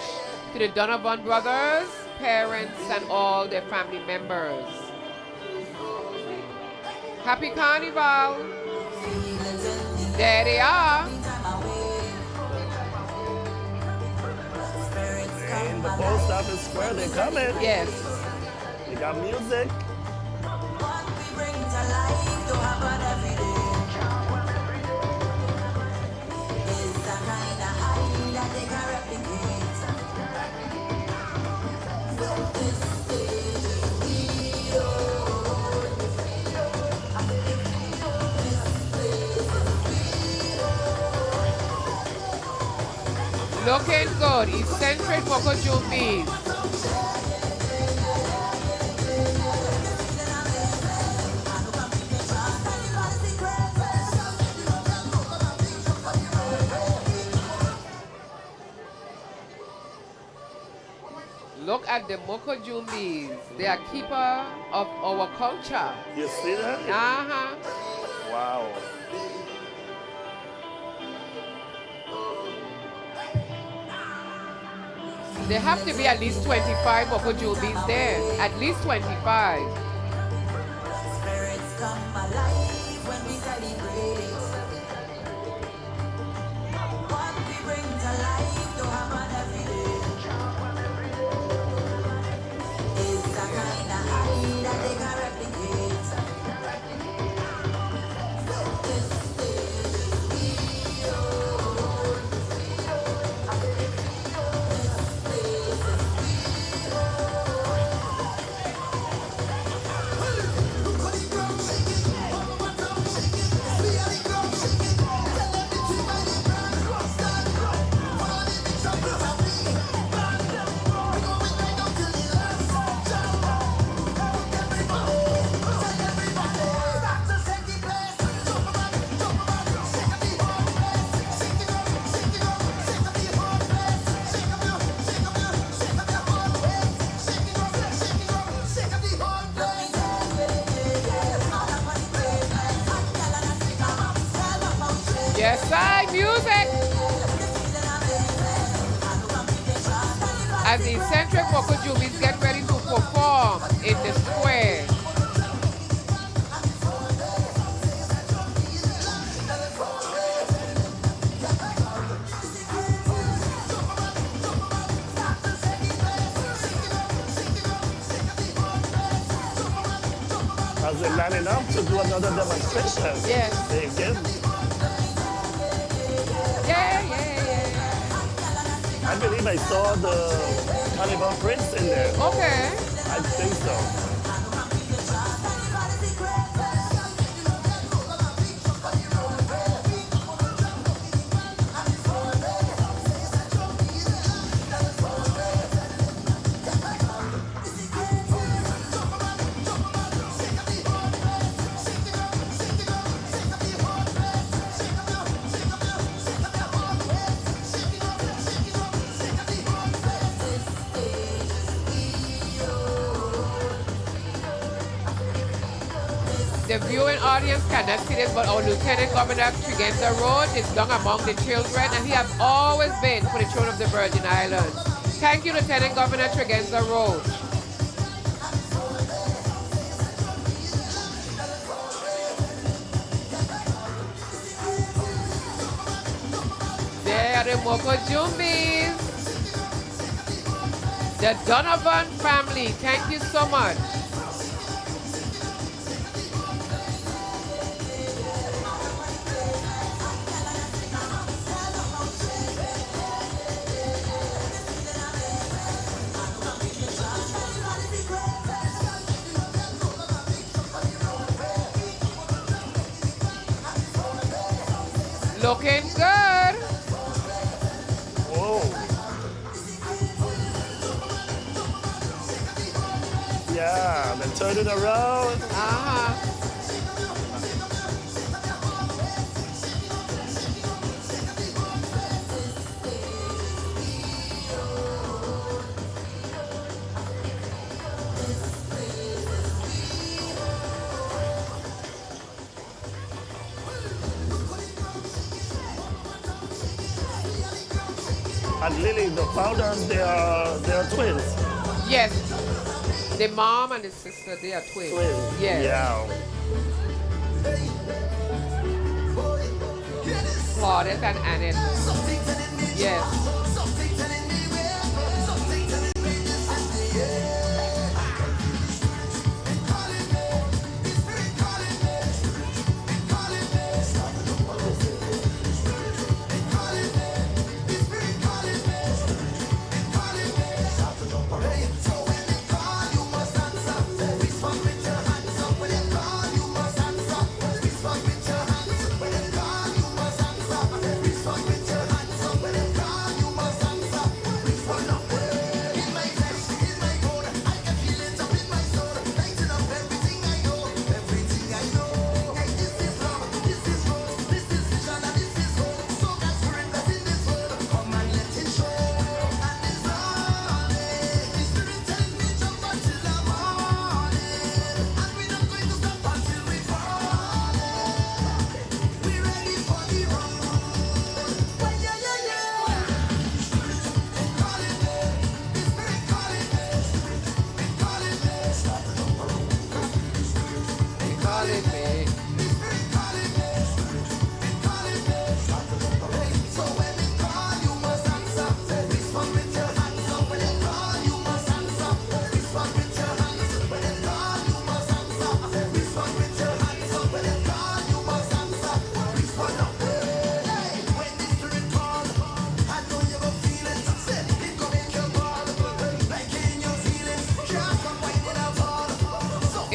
to the Donovan brothers, parents, and all their family members. Happy Carnival. There they are. In the post office square, they're coming. Yes. They got music. Looking good. Eccentric Moko Jumbies. Look at the Moko Jumbies. They are keeper of our culture. You see that? Uh-huh. Wow. There have to be at least 25 Moko Jumbies there. At least 25. Spirits come alive when we celebrate. What we bring to life to happen every day. It's the kind of high that they can replicate. Yes, side music. As the Eccentric Moko Jumbies get ready to perform in the square. As they're lining up to do another demonstration. Yes. They again. I believe I saw the Carnival Prince in there. Okay. I think so. The viewing audience cannot see this, but our Lieutenant Governor Tregenza Roach is down among the children, and he has always been for the throne of the Virgin Islands. Thank you, Lieutenant Governor Tregenza Roach. There are the Moko Jumbies. The Donovan family, thank you so much. Looking good. Whoa. Yeah, then turn it around. Uh-huh. And Lily, the founders, they are twins. Yes. The mom and the sister, they are twins. Twins. Yes. Yeah. Claudette and Annette. Yes.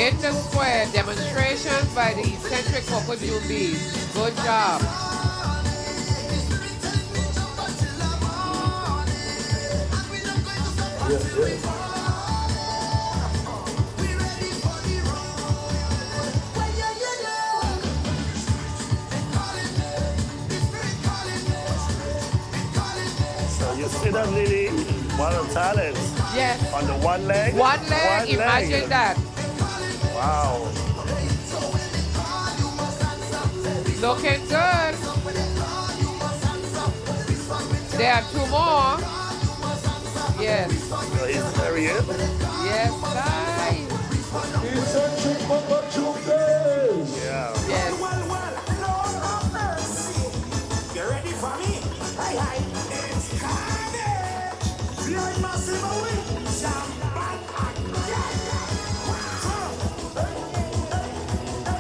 In the square, demonstrations by the Eccentric Moko Jumbies. Good job. Yes. So you see that lady, one of the talents. Yes. On the one leg? One leg, imagine that. Wow. Looking good. There are two more. Yes. So he's very in. Yes, guys. Eccentric Moko Jumbies. Yeah. Yes. You ready for me? Hi. It's Carnival. Like massive wing. Champagne again.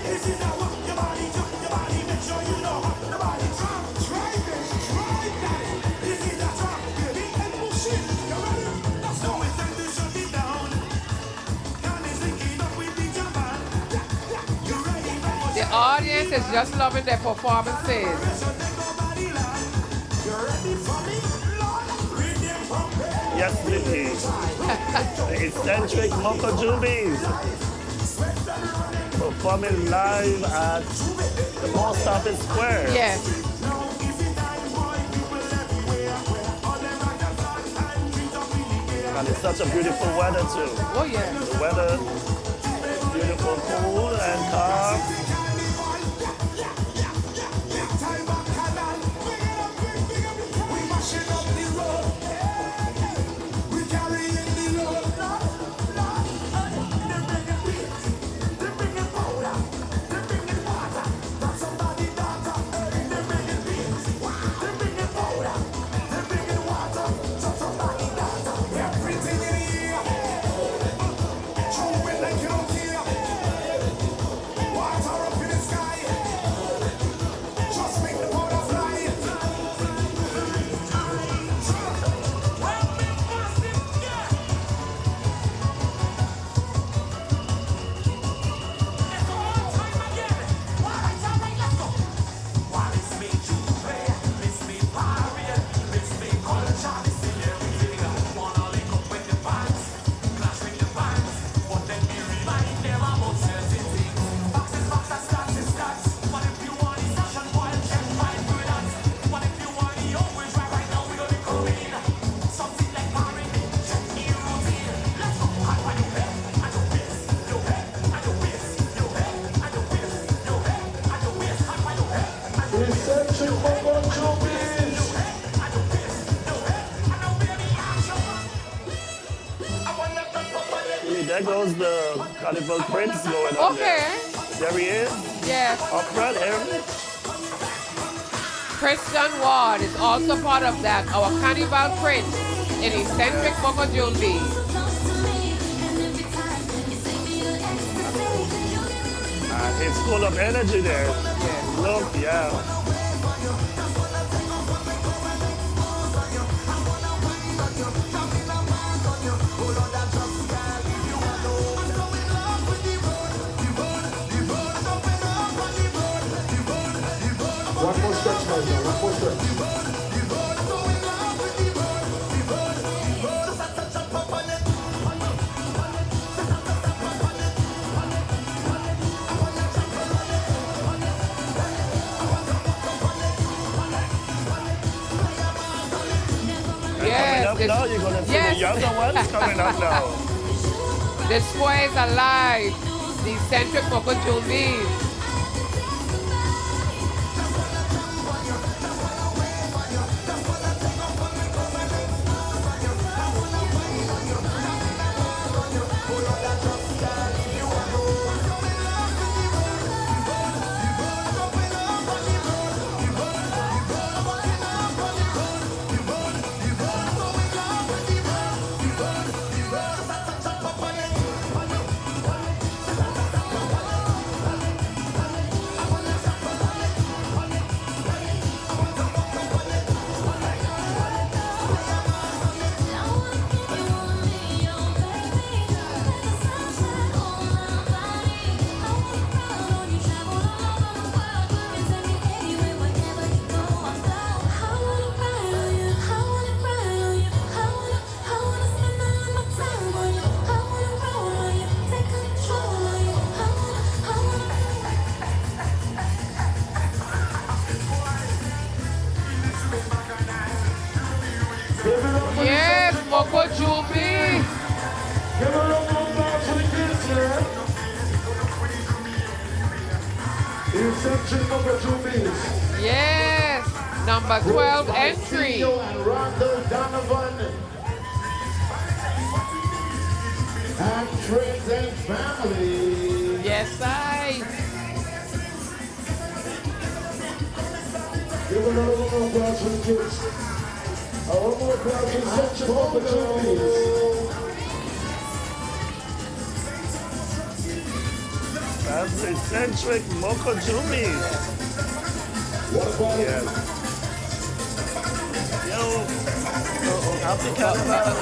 This is how walk your body, jump your body. Make sure you know how the body drop. Try this, try that. This is a drop. Big and push it. You ready? Let's go. It's time to shut it down. Carnival's linking up with the jumper. You ready? The audience is just loving their performances. Yes, Lily. The Eccentric Moko Jumbies performing live at the Post Office Square. Yes. And it's such a beautiful weather too. Oh yeah. The weather is beautiful, cool and calm. There goes the Carnival Prince going on there. There he is. Yes. Up front, Aaron. Christian Ward is also part of that, our Carnival Prince in Eccentric Moko Jumbies. It's full of energy there. Yeah. Look, yeah. One more stretch, my man. One more stretch. Yes, Coming up now, you're going to see the younger ones coming up now. The square is alive. The Eccentric Moko Jumbies. Moko Jumbie. Give a round of applause for the kids here. Eccentric Moko Jumbies. Yes, number 12 entry. And Rondo Donovan. And friends and family. Yes, I. Give a round of applause for the kids. A round of applause for Eccentric Moko Jumbies. That's Eccentric Moko Jumbies. What about it? Yo, happy Carnival.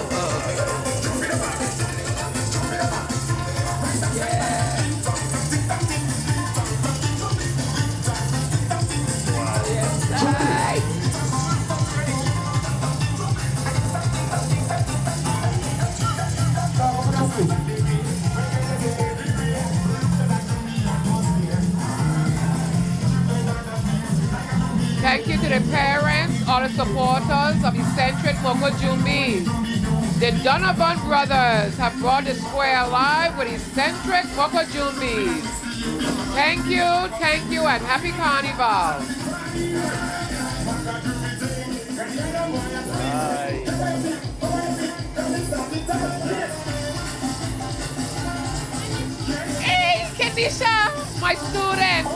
Thank you to the parents, all the supporters of Eccentric Moko Jumbies. The Donovan brothers have brought the square alive with Eccentric Moko Jumbies. Thank you, and happy Carnival. Hey, Kenisha, my student.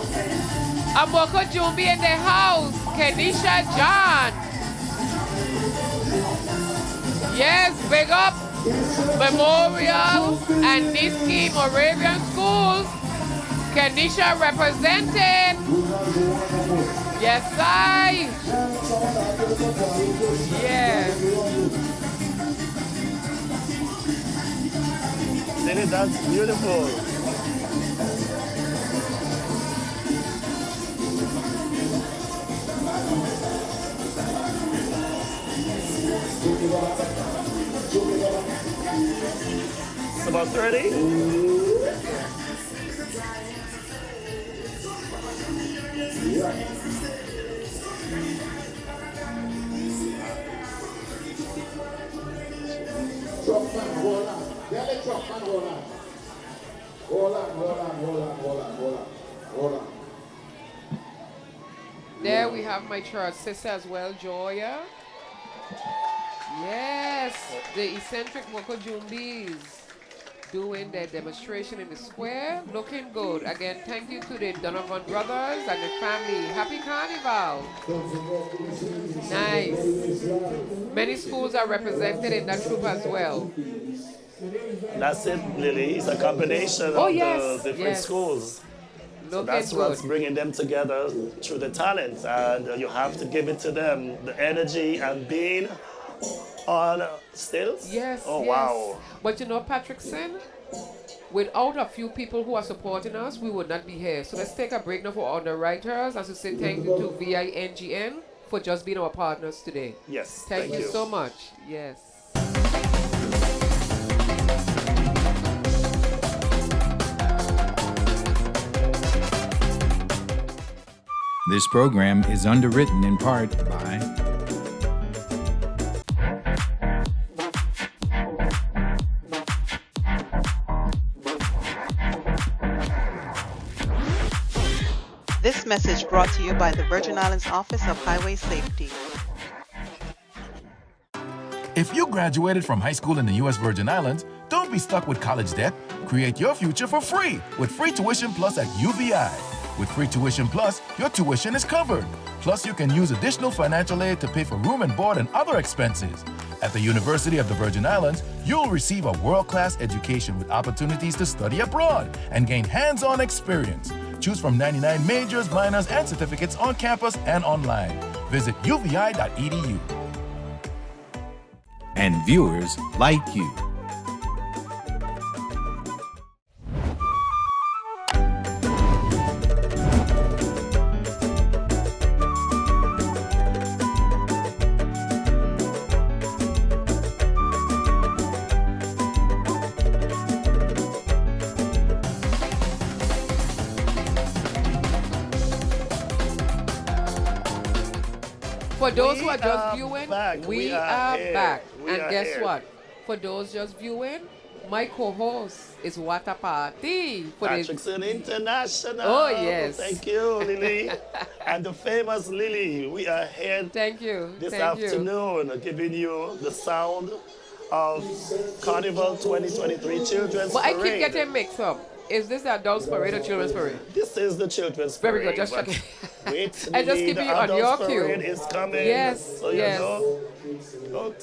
A Moko Jumbie in the house. Kenisha John. Yes, big up Memorial and Niski Moravian Schools. Kenisha represented. Yes, I. Yes. Lily, that's beautiful. It's about 30. There we have my church sister as well, Joya. Yes, the Eccentric Moko Jumbies doing their demonstration in the square. Looking good. Again, thank you to the Donovan brothers and the family. Happy Carnival. Nice. Many schools are represented in that troop as well. That's it, Lily. It's a combination of the different schools. So that's what's bringing them together through the talent, and you have to give it to them, the energy and being on stills. Yes. Oh, yes. wow. But you know, Patrickson, without a few people who are supporting us, we would not be here. So let's take a break now for all the writers and to say thank you to VINGN for just being our partners today. Yes. Thank you so much. Yes. This program is underwritten in part by This message brought to you by the Virgin Islands Office of Highway Safety. If you graduated from high school in the U.S. Virgin Islands, don't be stuck with college debt. Create your future for free with Free Tuition Plus at UVI. With Free Tuition Plus, your tuition is covered. Plus, you can use additional financial aid to pay for room and board and other expenses. At the University of the Virgin Islands, you'll receive a world-class education with opportunities to study abroad and gain hands-on experience. Choose from 99 majors, minors, and certificates on campus and online. Visit uvi.edu. and viewers like you. For those who are just viewing, we are back. And guess what? for those just viewing, my co-host is What a Party. Panatics International. Oh, yes. Thank you, Lily. And the famous Lily, we are here this afternoon giving you the sound of Carnival 2023 Children's But Parade. I keep getting mixed up. Is this the Adults Parade or Children's Parade? This is the Children's Parade. Very good, just checking. Wait, I just keep the you on your Adults cue. Parade is coming. Yes, So yes. you know.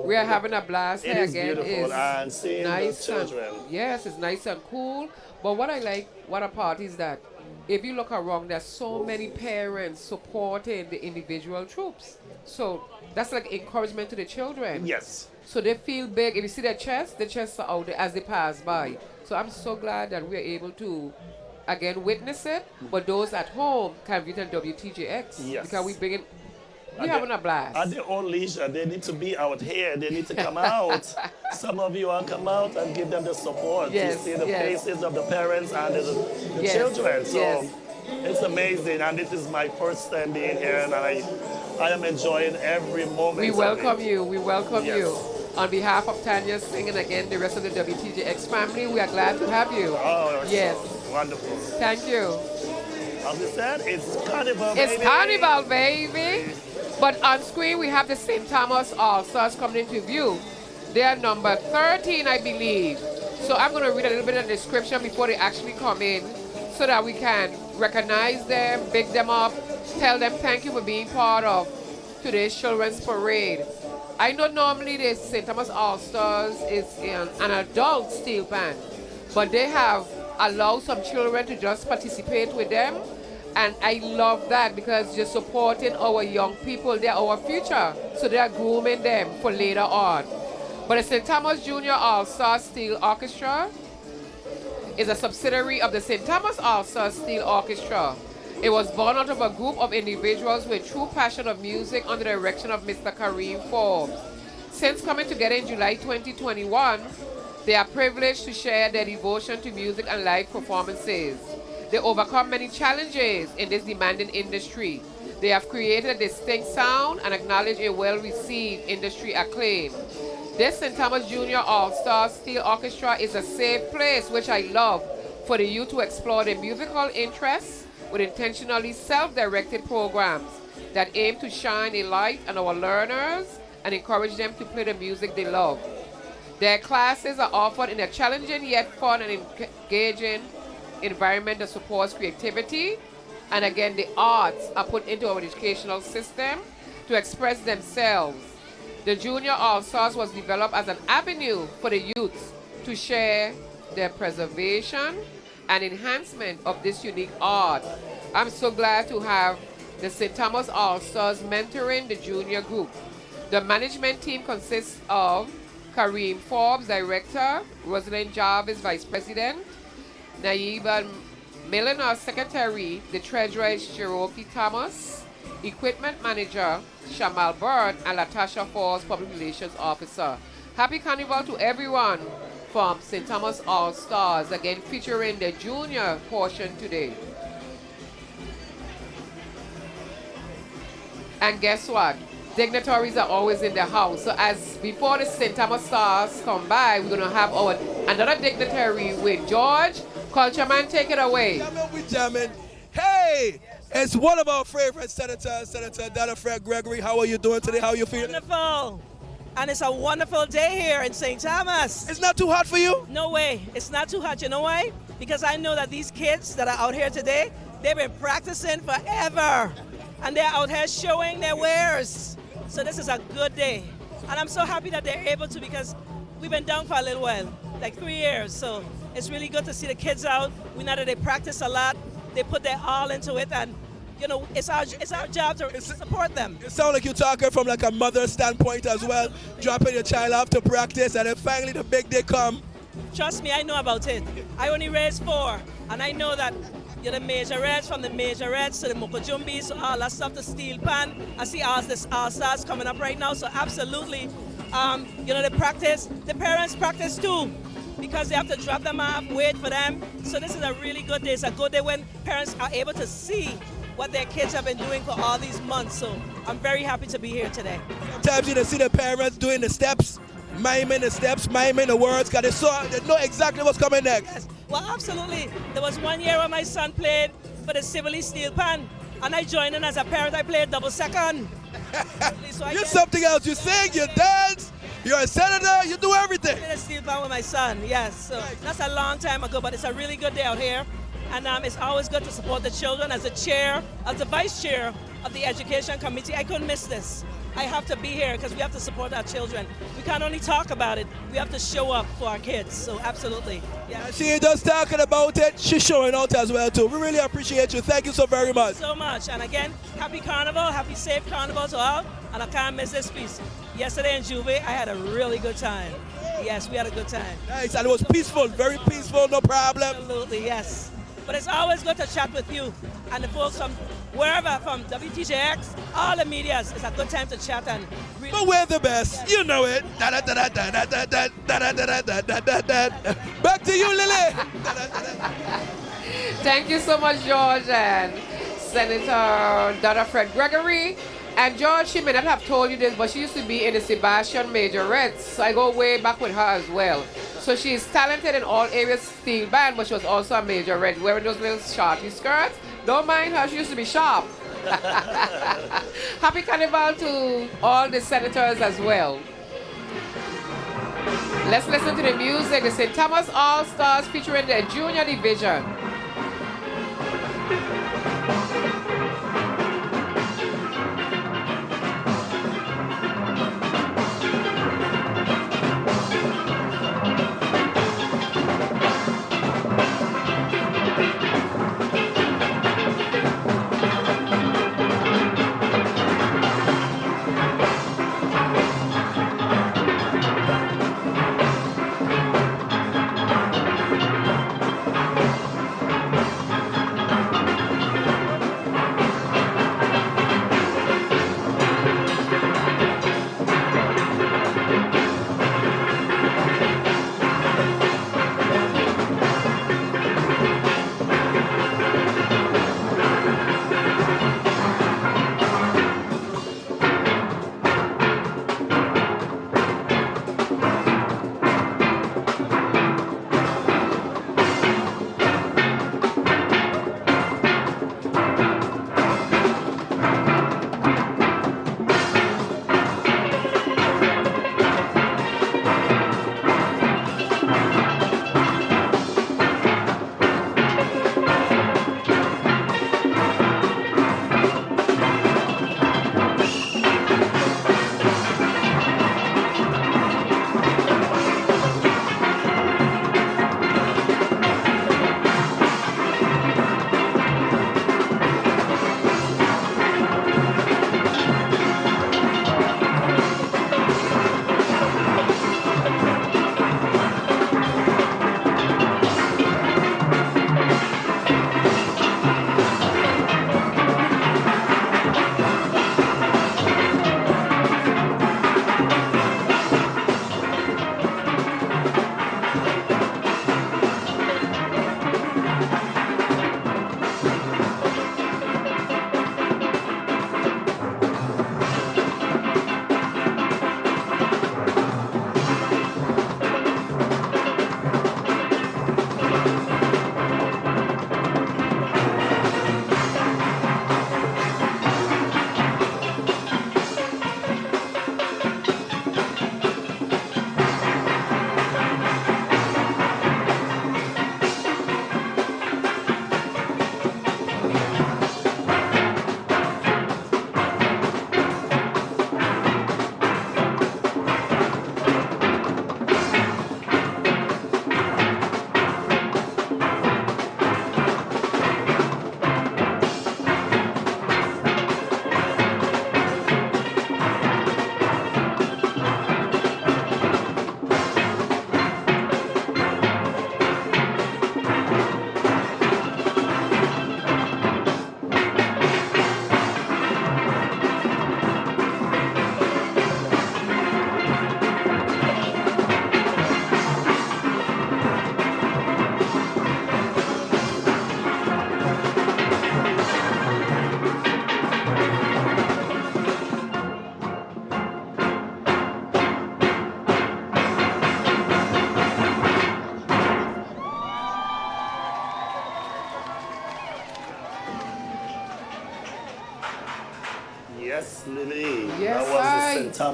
We are having a blast It here is again. beautiful It's and seeing the nice children. Yes, it's nice and cool. But what I like, what a party is that if you look around, there's so many parents supporting the individual troops. So that's like encouragement to the children. Yes. So they feel big. If you see their chests, the chests are out there as they pass by. So I'm so glad that we're able to, again, witness it. But those at home can view it on WTJX. Yes. Because we're having a blast. At their own leisure, they need to be out here. They need to come out. Some of you want to come out and give them the support. Yes, to see the yes. faces of the parents and the Yes, children. So yes. it's amazing. And this is my first time being here, and I am enjoying every moment. We of welcome it. you. We welcome Yes. you. On behalf of Tanya Singh and again the rest of the WTJX family, we are glad to have you. Oh, yes. So wonderful. Thank you. As we said, it's Carnival, It's baby. Carnival, baby. But on screen, we have the St. Thomas All-Stars coming into view. They are number 13, I believe. So I'm going to read a little bit of the description before they actually come in so that we can recognize them, big them up, tell them thank you for being part of today's Children's Parade. I know normally the St. Thomas All-Stars is an adult steel band, but they have allowed some children to just participate with them. And I love that because you're supporting our young people. They're our future. So they're grooming them for later on. But the St. Thomas Junior All-Star Steel Orchestra is a subsidiary of the St. Thomas All-Star Steel Orchestra. It was born out of a group of individuals with true passion of music under the direction of Mr. Kareem Forbes. Since coming together in July 2021, they are privileged to share their devotion to music and live performances. They overcome many challenges in this demanding industry. They have created a distinct sound and acknowledge a well-received industry acclaim. This St. Thomas Junior All-Star Steel Orchestra is a safe place, which I love, for the youth to explore their musical interests with intentionally self-directed programs that aim to shine a light on our learners and encourage them to play the music they love. Their classes are offered in a challenging yet fun and engaging environment that supports creativity, and again the arts are put into our educational system to express themselves. The Junior All-Stars was developed as an avenue for the youth to share their preservation and enhancement of this unique art. I'm so glad to have the St. Thomas All-Stars mentoring the junior group. The management team consists of Kareem Forbes, Director, Rosalind Jarvis, Vice President, Naiba Milliner, Secretary, the Treasurer is Cherokee Thomas, Equipment Manager, Shamal Bird, and Latasha Falls, Public Relations Officer. Happy Carnival to everyone from St. Thomas All-Stars, again featuring the junior portion today. And guess what? Dignitaries are always in the house. So as before the St. Thomas Stars come by, we're going to have our another dignitary with George. Culture Man, take it away. Jamming. Hey, it's one of our favorite senators, Senator Donna Fred Gregory. How are you doing today? How are you feeling? Wonderful. And it's a wonderful day here in St. Thomas. It's not too hot for you? No way. It's not too hot. You know why? Because I know that these kids that are out here today, they've been practicing forever. And they're out here showing their wares. So this is a good day. And I'm so happy that they're able to, because we've been down for a little while, like 3 years. So it's really good to see the kids out. We know that they practice a lot. They put their all into it, and you know, it's our job to support them. It sounds like you're talking from like a mother's standpoint as well, dropping your child off to practice, and then finally the big day come. Trust me, I know about it. I only raised 4, and I know that you're the Majorettes, from the Majorettes to the Moko Jumbies, so all that stuff, the steel pan. I see all stars coming up right now, so absolutely, you know, the parents practice too, because they have to drop them off, wait for them. So this is a really good day. It's a good day when parents are able to see what their kids have been doing for all these months. So I'm very happy to be here today. Sometimes you see the parents doing the steps, miming the words, because they know exactly what's coming next. Yes. Well, absolutely. There was one year when my son played for the Civil Steel Pan, and I joined in as a parent. I played double second. So You're something else. You sing, you dance, you're a senator, you do everything. I played a steel pan with my son, yes. So that's a long time ago, but it's a really good day out here. And it's always good to support the children. As the vice chair of the education committee, I couldn't miss this. I have to be here because we have to support our children. We can't only talk about it, we have to show up for our kids. So absolutely. Yeah. She ain't just talking about it, she's showing out as well too. We really appreciate you. Thank you so very much. Thank you so much. And again, happy Carnival, happy safe Carnival to all. And I can't miss this piece. Yesterday in Juve, I had a really good time. Yes, we had a good time. Nice, and it was peaceful, very peaceful, no problem. Absolutely, yes. But it's always good to chat with you and the folks from wherever, from WTJX, all the medias. It's a good time to chat and really. But we're the best, yes. You know it. Back to you, Lily. Thank you so much, George and Senator Donna Fred Gregory. And George, she may not have told you this, but she used to be in the Sebastian Majorette. So I go way back with her as well. So she's talented in all areas, steel band, but she was also a majorette, wearing those little shorty skirts. Don't mind her, she used to be sharp. Happy Carnival to all the senators as well. Let's listen to the music. The St. Thomas All-Stars featuring the junior division.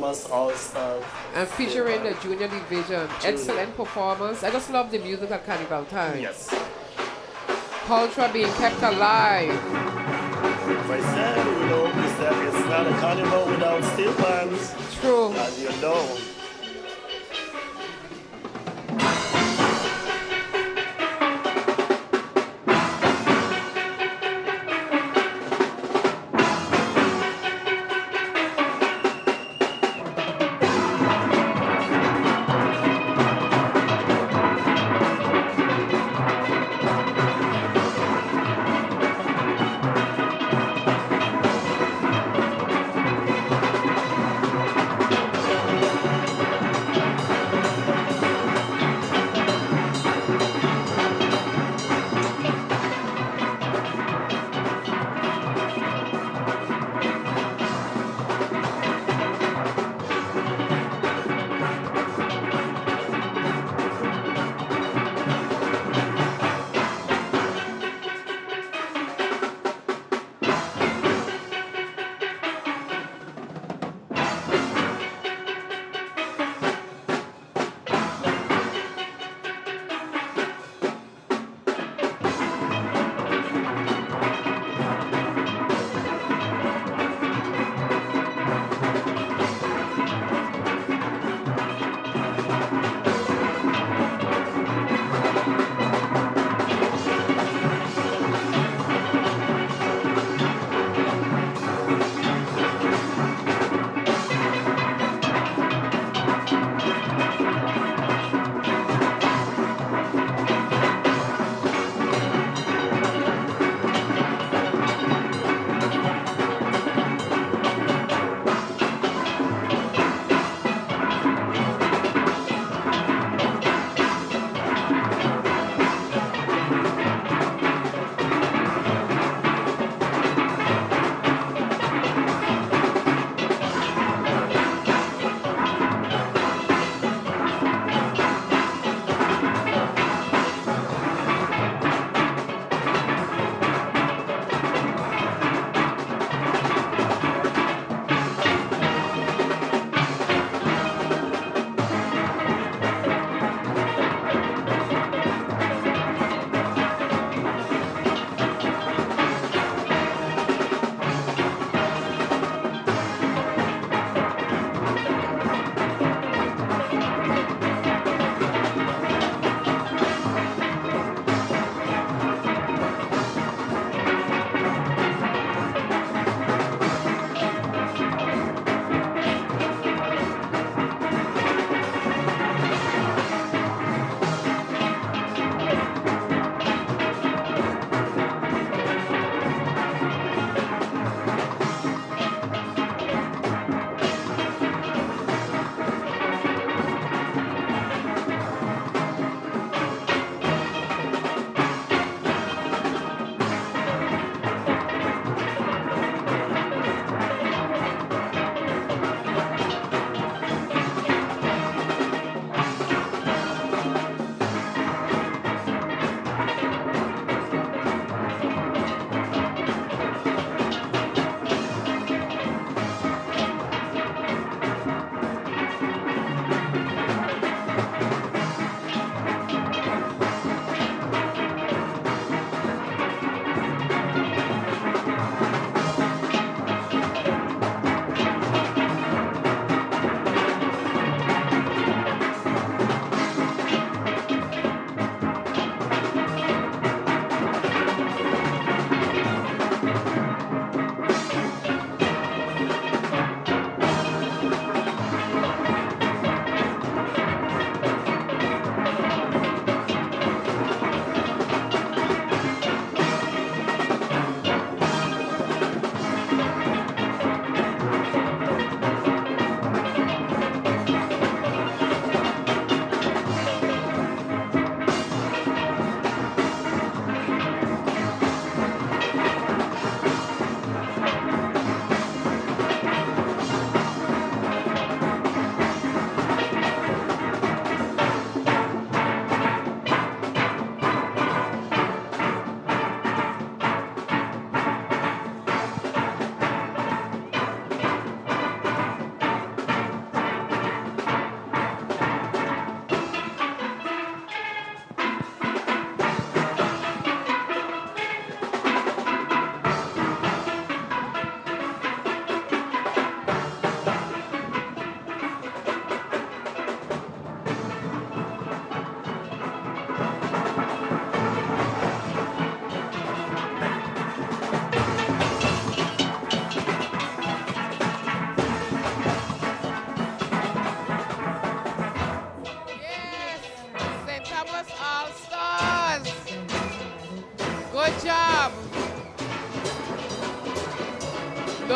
Thomas All-Star. And featuring the junior division. Excellent performance. I just love the music at Carnival time. Yes. Culture being kept alive. As I said, you know, it's not a carnival without steel bands. True. As you know.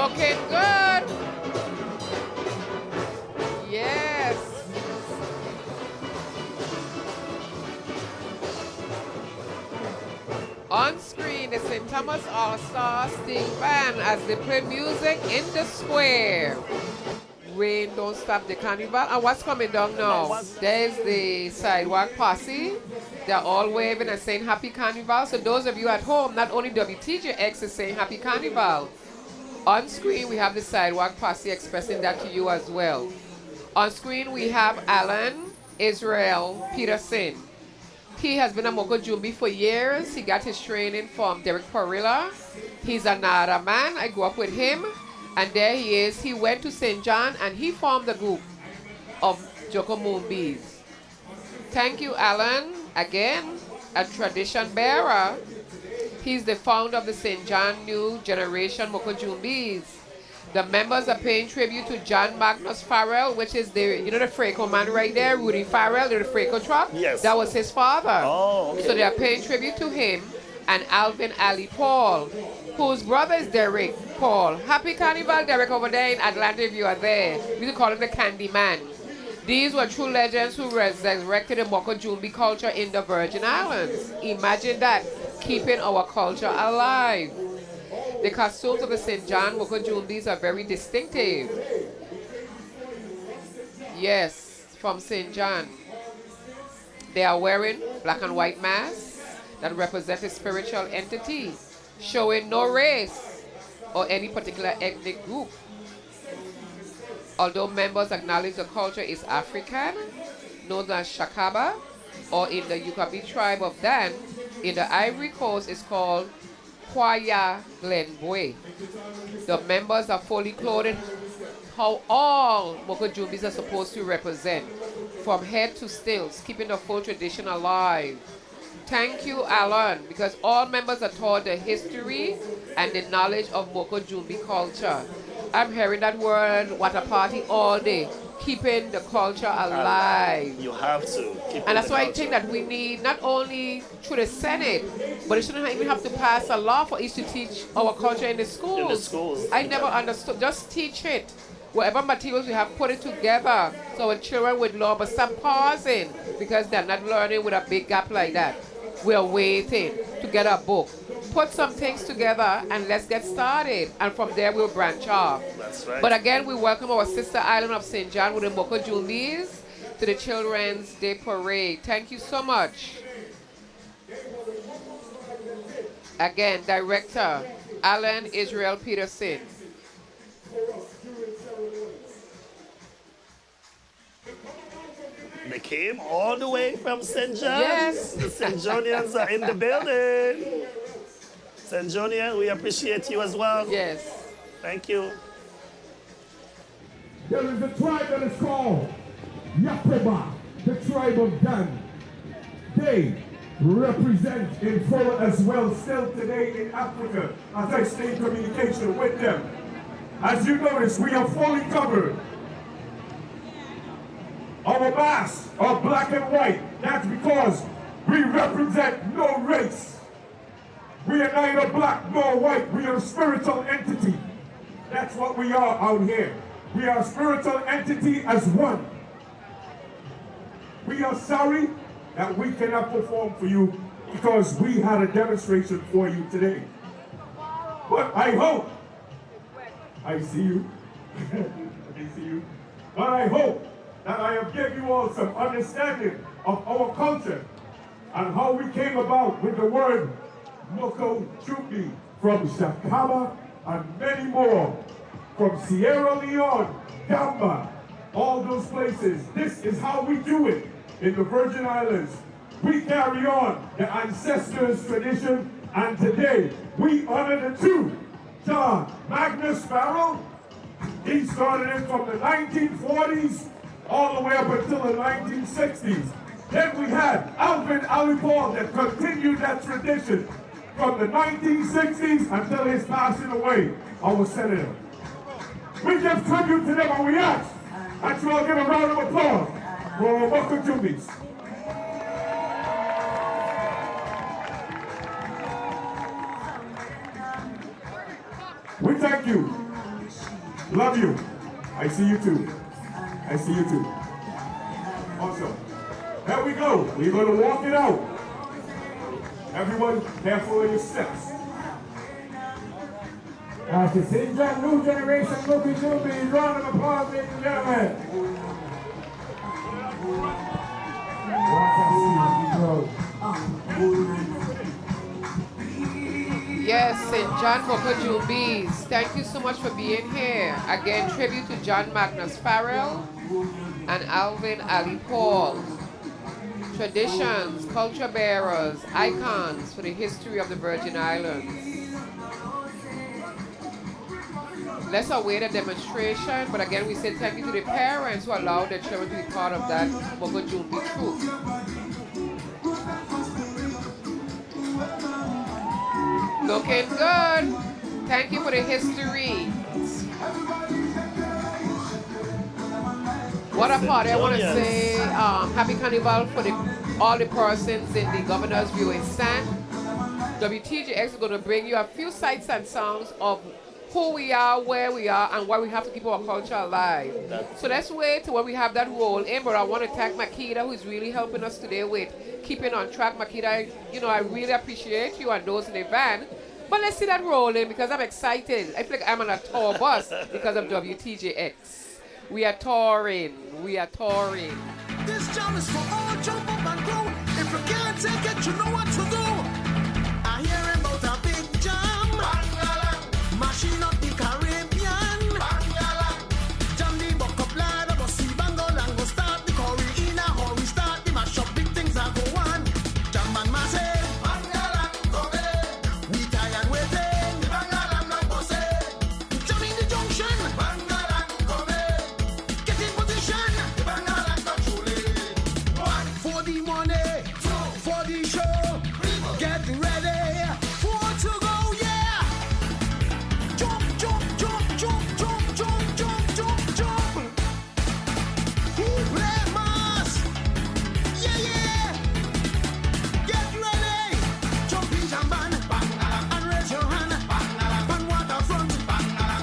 Looking good. Yes. On screen, the St. Thomas All-Star Sting Band as they play music in the square. Rain don't stop the carnival. And what's coming down now? There's the sidewalk posse. They're all waving and saying Happy Carnival. So those of you at home, not only WTJX is saying Happy Carnival. On screen, we have the sidewalk posse expressing that to you as well. On screen, we have Alan Israel Peterson. He has been a Moko Jumbie for years. He got his training from Derek Parilla. He's a Nara man. I grew up with him. And there he is. He went to St. John and he formed a group of Joko Moonbees. Thank you, Alan. Again, a tradition bearer. He's the founder of the St. John New Generation Moko Jumbies. The members are paying tribute to John Magnus Farrell, which is the, you know, the Franco man right there, Rudy Farrell, the Franco truck? Yes. That was his father. Oh, okay. So they are paying tribute to him and Alvin Ali Paul, whose brother is Derek Paul. Happy Carnival, Derek, over there in Atlanta if you are there. We could call him the Candy Man. These were true legends who resurrected the Moko Jumbie culture in the Virgin Islands. Imagine that, keeping our culture alive. The costumes of the St. John Moko Jumbies are very distinctive. Yes, from St. John. They are wearing black and white masks that represent a spiritual entity, showing no race or any particular ethnic group. Although members acknowledge the culture is African, known as Shakaba, or in the Yukabi tribe of Dan, in the Ivory Coast is called Kwaya Glenboy. The members are fully clothed how all Moko Jumbies are supposed to represent, from head to stilts, keeping the full tradition alive. Thank you, Alan, because all members are taught the history and the knowledge of Moko Jumbie culture. I'm hearing that word, what a party all day, keeping the culture alive. You have to. And that's why I think that we need, not only through the Senate, but it shouldn't even have to pass a law for us to teach our culture in the schools. In the schools. I never understood. Just teach it. Whatever materials we have, put it together so our children would learn, but stop pausing because they're not learning with a big gap like that. We're waiting to get a book. Put some things together and let's get started. And from there we'll branch off. That's right. But again, we welcome our sister island of St. John with the Moko Jumbies to the Children's Day Parade. Thank you so much. Again, Director Alan Israel Peterson. They came all the way from St. John. Yes. The St. Johnians are in the building. St. Johnian, we appreciate you as well. Yes. Thank you. There is a tribe that is called Yapeba, the tribe of Dan. They represent in full as well still today in Africa as I stay in communication with them. As you notice, we are fully covered. Our masks are black and white. That's because we represent no race. We are neither black nor white. We are a spiritual entity. That's what we are out here. We are a spiritual entity as one. We are sorry that we cannot perform for you because we had a demonstration for you today. But I hope, I see you, I see you, but I hope that I have given you all some understanding of our culture and how we came about with the word Moko Jumbie from Shakaba and many more, from Sierra Leone, Gamba, all those places. This is how we do it in the Virgin Islands. We carry on the ancestors' tradition, and today we honor the two. John Magnus Farrell, he started it from the 1940s all the way up until the 1960s. Then we had Alvin Ali Paul that continued that tradition from the 1960s until his passing away, our senator. We give tribute to them and we ask that you all give a round of applause for our Moko Jumbies. We thank you. Love you. I see you too. I see you too. Awesome. Here we go. We're going to walk it out. Everyone, careful in your steps. As the St. John New Generation Moko Jumbies, round of applause, ladies and gentlemen. Yes, St. John Moko Jumbies, thank you so much for being here. Again, tribute to John Magnus Farrell and Alvin Ali Paul. Traditions, culture bearers, icons for the history of the Virgin Islands. Let's await a demonstration, but again, we say thank you to the parents who allowed their children to be part of that Moko Jumbi troop. Looking good. Thank you for the history. What a party. I want to say happy Carnival for all the persons in the governor's viewing stand. WTJX is going to bring you a few sights and sounds of who we are, where we are, and why we have to keep our culture alive. So let's wait till when we have that roll in, but I want to thank Makita, who is really helping us today with keeping on track. Makita, I really appreciate you and those in the van. But let's see that roll in because I'm excited. I feel like I'm on a tour bus because of WTJX. We are touring. We are touring. This jam is for all, jump up and go. If you can't take it, you know what to do. I hear about a big jam. Machine up the Caribbean. Jam the buck up ladder, but see bango and go start the curry in a hurry. Start the mash up, big things are go on. Jam and massive. We tired waiting. Jam in the junction. Get in position. For the money, for the show. Get ready. For to go, yeah. Jump, jump, jump, jump, jump, jump, jump, jump, jump. Who play mass? Yeah, yeah. Get ready. Jump in jamban. And raise your hand. Pan waterfront.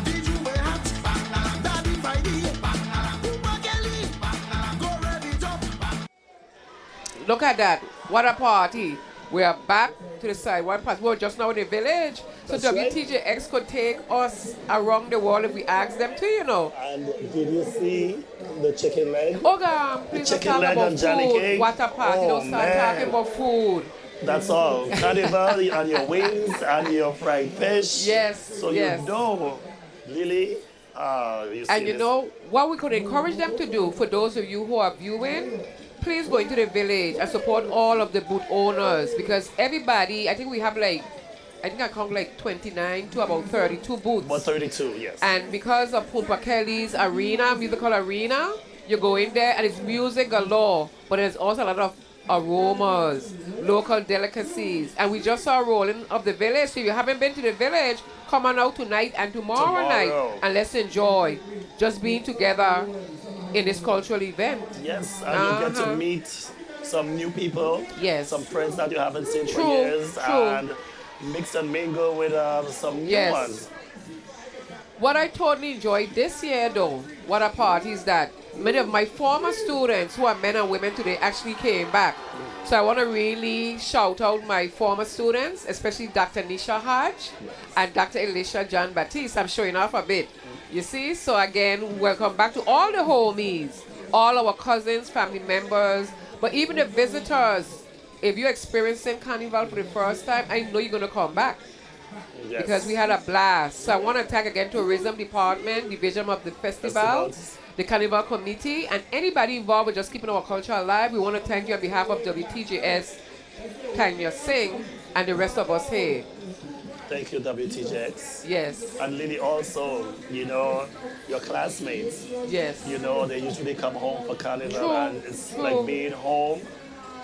Did you wear hat? Daddy Friday. Puma Kelly. Go ready, jump. Look at that. What a party. We are back to the side. One part. We were just now in the village. So That's right. WTJX could take us around the world if we ask them to, And did you see the chicken leg? Oh, God, please don't chicken talk leg about and Johnny food. cake? What a party. Oh, Don't start man. talking about food. That's all. Carnival and your wings and your fried fish. Yes, So yes. you know, Lily, you see And you this. know, what we could encourage them to do, for those of you who are viewing, please go into the village and support all of the booth owners because everybody, I think we have I count 29 to about 32 booths. About 32, yes. And because of Pumpa Kelly's musical arena, you go in there and it's music galore, but there's also a lot of aromas, local delicacies. And we just saw a rolling of the village. So if you haven't been to the village, come on out tonight and tomorrow night and let's enjoy just being together in this cultural event. Yes, and you get to meet some new people. Yes. Some friends that you haven't seen for True, years. true. And mix and mingle with some new Yes. ones. What I totally enjoyed this year, though, what a party is that many of my former students who are men and women today actually came back. So I want to really shout out my former students, especially Dr. Nisha Hodge and Dr. Elisha John Baptiste. I'm showing off a bit. You see? So again, welcome back to all the homies, all our cousins, family members, but even the visitors. If you're experiencing Carnival for the first time, I know you're going to come back. Yes. Because we had a blast. So I want to thank again Tourism Department, Division of the Festival, the Carnival Committee, and anybody involved with just keeping our culture alive. We want to thank you on behalf of WTJS, Tanya Singh, and the rest of us here. Thank you, WTJX. Yes. And Lily also, your classmates. Yes. They usually come home for Carnival True, and it's true. like being home.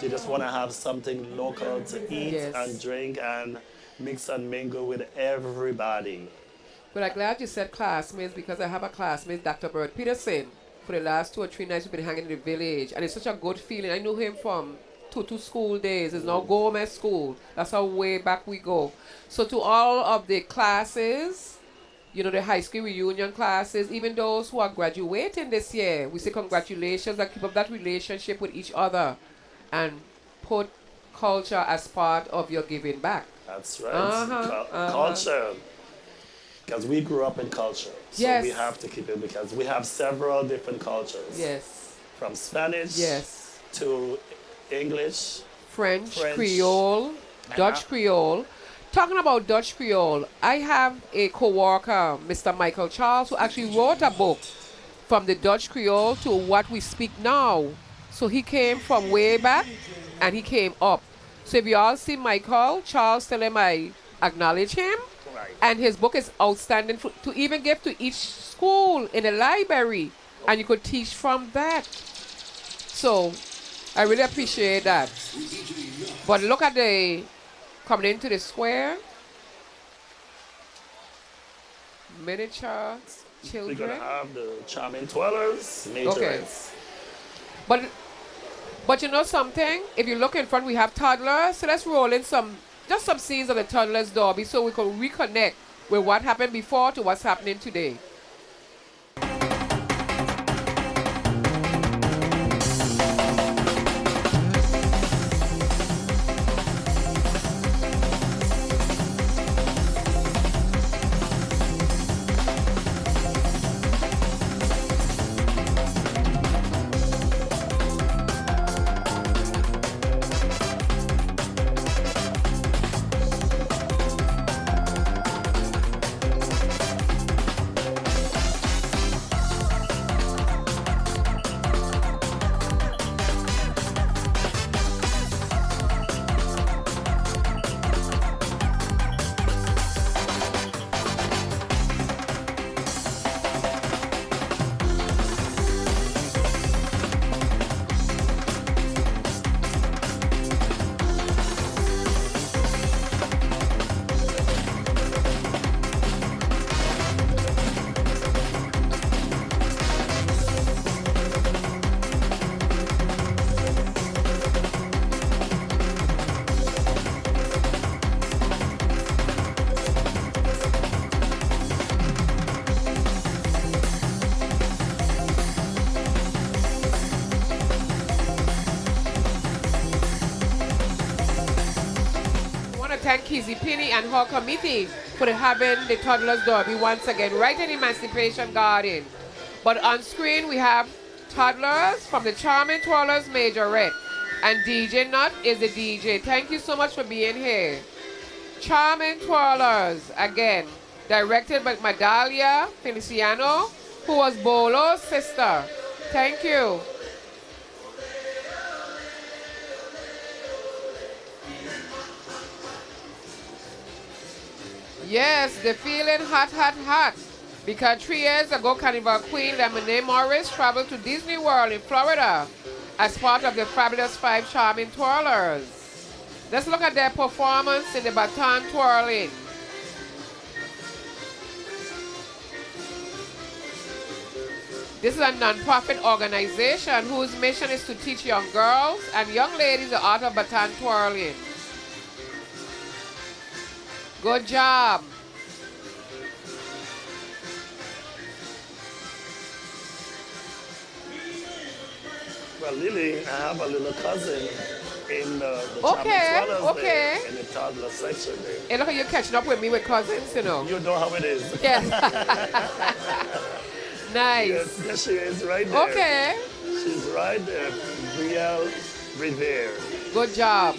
You just want to have something local to eat Yes. and drink and mix and mingle with everybody. But I'm glad you said classmates because I have a classmate, Dr. Bert Peterson. For the last 2 or 3 nights, we've been hanging in the village. And it's such a good feeling. I knew him from Tutu school days. It's now Gomez School. That's how way back we go. So to all of the classes you know, the high school reunion classes, even those who are graduating this year. We say congratulations and keep up that relationship with each other and put culture as part of your giving back. That's right. Culture. Because we grew up in culture. So we have to keep it because we have several different cultures. Yes. From Spanish to English, French, Creole, Dutch Creole. Talking about Dutch Creole, I have a co-worker, Mr. Michael Charles, who actually wrote a book from the Dutch Creole to what we speak now. So he came from way back and he came up. So if you all see Michael Charles, tell him I acknowledge him. Right. And his book is outstanding to even give to each school in the library. And you could teach from that. So I really appreciate that. But look at the coming into the square. Miniature children. We're going to have the charming Twirlers, Majorettes. Okay. But you know something? If you look in front, we have toddlers. So let's roll in some scenes of the toddlers derby so we can reconnect with what happened before to what's happening today. Thank Kizzy Penny and her committee for having the Toddlers Derby once again right in Emancipation Garden. But on screen we have Toddlers from the Charming Twirlers Majorette. And DJ Nut is the DJ. Thank you so much for being here. Charming Twirlers, again, directed by Madalia Feliciano, who was Bolo's sister. Thank you. Yes, the feeling hot, hot, hot. Because 3 years ago, Carnival Queen Lemonade Morris traveled to Disney World in Florida as part of the Fabulous 5 Charming Twirlers. Let's look at their performance in the baton twirling. This is a non-profit organization whose mission is to teach young girls and young ladies the art of baton twirling. Good job. Well, Lily, I have a little cousin in the Twirlers in the toddler section there. Hey, look, you're catching up with me with cousins, you know. You know how it is. Yes. Nice. Yes, there she is right there. Okay. She's right there. Riel Rivere. Good job.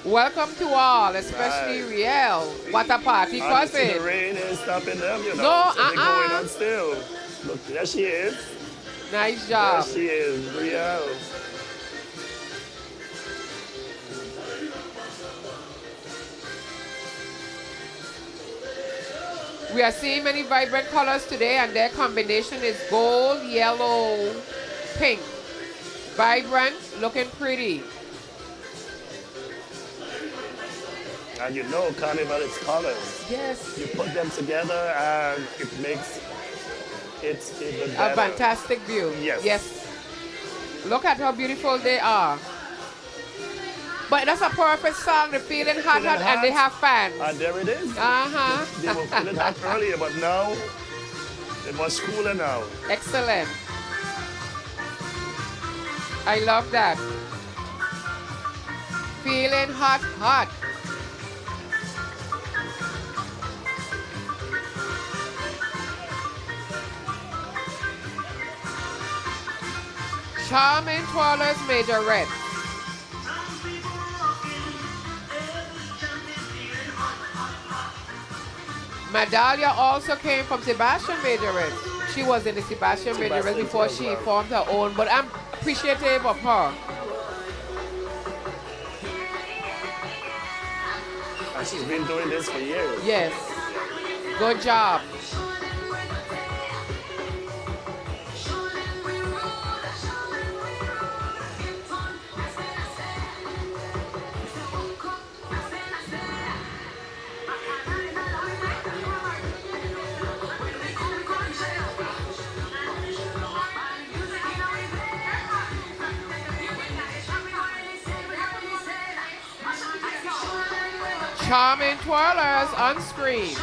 Welcome to all, especially Riel. What a party, cousin. The rain is stopping them, you know. No, so they're going on still. Look, there she is. Nice job. There she is, Riel. We are seeing many vibrant colors today, and their combination is gold, yellow, pink. Vibrant, looking pretty. And you know Carnival is colors. Yes. You put them together and it makes it even better. A fantastic view. Yes. Yes. Look at how beautiful they are. But that's a perfect song, the Feeling Hot, and they have fans. And there it is. Uh-huh. They were feeling hot earlier, but now it was cooler now. Excellent. I love that. Feeling hot, hot. Charming Twirlers, Majorette. Medalia also came from Sebastian Majorette. She was in the Sebastian Majorette before she formed her own, but I'm appreciative of her. And she's been doing this for years. Yes. Good job. Charming Twirlers on screen.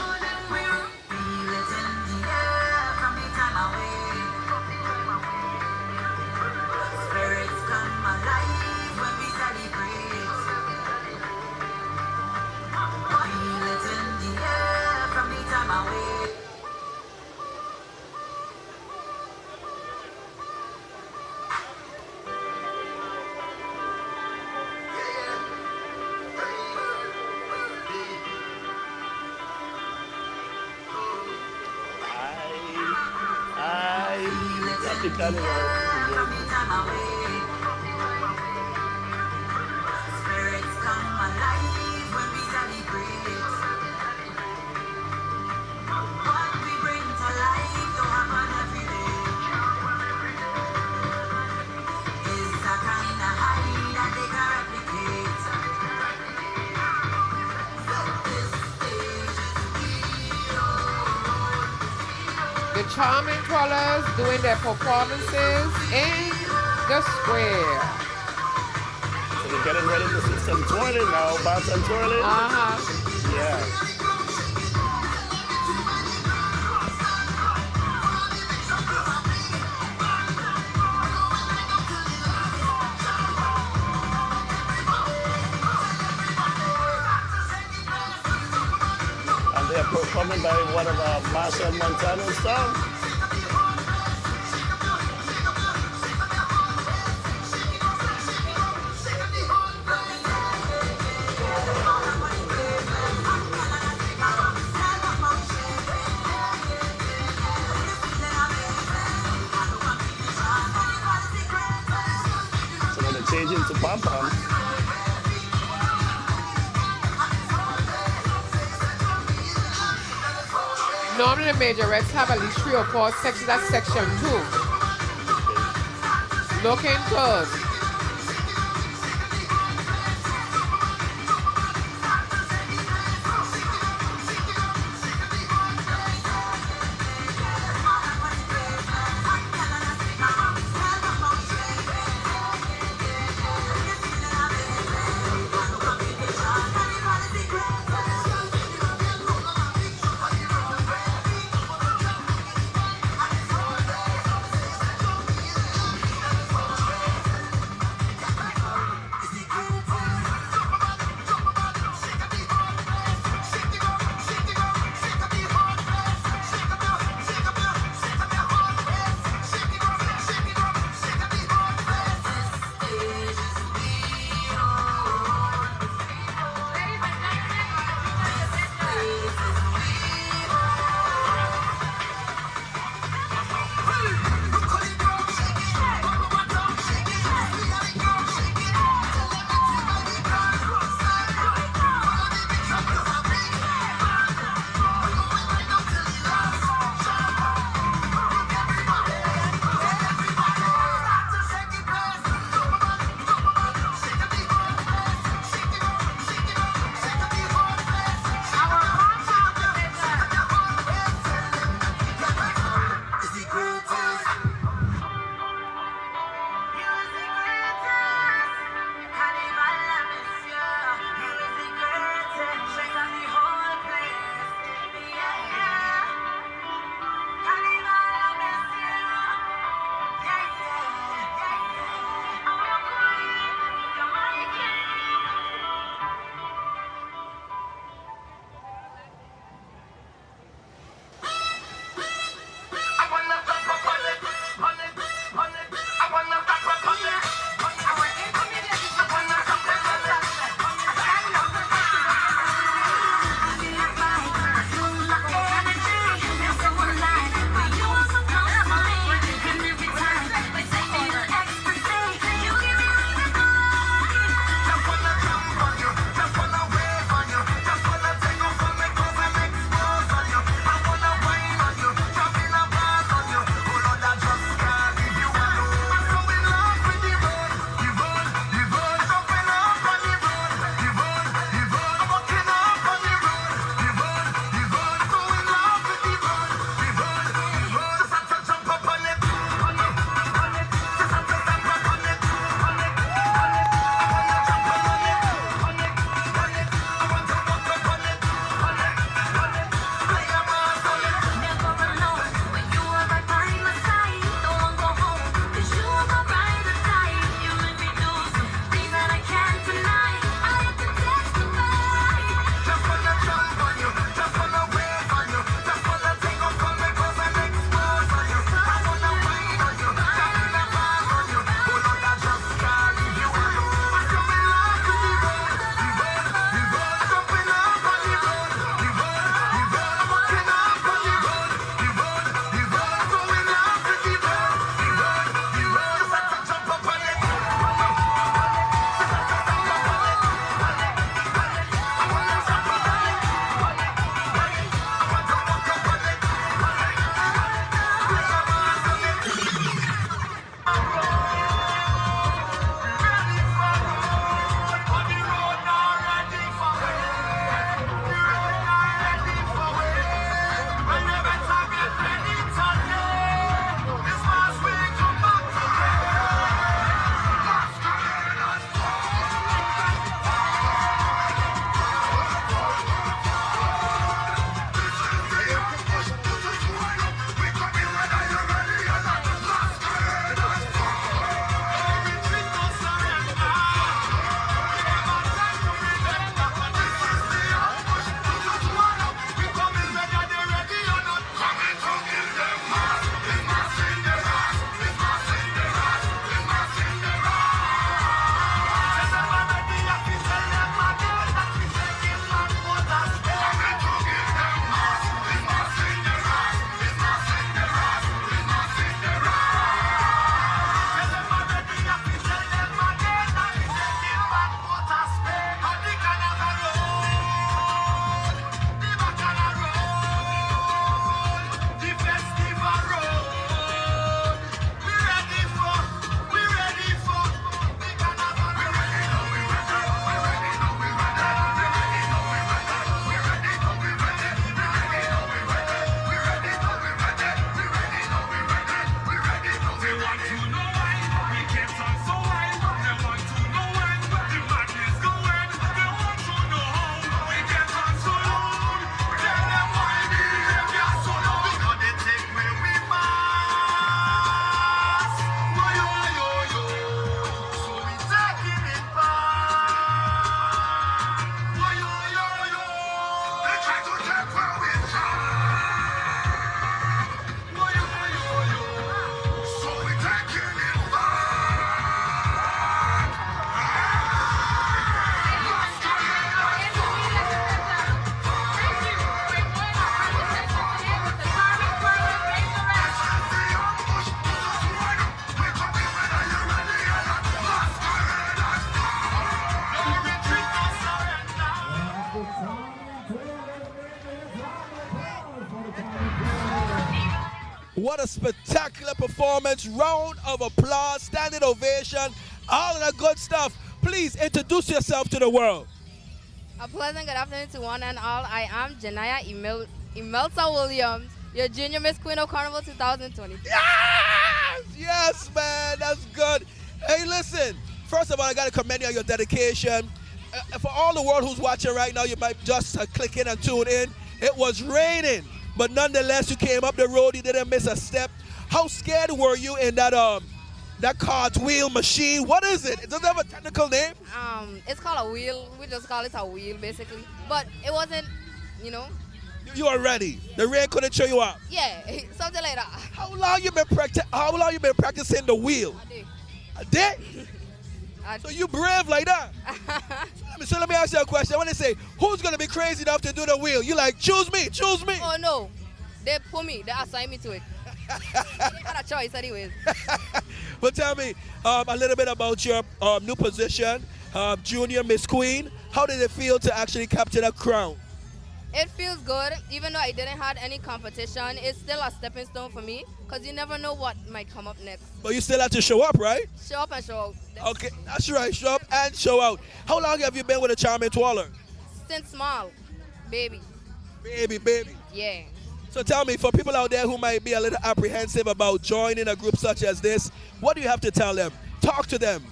Happy Carnival. The Charming Twirlers doing their performances in the square. So they're getting ready to see some twirling now, bounce and twirling. Uh-huh. Yeah. And they're performing by one of our Marshal Montana songs. So now they're changing to pom-pom. Normally the majorettes have at least 3 or 4 sections. That's section 2. Looking good. What a spectacular performance. Round of applause, standing ovation, all of that good stuff. Please introduce yourself to the world. A pleasant good afternoon to one and all. I am Janaya Imelsa Williams, your Junior Miss Queen of Carnival 2020. Yes, man, that's good. Hey, listen, first of all, I got to commend you on your dedication. For all the world who's watching right now, you might just click in and tune in. It was raining, but nonetheless, you came up the road, you didn't miss a step. How scared were you in that cartwheel machine? What is it? Does it have a technical name? It's called a wheel. We just call it a wheel, basically. But it wasn't, you know. You are ready. The rain couldn't show you up. Yeah, something like that. How long you been practicing the wheel? A day. So you brave like that. So let me ask you a question. When they say, who's gonna be crazy enough to do the wheel? You like, choose me, choose me. Oh no, they put me, they assign me to it. They had a choice anyways. But tell me a little bit about your new position, Junior Miss Queen. How did it feel to actually capture that crown? It feels good, even though I didn't have any competition. It's still a stepping stone for me, because you never know what might come up next. But you still have to show up, right? Show up and show out. Okay, that's right, show up and show out. How long have you been with the Charming Twirler? Since small, baby. Baby. Yeah. So tell me, for people out there who might be a little apprehensive about joining a group such as this, what do you have to tell them? Talk to them.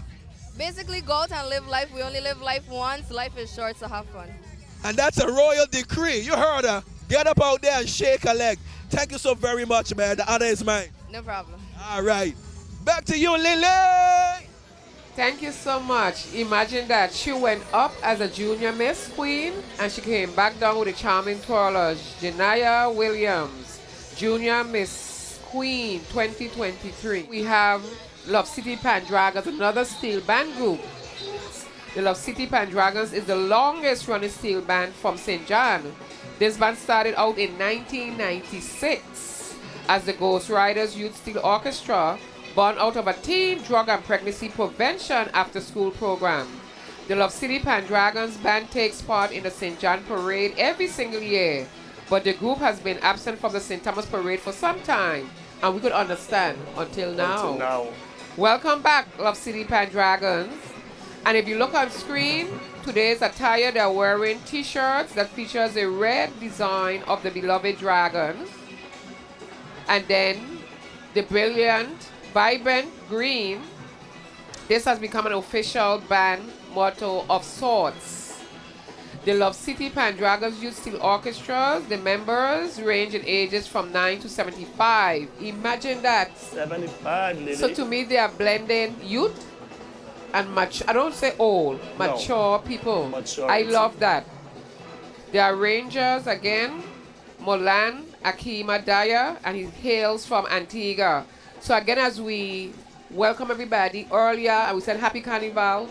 Basically, go out and live life. We only live life once. Life is short, so have fun. And that's a royal decree. You heard her. Get up out there and shake a leg. Thank you so very much, man. The honor is mine. No problem. All right. Back to you, Lily. Thank you so much. Imagine that. She went up as a Junior Miss Queen, and she came back down with the Charming Twirlers. Janaya Williams, Junior Miss Queen 2023. We have Love City Pandragons, another steel band group. The Love City Pandragons is the longest running steel band from St. John. This band started out in 1996 as the Ghost Riders Youth Steel Orchestra, born out of a teen drug and pregnancy prevention after school program. The Love City Pandragons band takes part in the St. John Parade every single year, but the group has been absent from the St. Thomas Parade for some time, and we could understand until now. Welcome back, Love City Pandragons. And if you look on screen, today's attire, they're wearing t-shirts that features a red design of the beloved dragon. And then the brilliant, vibrant green. This has become an official band motto of sorts. The Love City Pandragons Youth Steel Orchestras, the members range in ages from 9 to 75. Imagine that. 75, lady. So to me, they are blending youth and I don't say old, mature people. I love that. They are rangers again, Molan Akima Daya, and he hails from Antigua. So again, as we welcome everybody earlier, and we said Happy Carnival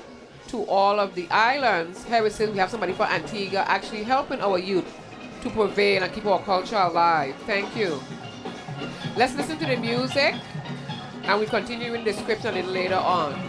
to all of the islands, here we say we have somebody from Antigua actually helping our youth to prevail and keep our culture alive. Thank you. Let's listen to the music, and we continue in the script a little later on.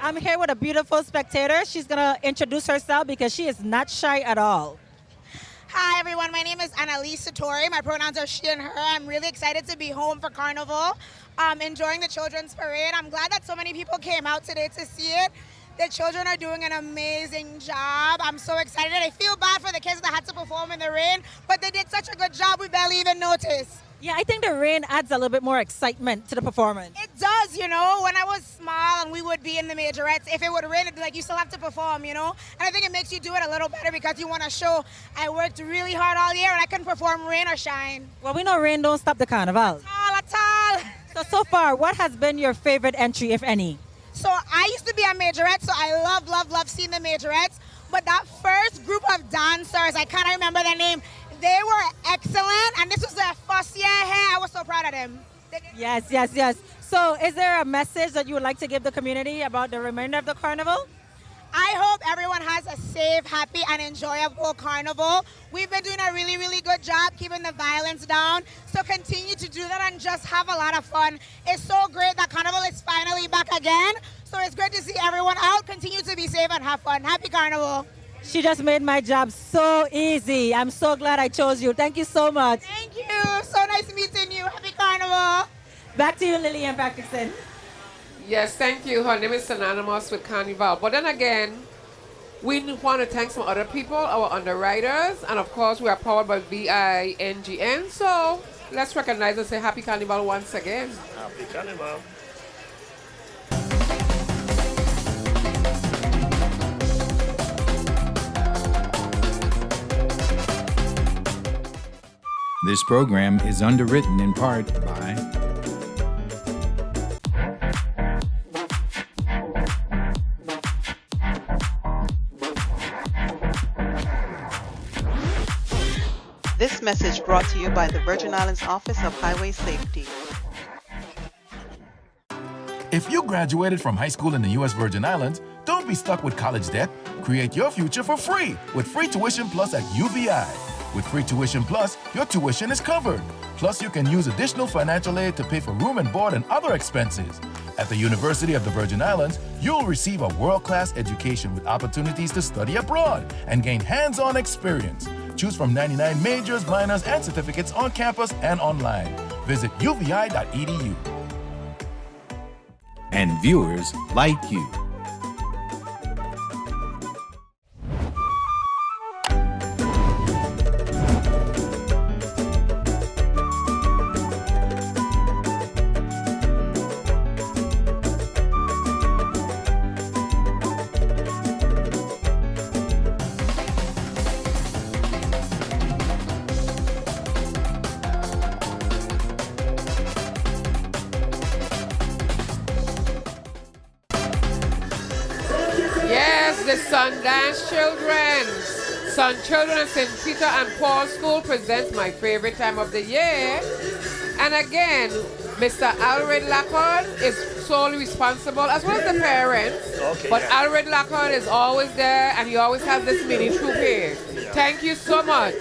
I'm here with a beautiful spectator. She's going to introduce herself because she is not shy at all. Hi, everyone. My name is Annalise Satori. My pronouns are she and her. I'm really excited to be home for Carnival, enjoying the children's parade. I'm glad that so many people came out today to see it. The children are doing an amazing job. I'm so excited. I feel bad for the kids that had to perform in the rain, but they did such a good job, we barely even noticed. Yeah, I think the rain adds a little bit more excitement to the performance. It does, you know. When I was small and we would be in the majorettes, if it would rain, it'd be like you still have to perform, you know. And I think it makes you do it a little better because you want to show I worked really hard all year and I can perform rain or shine. Well, we know rain don't stop the carnival. At all. So far, what has been your favorite entry, if any? So I used to be a majorette, so I love seeing the majorettes. But that first group of dancers, I can't remember their name, they were excellent, and this was their first year here. I was so proud of them. Yes. So is there a message that you would like to give the community about the remainder of the carnival? I hope everyone has a safe, happy, and enjoyable carnival. We've been doing a really, really good job keeping the violence down. So continue to do that and just have a lot of fun. It's so great that Carnival is finally back again. So it's great to see everyone out. Continue to be safe and have fun. Happy Carnival. She just made my job so easy. I'm so glad I chose you. Thank you so much. Thank you. So nice meeting you. Happy Carnival. Back to you, Lily and Patrickson. Yes, thank you. Her name is synonymous with Carnival. But then again, we want to thank some other people, our underwriters, and of course we are powered by VINGN. So let's recognize and say Happy Carnival once again. Happy Carnival. This program is underwritten in part by This message brought to you by the Virgin Islands Office of Highway Safety. If you graduated from high school in the U.S. Virgin Islands, don't be stuck with college debt. Create your future for free with Free Tuition Plus at UVI. With Free Tuition Plus, your tuition is covered. Plus, you can use additional financial aid to pay for room and board and other expenses. At the University of the Virgin Islands, you'll receive a world-class education with opportunities to study abroad and gain hands-on experience. Choose from 99 majors, minors, and certificates on campus and online. Visit uvi.edu. and viewers like you. The Sundance Children of St. Peter and Paul School presents my favorite time of the year. And again, Mr. Alred Lacard is solely responsible, as well as the parents. Okay, but yeah. Alred Lacard is always there, and he always has this mini troupe here. Yeah. Thank you so much.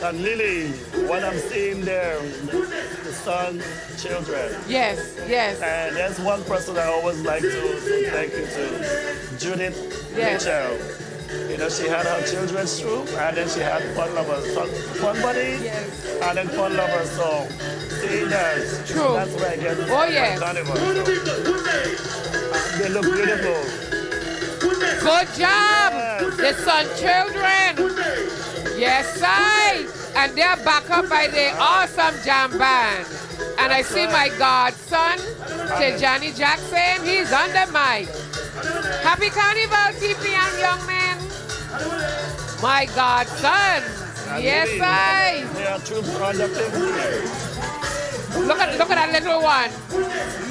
And Lily, what I'm seeing there, the Sun Children. Yes. And there's one person I always like to say thank you to, Judith Mitchell. You know, she had her children's troupe, and then she had Fun Lovers, Fun Buddies, and then Fun Lovers. So, seeing that, True. that's where I get yeah. Carnival. They look beautiful. Good job, the Sun Children. Yes, and they're backed up by the awesome jam band. And I see my godson, Tejani Jackson. He's on the mic. Happy Carnival, TP and young men. My godson. Yes, They are troops under 50. Look at that little one.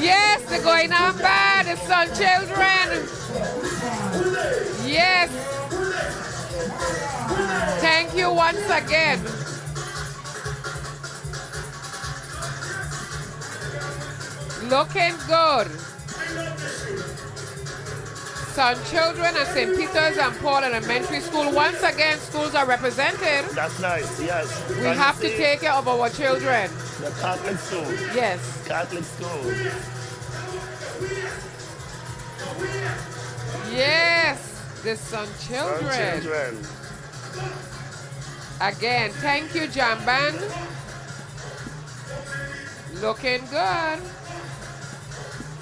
Yes, they're going on bad. The Sun Children. Yes. Thank you once again. Looking good. Sun Children at St. Peter's and Paul Elementary School. Once again, schools are represented. That's nice, yes. We have to take care of our children. The Catholic school. Yes. Catholic school. Yes, the Sun Children. Sun Children. Again, thank you, Jam Band. Looking good.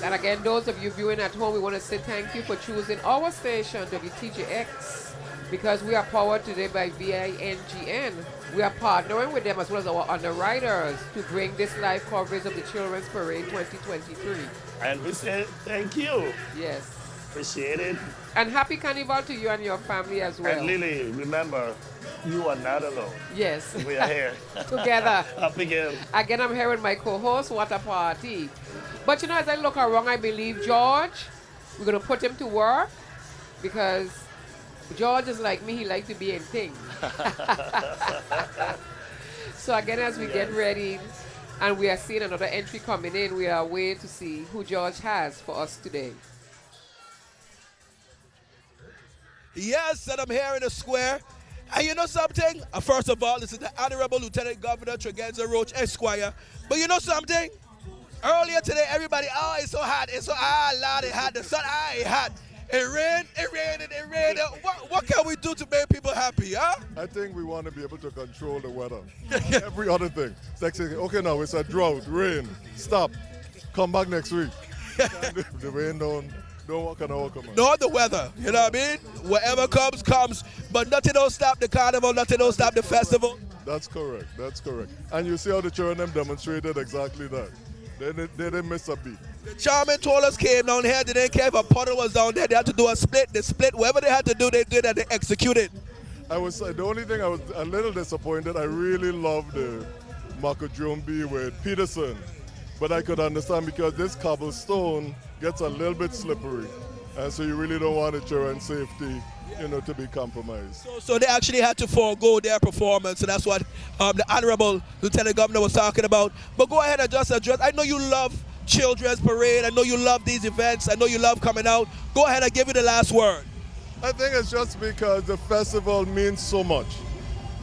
And again, those of you viewing at home, we want to say thank you for choosing our station, WTJX, because we are powered today by VINGN. We are partnering with them as well as our underwriters to bring this live coverage of the Children's Parade 2023. And we say thank you. Yes. Appreciate it. And happy Carnival to you and your family as well. And Lily, remember, you are not alone. Yes. We are here. Together. Up again. Again, I'm here with my co-host. What a party. But you know, as I look around, I believe George, we're going to put him to work because George is like me. He likes to be in things. So again, as we get ready and we are seeing another entry coming in, we are waiting to see who George has for us today. Yes, and I'm here in the square. And you know something? First of all, this is the Honorable Lieutenant Governor Tregenza Roach Esquire. But you know something? Earlier today, everybody, oh, it's so hot. It's so Lord, it hot. The sun, it hot. It rained. What can we do to make people happy, huh? I think we want to be able to control the weather. Every other thing. It's like saying, okay, now it's a drought, rain, stop, come back next week. If the rain don't work on our command. Not the weather, you know what I mean? Whatever comes, comes. But nothing don't stop the carnival, nothing don't stop the festival. That's correct, that's correct. And you see how the children them demonstrated exactly that. They didn't miss a beat. The charming Twirlers came down here, they didn't care if a puddle was down there, they had to do a split. They split, whatever they had to do, they did and they executed. The only thing I was a little disappointed, I really loved the Moko Jumbie with Peterson. But I could understand because this cobblestone gets a little bit slippery. And so you really don't want the children's safety, to be compromised. So they actually had to forego their performance, and that's what the Honorable Lieutenant Governor was talking about. But go ahead and just address. I know you love Children's Parade. I know you love these events. I know you love coming out. Go ahead and give you the last word. I think it's just because the festival means so much.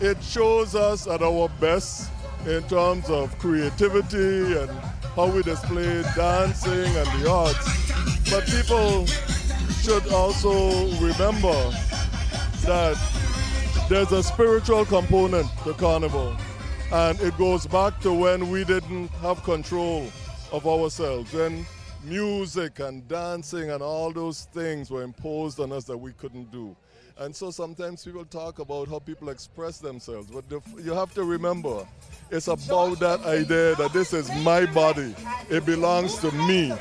It shows us at our best in terms of creativity and how we display dancing and the arts. But people should also remember that there's a spiritual component to Carnival, and it goes back to when we didn't have control of ourselves, when music and dancing and all those things were imposed on us that we couldn't do. And so sometimes people talk about how people express themselves, but you have to remember, it's about that idea that this is my body, it belongs to me,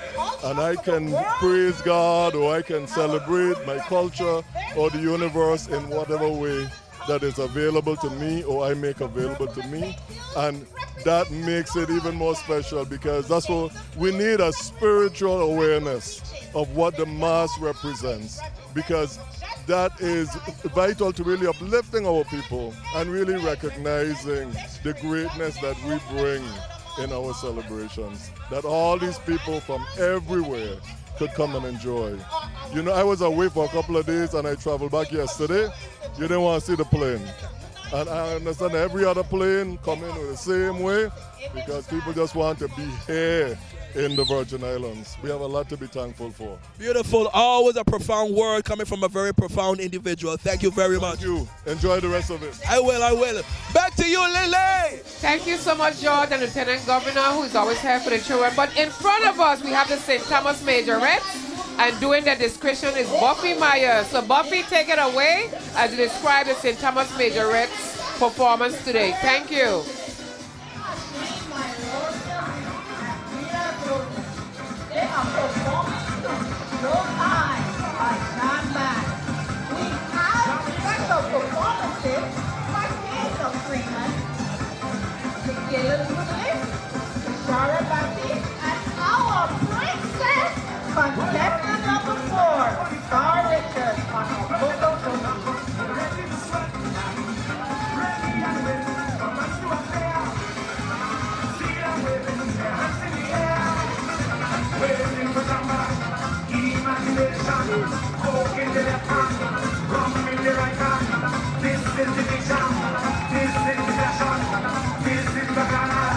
and I can praise God or I can celebrate my culture or the universe in whatever way that is available to me or I make available to me. And that makes it even more special because that's what we need, a spiritual awareness of what the mass represents, because that is vital to really uplifting our people and really recognizing the greatness that we bring in our celebrations, that all these people from everywhere could come and enjoy. I was away for a couple of days and I traveled back yesterday. You didn't want to see the plane. And I understand every other plane come in the same way because people just want to be here in the Virgin Islands. We have a lot to be thankful for. Beautiful. Always a profound word coming from a very profound individual. Thank you very much. Thank you. Enjoy the rest of it. I will. Back to you, Lily. Thank you so much, George, and Lieutenant Governor, who is always here for the children. But in front of us, we have the St. Thomas Majorette. And doing the description is Buffy Myers. So Buffy, take it away as you describe the St. Thomas Majorette's performance today. Thank you. Contestant number 4, Star Richard on Moko. This is the vision, this is the passion, this is the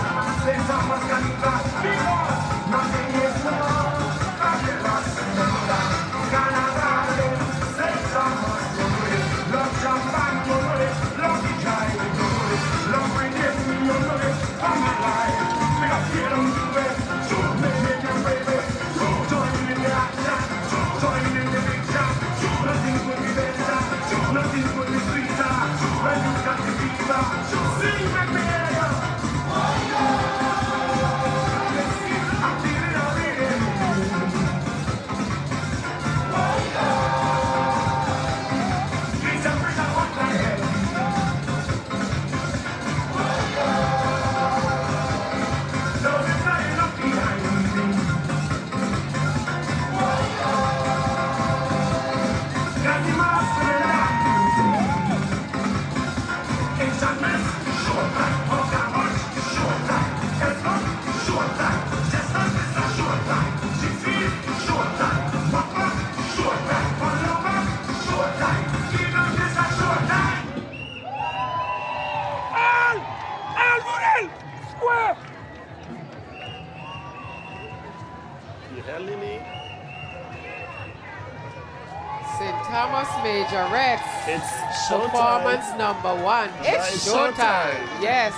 Thomas Majorettes. It's showtime. Performance number 1. It's showtime. Yes.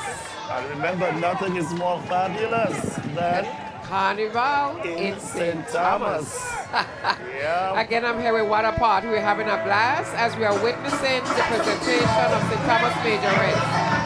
And remember, nothing is more fabulous than Carnival in St. Thomas. Yeah. Again, I'm here with Water Party. We're having a blast as we are witnessing the presentation of St. Thomas Majorettes.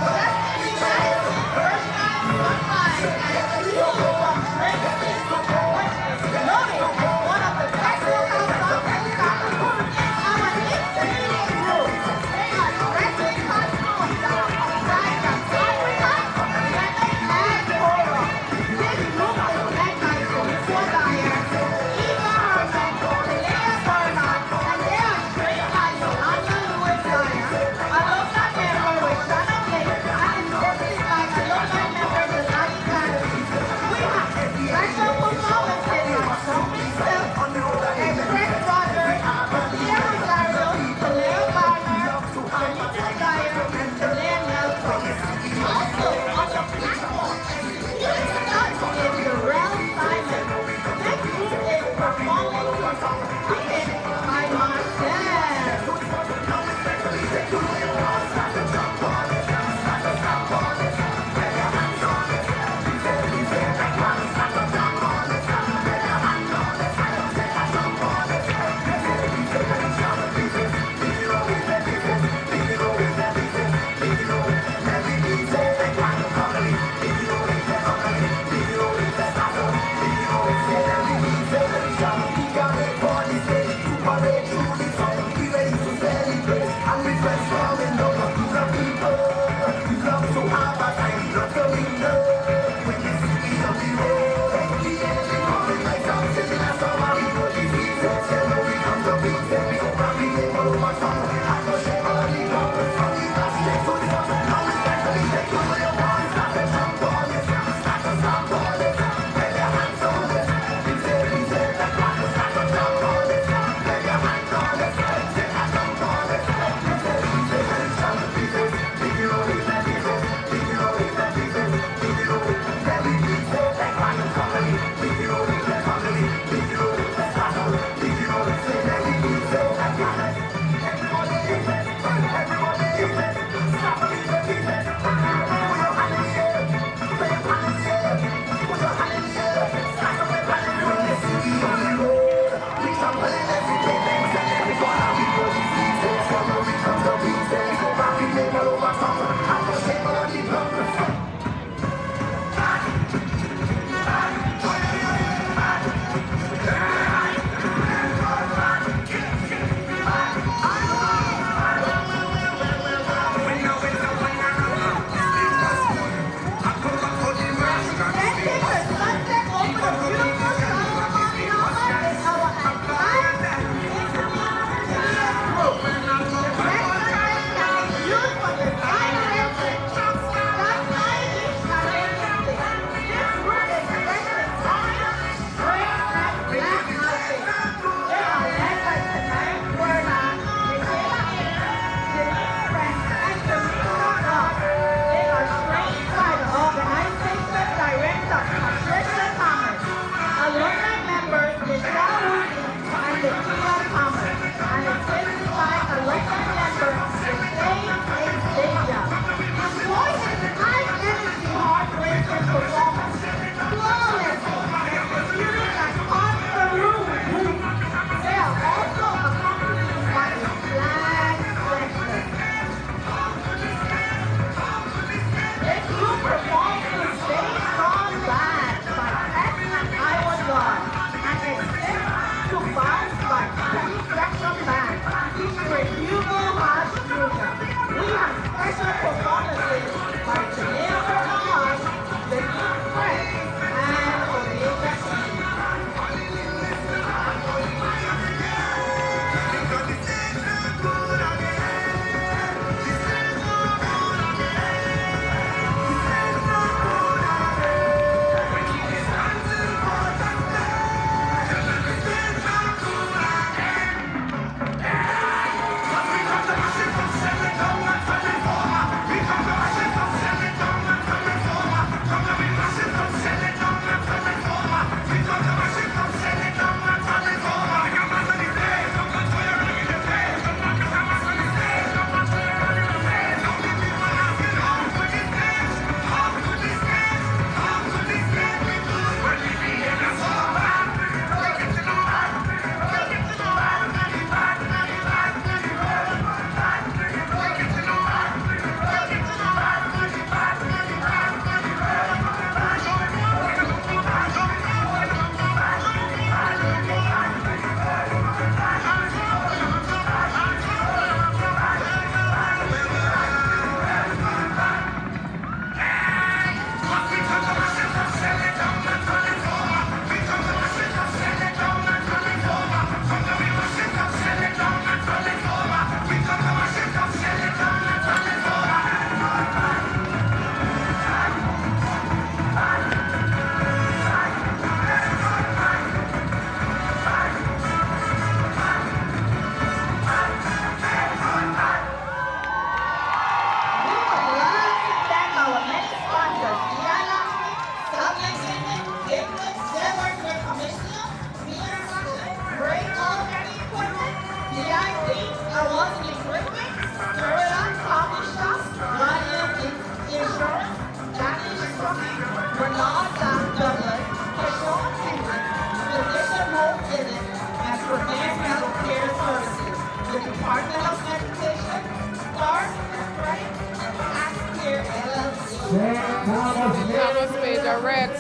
Thomas Majorette.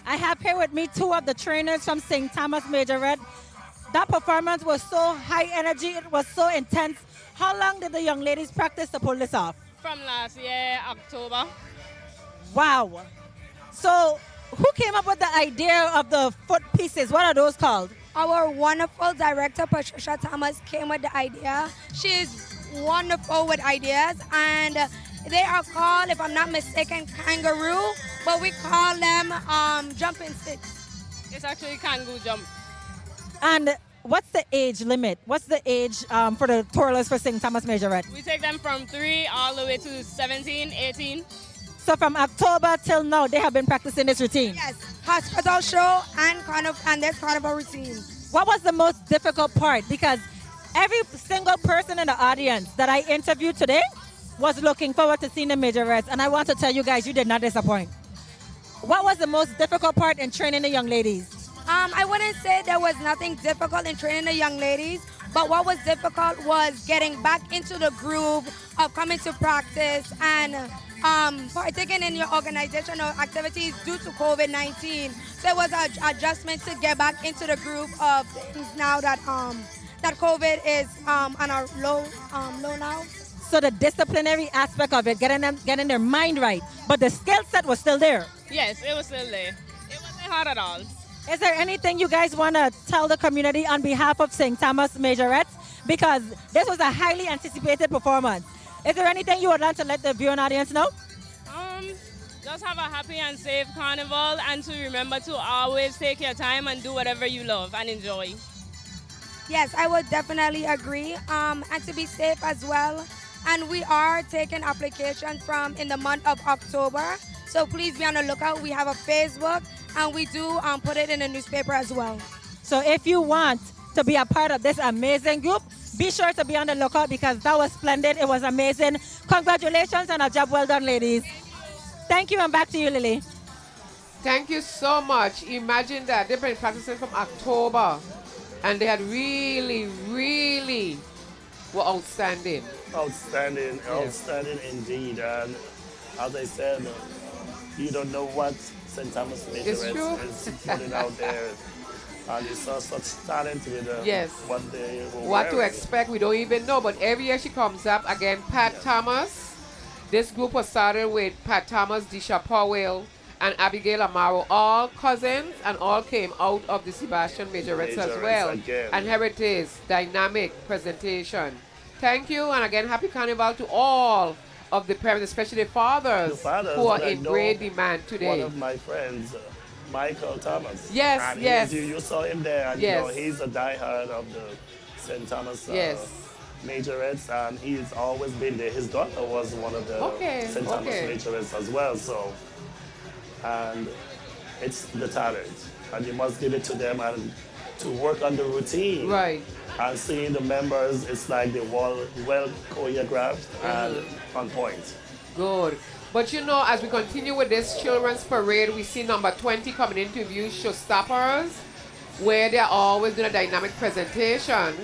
I have here with me two of the trainers from St. Thomas Majorette. That performance was so high energy, it was so intense. How long did the young ladies practice to pull this off? From last year, October. Wow. So who came up with the idea of the foot pieces? What are those called? Our wonderful director, Patricia Thomas, came with the idea. She's wonderful with ideas, and they are called, if I'm not mistaken, kangaroo, but we call them jumping sticks. It's actually kangaroo jump. And what's the age limit? What's the age for the twirlers for St. Thomas Majorette? We take them from 3 all the way to 17, 18. So from October till now, they have been practicing this routine? Yes, hospital show and this carnival routine. What was the most difficult part? Because every single person in the audience that I interviewed today was looking forward to seeing the Majorettes, and I want to tell you guys, you did not disappoint. What was the most difficult part in training the young ladies? I wouldn't say there was nothing difficult in training the young ladies, but what was difficult was getting back into the groove of coming to practice and partaking in your organizational activities due to COVID-19. So it was an adjustment to get back into the groove of things now that that COVID is on a low now. So the disciplinary aspect of it, getting their mind right, but the skill set was still there. Yes, it was still there. It wasn't hard at all. Is there anything you guys want to tell the community on behalf of St. Thomas Majorette? Because this was a highly anticipated performance. Is there anything you would like to let the viewing audience know? Just have a happy and safe carnival, and to remember to always take your time and do whatever you love and enjoy. Yes, I would definitely agree. And to be safe as well. And we are taking applications from in the month of October. So please be on the lookout. We have a Facebook, and we do put it in the newspaper as well. So if you want to be a part of this amazing group, be sure to be on the lookout because that was splendid. It was amazing. Congratulations on a job well done, ladies. Thank you, and back to you, Lily. Thank you so much. Imagine that. They've been practicing from October, and they had really were outstanding. Outstanding, outstanding indeed. And as I said, you don't know what St. Thomas Majorette is putting out there. And you saw such talent with what they were What to wearing. expect, we don't even know. But every year she comes up, again, Pat Thomas. This group was started with Pat Thomas, Disha Powell, and Abigail Amaro, all cousins, and all came out of the Sebastian Majorettes as well. Again. And here it is, dynamic presentation. Thank you, and again, happy carnival to all of the parents, especially the fathers who are in great demand today. One of my friends, Michael Thomas. Yes, and yes. You saw him there, and Yes. you know, he's a diehard of the St. Thomas Majorettes, and he's always been there. His daughter was one of the St. Thomas Majorettes as well, so. And it's the talent, and you must give it to them and to work on the routine. Right. And seeing the members, it's like they're well choreographed and on point. Good. But you know, as we continue with this children's parade, we see number 20 coming into view, Showstoppers, where they're always doing a dynamic presentation.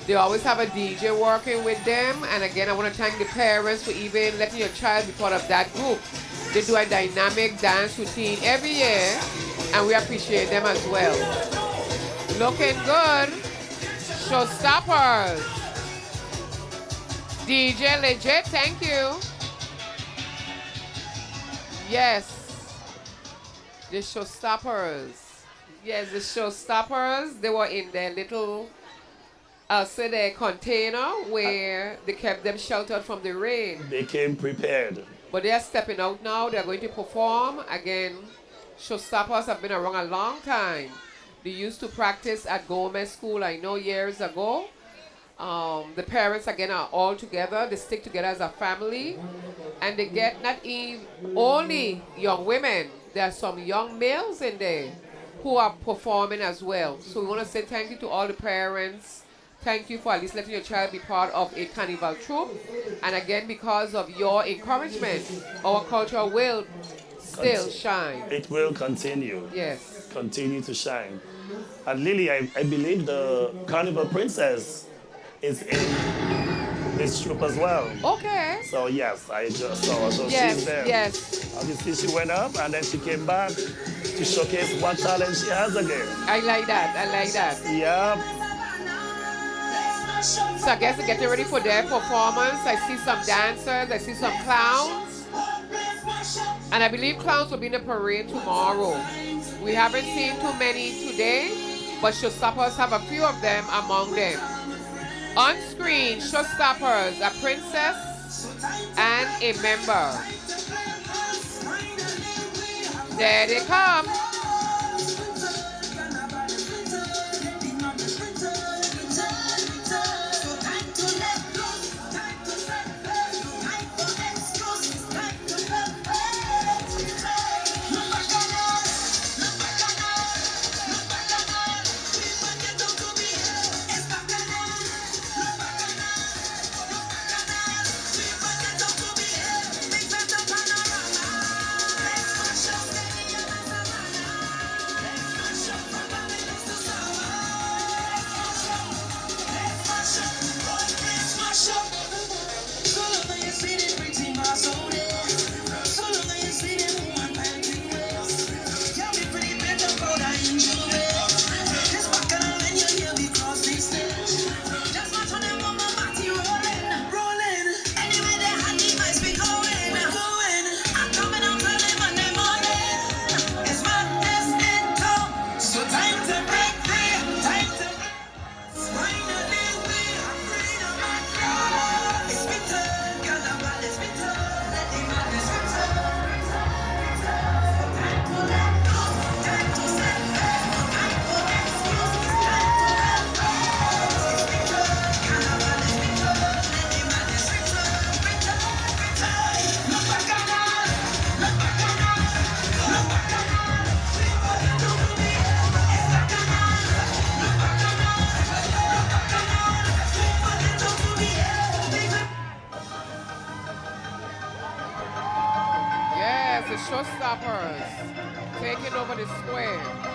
They always have a DJ working with them. And again, I want to thank the parents for even letting your child be part of that group. They do a dynamic dance routine every year, and we appreciate them as well. Looking good. Showstoppers. DJ Legit, thank you. Yes. The Showstoppers. Yes, the Showstoppers. They were in their little, I'll say their container where they kept them sheltered from the rain. They came prepared. But they are stepping out now. They are going to perform. Again, Showstoppers have been around a long time. They used to practice at Gomez School, I know, years ago. The parents, again, are all together. They stick together as a family. And they get not even only young women. There are some young males in there who are performing as well. So we want to say thank you to all the parents. thank you for at least letting your child be part of a Carnival troupe. And again, because of your encouragement, our culture will still shine. It will continue. Yes. Continue to shine. And Lily, I believe the Carnival Princess is in this troupe as well. Okay. So yes, I just saw her. So Yes, she's there. yes. Obviously she went up and then she came back to showcase what talent she has again. I like that. I like that. Yeah. So I guess they're getting ready for their performance. I see some dancers. I see some clowns. And I believe clowns will be in the parade tomorrow. We haven't seen too many today, but showstoppers have a few of them among them. On screen, showstoppers, a princess and a member. There they come. The showstoppers taking over the square.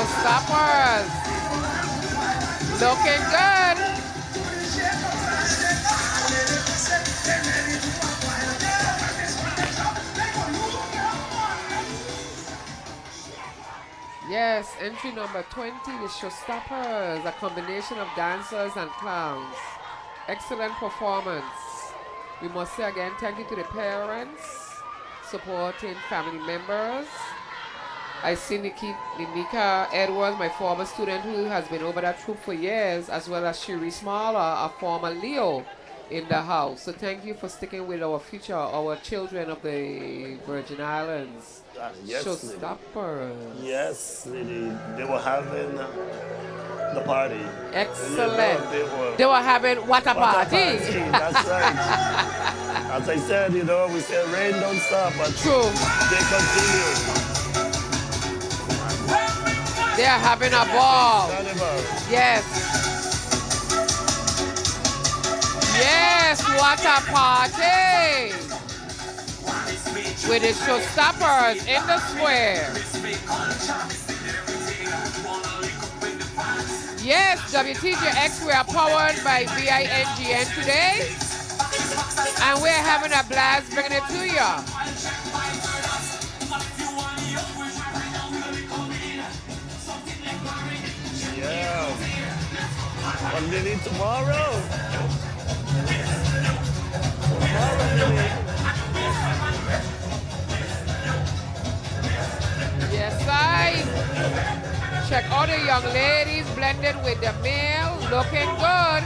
Showstoppers. Looking good. Yes, entry number 20, the Showstoppers, a combination of dancers and clowns. Excellent performance. We must say again, thank you to the parents, supporting family members. I see Nika Edwards, my former student who has been over that troupe for years, as well as Shiri Smaller, a former Leo in the house. So thank you for sticking with our future, our children of the Virgin Islands. Yes, Showstoppers. Yes, Lily. They were having the party. Excellent. They were having what a party. That's right. As I said, we say rain don't stop, but true. They continue. They are having a ball. Carnival. Yes. Yes, what a party. With the Showstoppers in the square. Yes, WTJX, we are powered by VINGN today. And we're having a blast bringing it to you. Yeah. But Lily, tomorrow. Yes, I. Check all the young ladies blended with the male, looking good.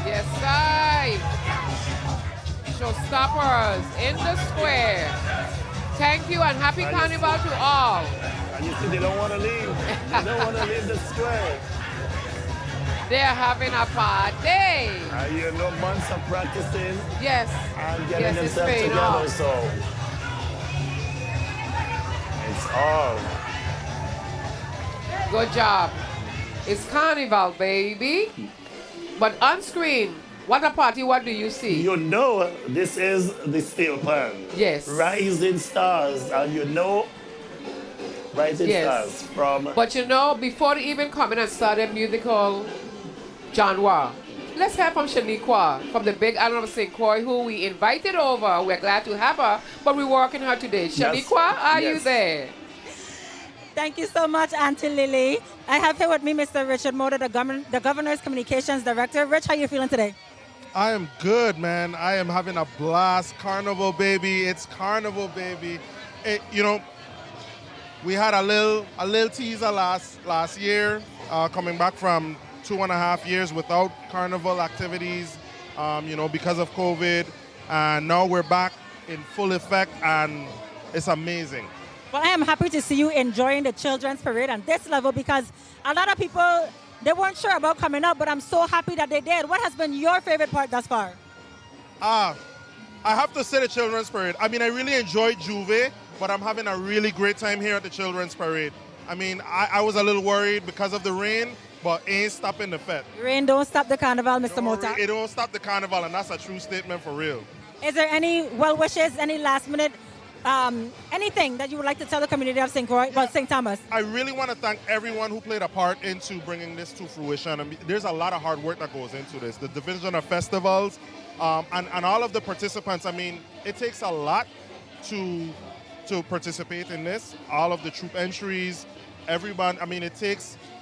Yes, I. Showstoppers in the square. Thank you and happy Carnival to all. And you see, they don't want to leave. They don't want to leave the square. They're having a party. Months of practicing. Yes. And getting themselves together, so it's all. Good job. It's Carnival, baby. But on screen, what a party, what do you see? This is the steel pan. Yes. Rising stars, and rising stars from... But before they even come in and started musical genre, let's hear from Shaniqua from the Big Island of St. Croix, who we invited over. We're glad to have her, but we're working her today. Shaniqua, are you there? Thank you so much, Auntie Lily. I have here with me Mr. Richard Motor, the Governor's Communications Director. Rich, how are you feeling today? I am good, man. I am having a blast. Carnival, baby. It's Carnival, baby. We had a little teaser last year, coming back from 2.5 years without Carnival activities, because of COVID. And now we're back in full effect, and it's amazing. Well, I am happy to see you enjoying the Children's Parade on this level, because a lot of people, they weren't sure about coming up, but I'm so happy that they did. What has been your favorite part thus far? I have to say the Children's Parade. I really enjoyed Juve, but I'm having a really great time here at the Children's Parade. I was a little worried because of the rain, but it ain't stopping the fete. Rain don't stop the Carnival, Mr. Mota. It don't stop the Carnival, and that's a true statement for real. Is there any well wishes, any last minute, anything that you would like to tell the community of St. Thomas? I really want to thank everyone who played a part into bringing this to fruition. There's a lot of hard work that goes into this. The Division of Festivals, and all of the participants. It takes a lot to participate in this. All of the troop entries, everyone.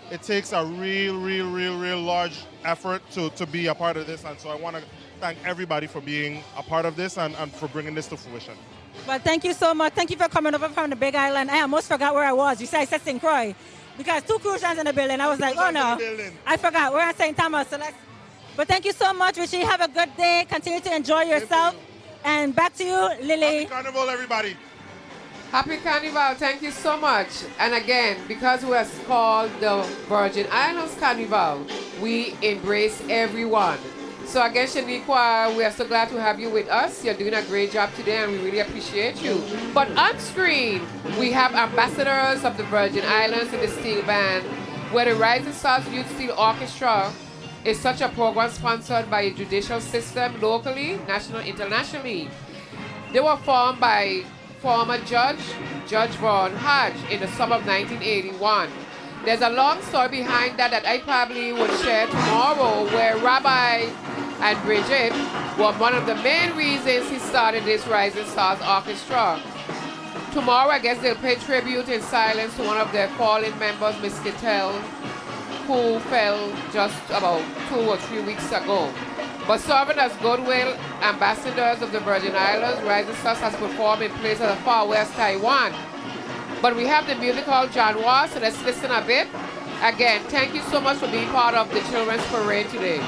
It takes a real large effort to be a part of this. And so I want to thank everybody for being a part of this and for bringing this to fruition. Well, thank you so much. Thank you for coming over from the Big Island. I almost forgot where I was. You said I said St. Croix, because 2 Crucians in the building. I was like, oh no, I forgot. We're at St. Thomas. But thank you so much, Richie. Have a good day. Continue to enjoy yourself. And back to you, Lily. Happy Carnival, everybody. Happy Carnival. Thank you so much. And again, because we are called the Virgin Islands Carnival, we embrace everyone. So again, Shaniqua, we are so glad to have you with us. You're doing a great job today, and we really appreciate you. But on screen, we have ambassadors of the Virgin Islands in the Steel Band, where the Rising Stars Youth Steel Orchestra is such a program sponsored by a judicial system locally, nationally, internationally. They were formed by former Judge Vaughn Hodge in the summer of 1981. There's a long story behind that I probably would share tomorrow, where Rabbi and Bridget were one of the main reasons he started this Rising Stars Orchestra. Tomorrow, I guess they'll pay tribute in silence to one of their fallen members, Miss Kittel, who fell just about 2 or 3 weeks ago. But serving as goodwill ambassadors of the Virgin Islands, Rising Stars has performed in places of far west Taiwan. But we have the musical Janwa, so let's listen a bit. Again, thank you so much for being part of the Children's Parade today.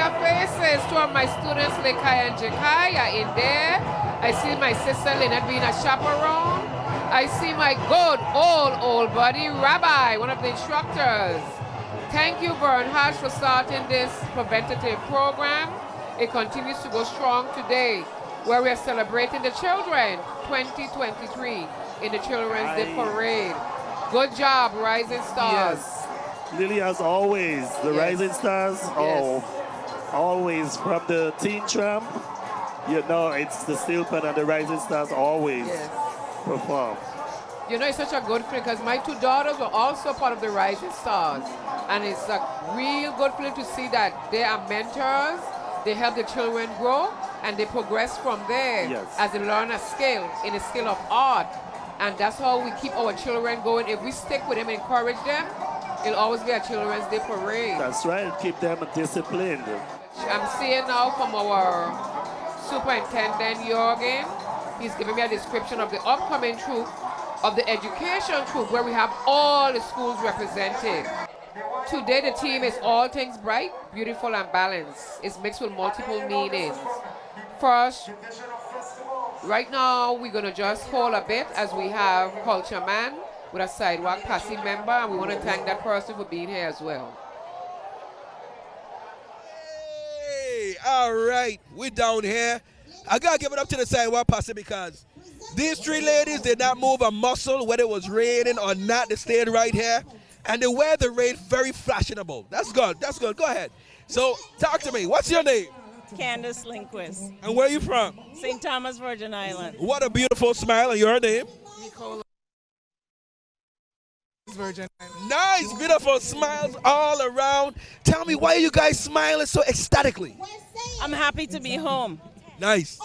familiar faces. Two of my students, Lekai and Jekai, are in there. I see my sister Lynette being a chaperone. I see my good old buddy, Rabbi, one of the instructors. Thank you, Vern Hatch, for starting this preventative program. It continues to go strong today, where we are celebrating the children 2023 in the Children's Day Parade. Good job, Rising Stars. Yes. Lily, as always, the Rising Stars, always from the Teen Tramp, you know, it's the Steel Pen and the Rising Stars always perform. You know, it's such a good feeling because my two daughters were also part of the Rising Stars. And it's a real good feeling to see that they are mentors, they help the children grow, and they progress from there as they learn a skill, in a skill of art. And that's how we keep our children going. If we stick with them and encourage them, it'll always be a Children's Day Parade. That's right, keep them disciplined. I'm seeing now from our Superintendent Jorgen, he's giving me a description of the upcoming troop, of the education troop, where we have all the schools represented. Today the theme is all things bright, beautiful and balanced. It's mixed with multiple meanings. First, right now we're going to just hold a bit as we have Culture Man with a sidewalk passing member, and we want to thank that person for being here as well. Hey, all right, we're down here. I gotta give it up to the sidewalk passing because these three ladies did not move a muscle, whether it was raining or not. They stayed right here, and they wear the rain very fashionable. That's good. That's good. Go ahead. So talk to me. What's your name? Candace Lindquist. And where are you from? St. Thomas, Virgin Islands. What a beautiful smile. And your name? Nicola. Virgin. Nice, beautiful smiles all around. Tell me, why are you guys smiling so ecstatically? I'm happy to be home. Nice.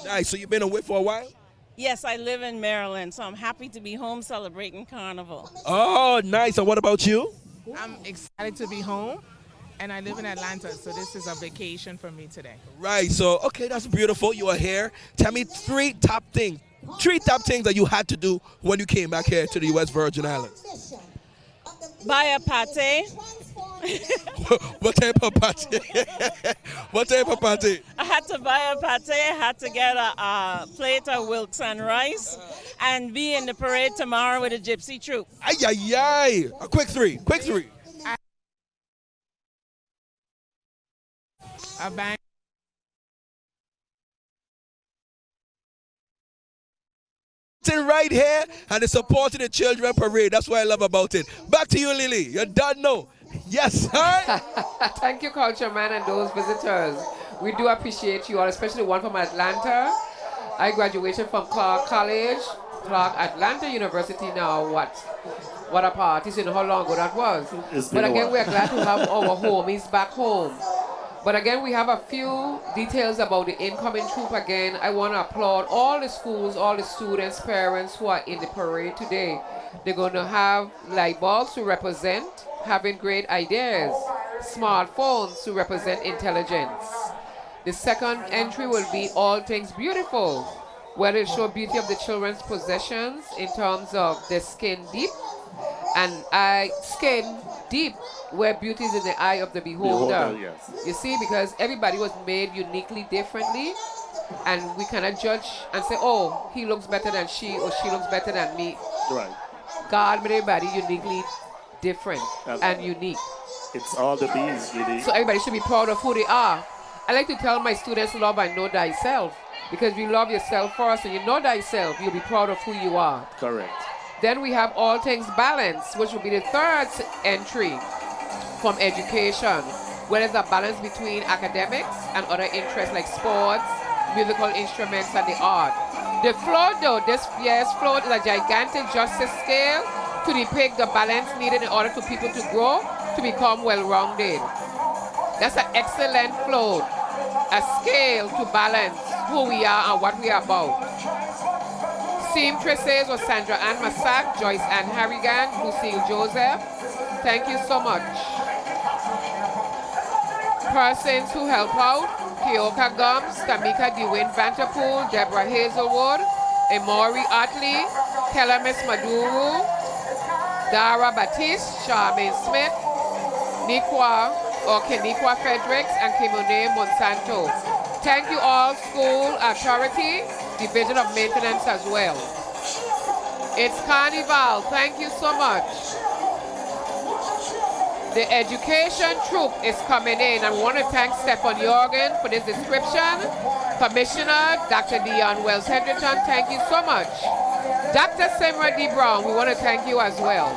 Nice. So you've been away for a while? Yes, I live in Maryland, so I'm happy to be home celebrating Carnival. Oh, nice. And what about you? I'm excited to be home, and I live in Atlanta, so this is a vacation for me today. Right. So, okay, that's beautiful. You are here. Tell me three top things that you had to do when you came back here to the U.S. Virgin Islands. Buy a pate. What type of pate? What type of pate? I had to buy a pate. I had to get a plate of Wilkes and rice and be in the parade tomorrow with a gypsy troupe. Ay, ay, ay. A quick three. Quick three. A bang. Right here, and it's supporting the children parade. That's what I love about it. Back to you, Lily. You don't know. Yes, sir. Thank you, Culture Man, and those visitors. We do appreciate you all, especially one from Atlanta. I graduated from Clark College, Clark Atlanta University now. What a party. So you know how long ago that was. But again, we're glad to have our homies back home. But again, we have a few details about the incoming troop. Again, I want to applaud all the schools, all the students, parents who are in the parade today. They're going to have light bulbs to represent having great ideas, smartphones to represent intelligence. The second entry will be all things beautiful, where they show beauty of the children's possessions in terms of their skin deep and skin deep, where beauty is in the eye of the beholder. You see, because everybody was made uniquely differently, and we cannot judge and say, oh, he looks better than she, or she looks better than me. Right. God made everybody uniquely different and unique. It's all the bees, really. So everybody should be proud of who they are. I like to tell my students, love and know thyself, because if you love yourself first and you know thyself, you'll be proud of who you are. Correct. Then we have all things balanced, which will be the third entry from education, where there's a balance between academics and other interests like sports, musical instruments, and the art. The float, though, this year's float is a gigantic justice scale to depict the balance needed in order for people to grow, to become well-rounded. That's an excellent float, a scale to balance who we are and what we are about. Seamstresses was Sandra Ann Massac, Joyce Ann Harrigan, Lucille Joseph. Thank you so much. Persons who help out: Kioka Gums, Tamika DeWayne Vanterpool, Deborah Hazelwood, Emory Otley, Kelamis Maduru, Dara Batiste, Charmaine Smith, Nikwa, or Keniqua Fredericks and Kimone Monsanto. Thank you all, School Authority, Division of Maintenance as well. It's Carnival. Thank you so much. The education troop is coming in. I want to thank Stefan Jorgen for this description. Commissioner Dr. Dion Wells Hendrickson, thank you so much. Dr. Semra D. Brown, we want to thank you as well.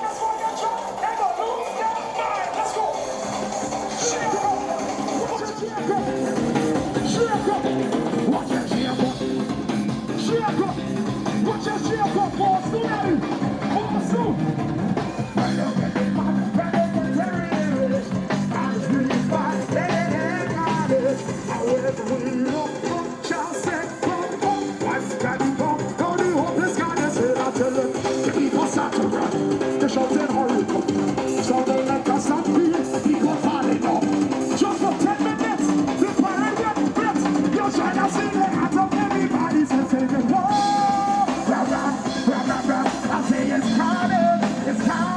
Let's go.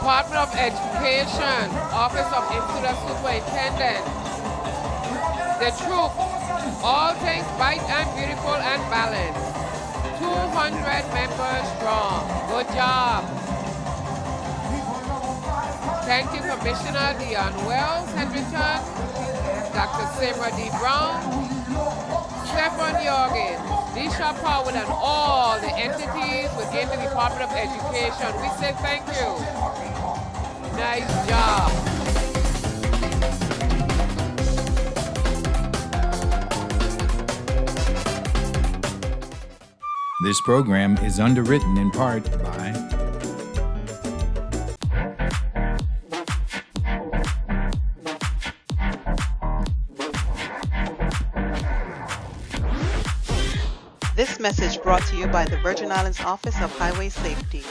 Department of Education, Office of Institute Superintendent. The troop, all things bright and beautiful and balanced. 200 members strong. Good job. Thank you, Commissioner Dion Wells, Henderson, Dr. Simra D. Brown, Stefan Jorgen, Disha Powell, and all the entities within the Department of Education. We say thank you. Nice job. This program is underwritten in part by This message brought to you by the Virgin Islands Office of Highway Safety.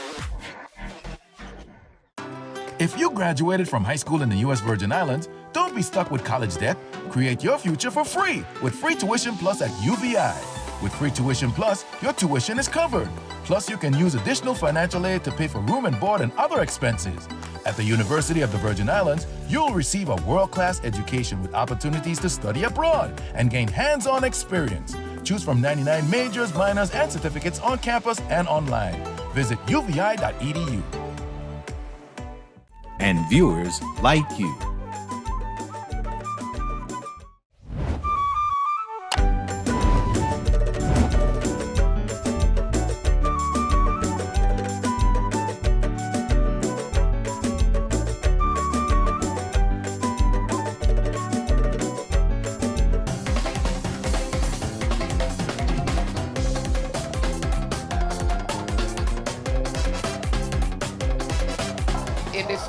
If you graduated from high school in the U.S. Virgin Islands, don't be stuck with college debt. Create your future for free with Free Tuition Plus at UVI. With Free Tuition Plus, your tuition is covered. Plus, you can use additional financial aid to pay for room and board and other expenses. At the University of the Virgin Islands, you'll receive a world-class education with opportunities to study abroad and gain hands-on experience. Choose from 99 majors, minors, and certificates on campus and online. Visit uvi.edu. And viewers like you.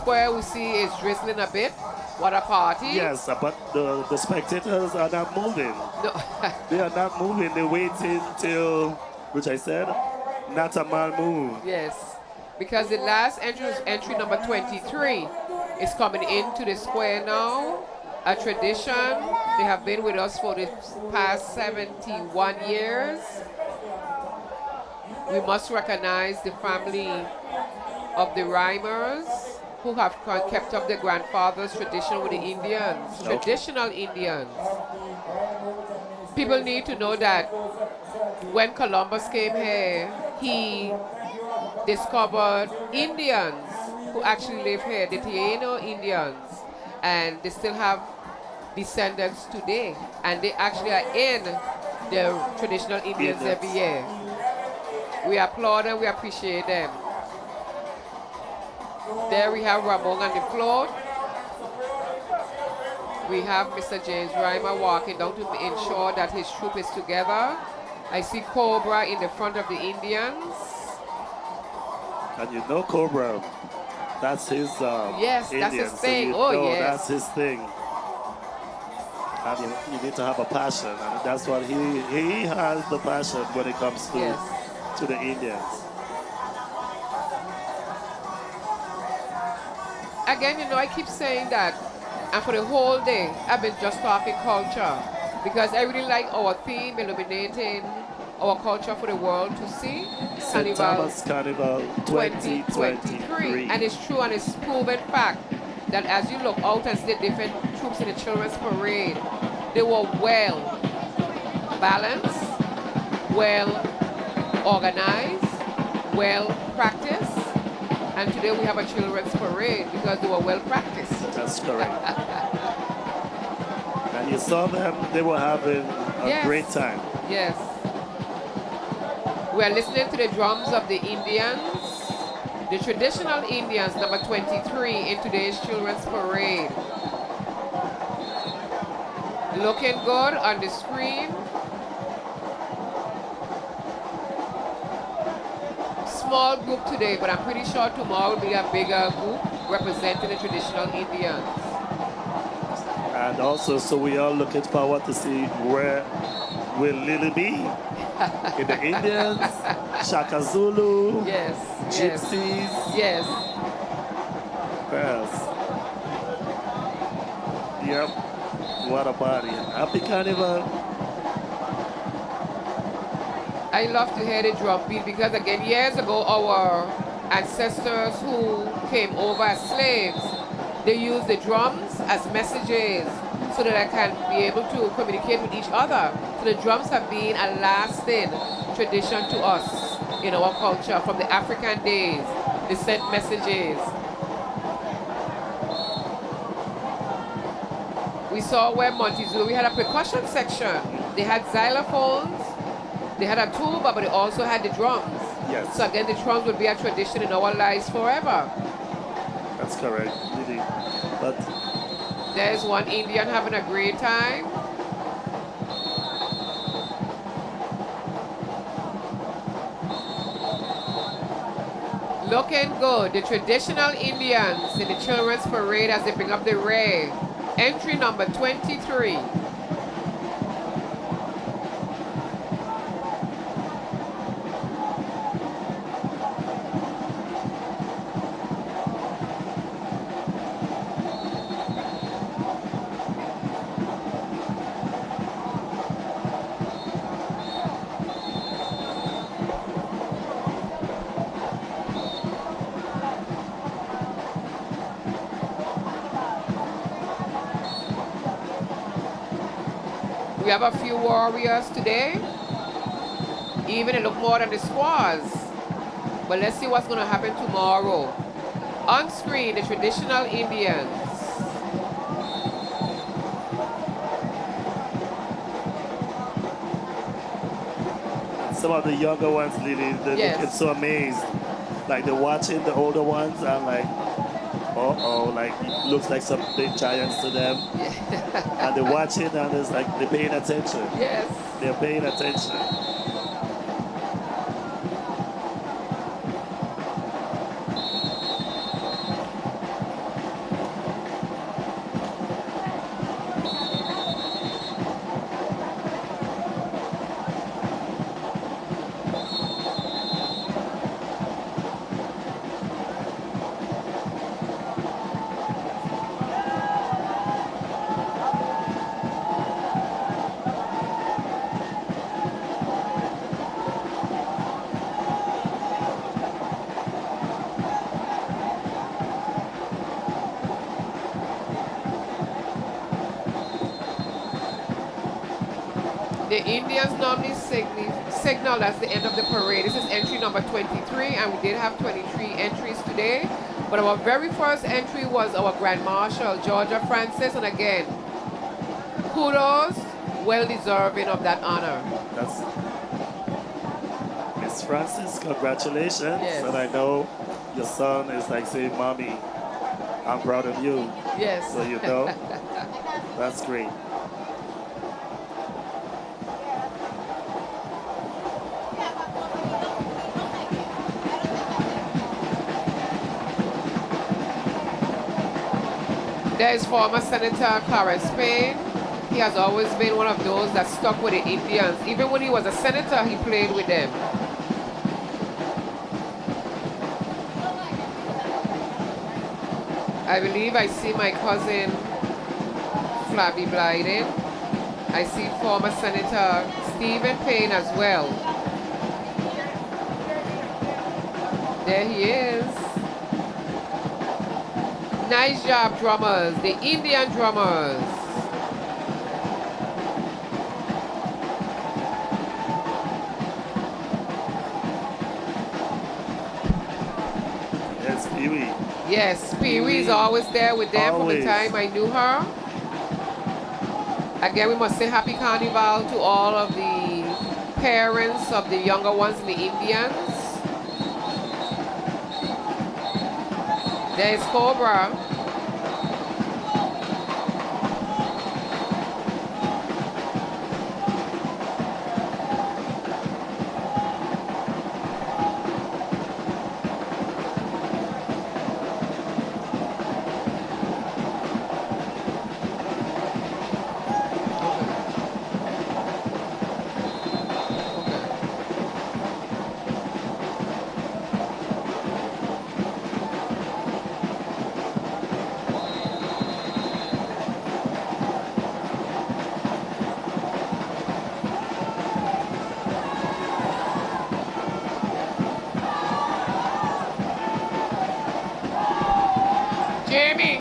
Square we see is drizzling a bit. What a party. Yes, but the spectators are not moving. No. They are not moving. They're waiting till, which I said, not a man move. Yes, because the last entry number 23 is coming into the square now. A tradition. They have been with us for the past 71 years. We must recognize the family of the rhymers who have kept up their grandfather's tradition with the Indians, traditional Indians. People need to know that when Columbus came here, he discovered Indians who actually live here, the Taino Indians, and they still have descendants today, and they actually are in the traditional Indians every year. We applaud them, we appreciate them. There we have Ramon on the floor. We have Mr. James Reimer walking down to ensure that his troop is together. I see Cobra in the front of the Indians. And you know Cobra, that's his yes, Indian. that's his thing. So yes. That's his thing. And you need to have a passion. And that's what he has, the passion when it comes to the Indians. Again, you know, I keep saying that, and for the whole day, I've been just talking culture, because I really like our theme, illuminating our culture for the world to see. St. Thomas Carnival 2023. And it's true and it's proven fact that as you look out and see the different troops in the children's parade, they were well balanced, well organized, well practiced. And today we have a children's parade because they were well practiced. That's correct. And you saw them, they were having a great time. Yes. We are listening to the drums of the Indians, the traditional Indians, number 23 in today's children's parade. Looking good on the screen. Small group today, but I'm pretty sure tomorrow will be a bigger group representing the traditional Indians. And also, so we are looking forward to see where will Lily be? In the Indians, Shaka Zulu, Gypsies. Yes. Yep. What a party. Happy Carnival. I love to hear the drum beat because, again, years ago, our ancestors who came over as slaves, they used the drums as messages so that I can be able to communicate with each other. So the drums have been a lasting tradition to us in our culture from the African days. They sent messages. We saw where Montessori, we had a percussion section. They had xylophones. They had a tuba, but they also had the drums. Yes. So again, the drums would be a tradition in our lives forever. That's correct, Lily. But there's one Indian having a great time. Looking good. The traditional Indians in the children's parade as they bring up the rear. Entry number 23. We have a few warriors today. Even it look more than the squaws. But let's see what's going to happen tomorrow. On screen, the traditional Indians. Some of the younger ones, Lily, they're looking so amazed. Like they're watching the older ones and like, uh-oh, like looks like some big giants to them. And they're watching and it's like they're paying attention. Yes. They're paying attention. The Indians normally signal that's the end of the parade. This is entry number 23, and we did have 23 entries today. But our very first entry was our Grand Marshal, Georgia Francis, and again, kudos, well deserving of that honor. That's Miss Francis, congratulations. Yes. And I know your son is like saying, Mommy, I'm proud of you. Yes. So you know, that's great. There is former Senator Clarence Payne. He has always been one of those that stuck with the Indians. Even when he was a senator, he played with them. I believe I see my cousin Flavie Blyden. I see former Senator Stephen Payne as well. There he is. Nice job, drummers, the Indian drummers. Yes, Pee-wee. Yes, Pee-wee's always there with them from the time I knew her. Again, we must say happy Carnival to all of the parents of the younger ones in the Indians. There's Cobra. Jamie.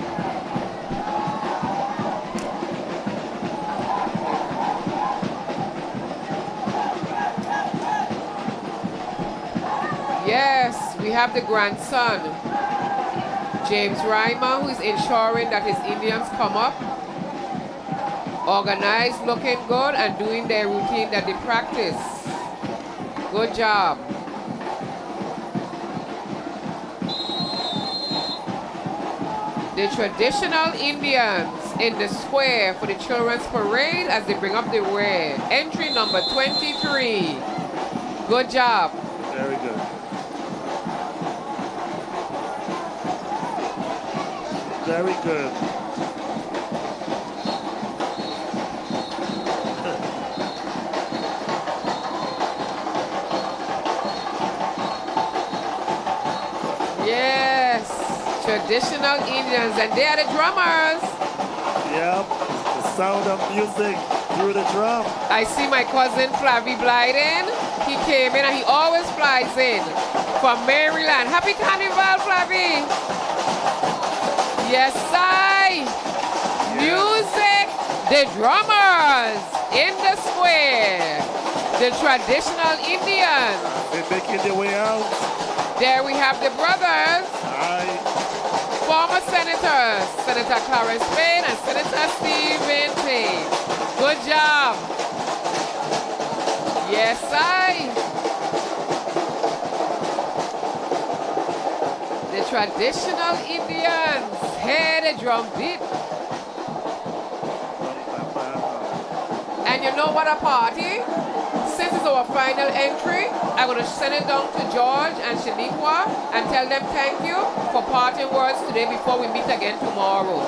Yes, we have the grandson, James Reimer, who is ensuring that his Indians come up, organized, looking good, and doing their routine that they practice. Good job. The traditional Indians in the square for the children's parade as they bring up the rear. Entry number 23. Good job. Very good. Very good. Yes, traditional Indians, and they are the drummers. Yep, the sound of music through the drum. I see my cousin Flavie Blyden. He came in and he always flies in from Maryland. Happy Carnival, Flavie. Yes, I. Music, the drummers. us in the square, the traditional Indians. They're making their way out. There we have the brothers. Hi. Former senators, Senator Clarence Payne and Senator Stephen Payne. Good job. Yes, the traditional Indians. Hey, the drum beat. And you know what a party? Since it's our final entry, I'm going to send it down to George and Shaniqua and tell them thank you for parting words today before we meet again tomorrow.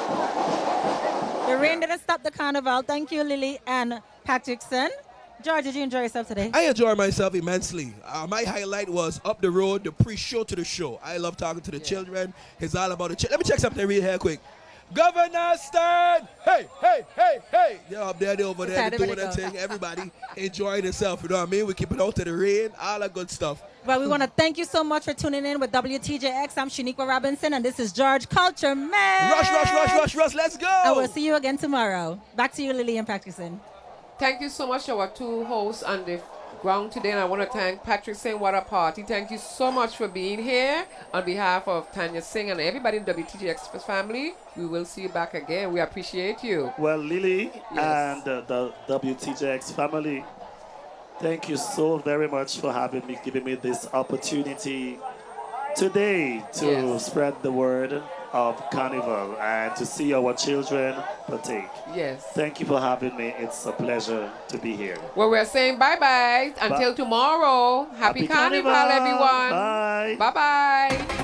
The rain didn't stop the carnival. Thank you, Lily and Patrickson. George, did you enjoy yourself today? I enjoyed myself immensely. My highlight was up the road, the pre-show to the show. I love talking to the children. It's all about the children. Let me check something real here quick. Governor Stern! Hey, hey, hey, hey! They're up there, they're over there, they're doing their thing. Everybody enjoying themselves, you know what I mean? We keep it out to the rain, all that good stuff. Well, we want to thank you so much for tuning in with WTJX. I'm Shaniqua Robinson, and this is George Culture Man. Rush, let's go! And we'll see you again tomorrow. Back to you, Lily and Patrickson. Thank you so much to our two hosts on the ground today, and I want to thank Patrick Singh. What a party. Thank you so much for being here. On behalf of Tanya Singh and everybody in WTGX family, we will see you back again. We appreciate you. Well, Lily and the WTJX family, thank you so very much for giving me this opportunity today to spread the word of Carnival and to see our children partake. Yes. Thank you for having me. It's a pleasure to be here. Well, we're saying bye-bye until tomorrow. Happy Carnival, everyone. Bye. Bye-bye.